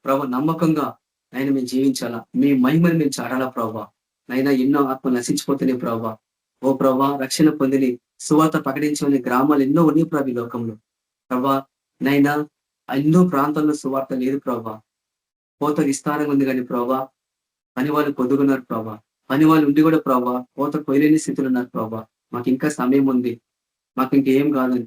ప్రభా నమ్మకంగా ఆయన మేము జీవించాలా, మీ మహిమని మేము చాడాలా ప్రభా. నైనా ఎన్నో ఆత్మ నశించిపోతున్నాయి ప్రభా. ఓ ప్రభా, రక్షణ పొందిని సువార్త ప్రకటించని గ్రామాలు ఎన్నో ఉన్నాయి ప్రభా ఈ లోకంలో ప్రభా. నైనా ఎన్నో ప్రాంతాల్లో సువార్త లేదు ప్రభా. కోత విస్తారంగా ఉంది కానీ ప్రభా పని వాళ్ళు పొద్దుగున్నారు ప్రభా. పని వాళ్ళు ఉండి కూడా ప్రభా కోత కొయ్యలేని స్థితిలో ఉన్నారు ప్రభా. మాకు ఇంకా సమయం ఉంది, మాకు ఇంకేం కాదని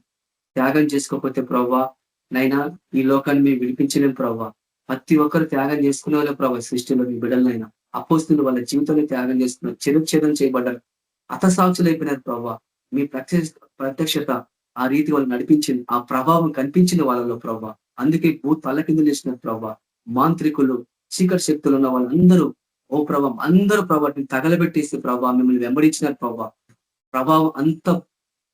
త్యాగం చేసుకోకపోతే ప్రభా నైనా ఈ లోకాన్ని మేము విడిపించలేం ప్రభా. ప్రతి ఒక్కరు త్యాగం చేసుకునే వాళ్ళే ప్రభా. సృష్టిలో మీ బిడ్డలైనా అపోస్తులు వాళ్ళ జీవితంలో త్యాగం చేసుకున్నారు, చెరుఛేదం చేయబడ్డారు, హతసాక్షులు అయిపోయినారు ప్రభా. మీ ప్రత్యక్షత ఆ రీతి వాళ్ళు నడిపించింది, ఆ ప్రభావం కనిపించింది వాళ్ళలో ప్రభా. అందుకే తల కింద లేచినారు ప్రభా. మాంత్రికులు, చీకటి శక్తులు ఉన్న వాళ్ళందరూ ఓ ప్రభా అందరూ ప్రభాని తగలబెట్టేసి ప్రభా మిమ్మల్ని వెంబడించినారు ప్రభా. ప్రభావం అంత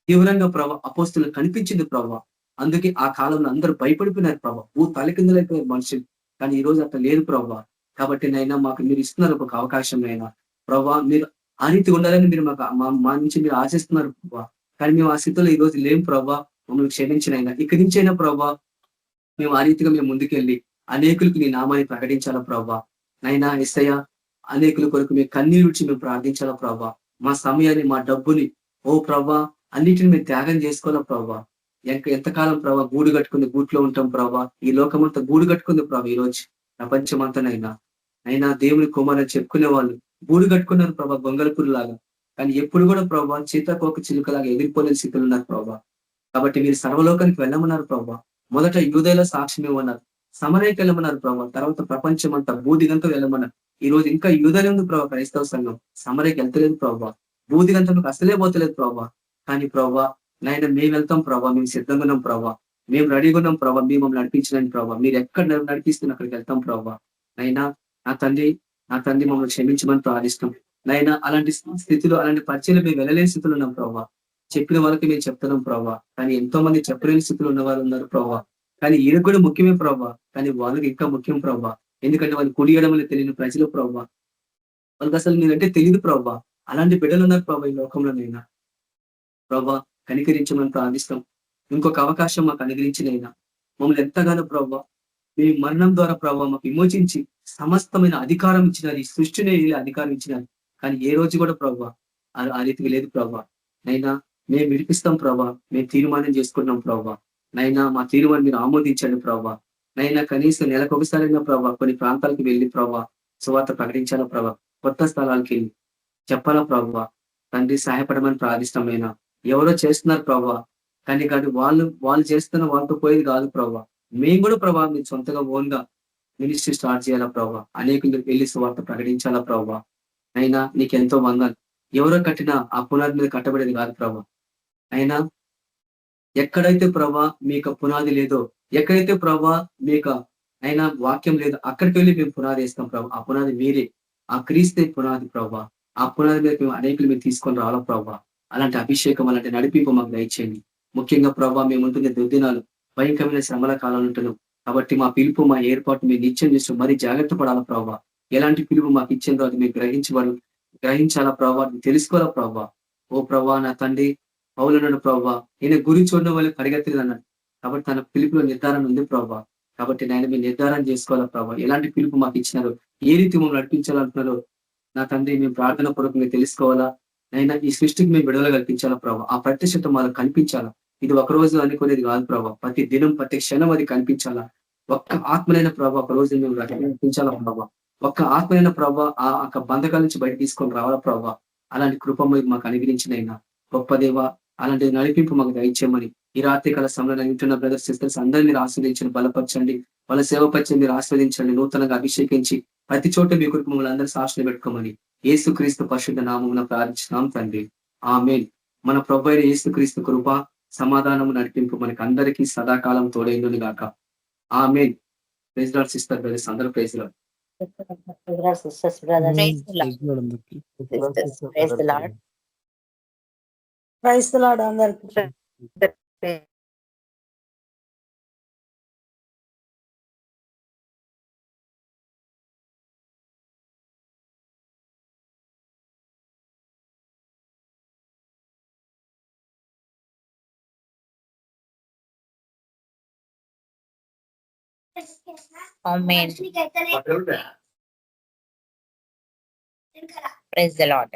తీవ్రంగా ప్రభా అపోస్తులు కనిపించింది ప్రభా. అందుకే ఆ కాలంలో అందరూ భయపడిపోయినారు ప్రభా. తలకిందులైపోయారు మనుషులు. కానీ ఈ రోజు అట్లా లేదు ప్రభా. కాబట్టి నైనా మాకు మీరు ఇస్తున్నారు ఒక అవకాశం అయినా ప్రభా. మీరు ఆ రీతి ఉండాలని మీరు మాకు మా నుంచి మీరు ఆశిస్తున్నారు ప్రభా. కానీ మేము ఆ స్థితిలో ఈ రోజు లేం ప్రభా, మమ్మల్ని క్షమించినైనా ఇక్కడి నుంచైనా ప్రభా మేము ఆ రీతిగా మేము ముందుకెళ్ళి అనేకులకు నీ నామాన్ని ప్రకటించాలా ప్రభా. నైనా ఎస్సయ్య, అనేకుల కొరకు మేము కన్నీరు విడిచి మేము ప్రార్థించాలా ప్రభా. మా సమయాన్ని, మా డబ్బుని ఓ ప్రభా అన్నిటిని మేము త్యాగం చేసుకోవాలా ప్రభా. ఎంతకాలం ప్రభా గూడు కట్టుకుని గూట్లో ఉంటాం ప్రభా. ఈ లోకమంతా గూడు కట్టుకుంది ప్రభా. ఈ రోజు ప్రపంచమంతానైనా అయినా దేవుని కుమారుని చెప్పుకునే వాళ్ళు గూడు కట్టుకున్నారు ప్రభా, గొంగళపురులాగా. కానీ ఎప్పుడు కూడా ప్రభా చీతకోక చిలుకలాగా ఎగిరిపోలేని స్థితిలో ఉన్నారు ప్రభా. కాబట్టి మీరు సర్వలోకానికి వెళ్ళమన్నారు ప్రభా. మొదట యూదేలో సాక్ష్యం ఇవ్వన్నారు, సమరయకి వెళ్ళమన్నారు ప్రభా. తర్వాత ప్రపంచం అంతా బూదిగంతా వెళ్ళమన్నారు. ఈ రోజు ఇంకా యూదలే ఉంది ప్రభా. క్రైస్తవ సంఘం సమరయకి వెళ్తలేదు ప్రభా. బూదిగంతకు అసలే పోతలేదు ప్రభా. కానీ ప్రభా నాయన మేము వెళ్తాం ప్రభా, మేము సిద్ధంగా ఉన్నాం ప్రభా, మేము రెడీగా ఉన్నాం ప్రభా. మేము మమ్మల్ని నడిపించలేని ప్రభా, మీరు ఎక్కడ నడిపిస్తున్న అక్కడికి వెళ్తాం ప్రభా. అయినా నా తండ్రి మమ్మల్ని క్షమించమని ప్రార్థిస్తాం. నైనా అలాంటి స్థితిలో, అలాంటి పరిచయలు మేము వెళ్ళలేని స్థితిలో ఉన్నాం ప్రభా. చెప్పిన వాళ్ళకి మేము చెప్తున్నాం ప్రభా, కానీ ఎంతో మంది చెప్పలేని స్థితిలో ఉన్న వాళ్ళు ఉన్నారు ప్రభా. కానీ ఈయనకు కూడా ముఖ్యమే ప్రభా, కానీ వాళ్ళకి ఇంకా ముఖ్యం ప్రభా. ఎందుకంటే వాళ్ళు కుడియడమని తెలియని ప్రజలు ప్రభా. వాళ్ళకి అసలు మీరంటే తెలియదు ప్రభా. అలాంటి బిడ్డలు ఉన్నారు ప్రభా ఈ లోకంలోనైనా. ప్రభా కనికరించమని ప్రార్థిస్తాం. ఇంకొక అవకాశం మాకు అనుగ్రహించినైనా మమ్మల్ని ఎంతగానో ప్రభా మీ మరణం ద్వారా ప్రభావ మాకు విమోచించి సమస్తమైన అధికారం ఇచ్చినారు, ఈ సృష్టినే అధికారం ఇచ్చినారు. కానీ ఏ రోజు కూడా ప్రభావ ఆ రీతికి లేదు ప్రభా. నైనా మేము విడిపిస్తాం ప్రభా, మేము తీర్మానం చేసుకుంటున్నాం ప్రభా. నైనా మా తీర్మానం మీరు ఆమోదించండి ప్రభా. నైనా కనీసం నెలకొకసారైనా ప్రభా కొన్ని ప్రాంతాలకు వెళ్ళి ప్రభా సువార్త ప్రకటించాలా ప్రభా. కొత్త స్థలాలకు వెళ్ళి చెప్పాలా ప్రభా. తండ్రి సహాయపడమని ప్రార్థిష్టమైనా ఎవరో చేస్తున్నారు ప్రభా, కానీ వాళ్ళు చేస్తున్న వాళ్ళతో పోయేది కాదు ప్రభా. మేము కూడా ప్రభా మీరు సొంతగా ఓన్ గా మినిస్ట్రీ స్టార్ట్ చేయాలా ప్రభా. అనేకులకు వెళ్ళి సువార్త ప్రకటించాలా ప్రభా. అయినా నీకెంతో వందాలు. ఎవరో కట్టిన ఆ పునాది మీద కట్టబడేది కాదు ప్రభా. అయినా ఎక్కడైతే ప్రభా మీకు పునాది లేదో, ఎక్కడైతే ప్రభా మీకు అయినా వాక్యం లేదో అక్కడికి వెళ్ళి మేము పునాది వేస్తాం ప్రభా. ఆ పునాది మీరే, ఆ క్రీస్తే పునాది ప్రభా. ఆ పునాది మీద మేము అనేకులు మీరు తీసుకొని రావాలా ప్రభా. అలాంటి అభిషేకం, అలాంటి నడిపింపు మాకు దయచేయండి. ముఖ్యంగా ప్రభా మేము ఉంటుంది దుర్దినాలు, భయంకరమైన శ్రమల కాలంలో ఉంటున్నాం. కాబట్టి మా పిలుపు, మా ఏర్పాటు మీరు నిత్యం చేస్తూ మరీ జాగ్రత్త పడాలా ప్రభా. ఎలాంటి పిలుపు మాకు ఇచ్చిన తర్వాత మీరు గ్రహించాలా ప్రభా, తెలుసుకోవాలా ప్రభా. ఓ ప్రభా నా తండ్రి పౌలులను ప్రభా ఈయన గురి చూడడం వల్ల పరిగెత్తలేదు అన్నాడు. కాబట్టి తన పిలుపులో నిర్ధారణ ఉంది ప్రభా. కాబట్టి నేను మీరు నిర్ధారణ చేసుకోవాలా ప్రభా. ఎలాంటి పిలుపు మాకు ఇచ్చినారో, ఏ రీతి మమ్మల్ని నడిపించాలంటున్నారో నా తండ్రి మేము ప్రార్థన పూర్వకంగా తెలుసుకోవాలా. నైనా ఈ సృష్టికి మేము విడుదల కల్పించాలా ప్రభా. ఆ ప్రత్యక్షత మాకు కనిపించాలా. ఇది ఒక రోజు అనుకునేది కాదు ప్రభా. ప్రతి దినం ప్రతి క్షణం అది కనిపించాలా. ఒక్క ఆత్మలైన ప్రభా ఒక రోజు మేము రక్షించాలా ప్రభా. ఒక్క ఆత్మలైన ప్రభా ఆ బంధకాల నుంచి బయట తీసుకొని రావాలా ప్రభా. అలాంటి కృప మాకు అనుగ్రహించినైనా గొప్ప దేవ, అలాంటి నడిపింపు మాకు దయచేయమని ఈ రాత్రి కాల సమయంలో వింటున్న బ్రదర్స్ సిస్టర్స్ అందరినీ మీరు ఆస్వాదించండి, బలపరచండి, వాళ్ళ సేవ పరిచయం మీరు ఆస్వాదించండి, నూతనంగా అభిషేకించి ప్రతి చోట మీ కొరకు మమ్మల్ని అందరూ సాక్షులు పెట్టుకోమని యేసుక్రీస్తు పరిశుద్ధ నామమున ప్రార్థిస్తున్నాం తండ్రి. ఆమేన్. మన ప్రభువైన యేసుక్రీస్తు కృప, సమాధానము, నడిపింపు మనకి అందరికీ సదాకాలం తోడైండును గాక. Amen. Praise lord sister brothers, అందరూ praise Lord. Sisters, brothers, praise the Lord. Praise the Lord అందరికీ. Amen. Praise the Lord.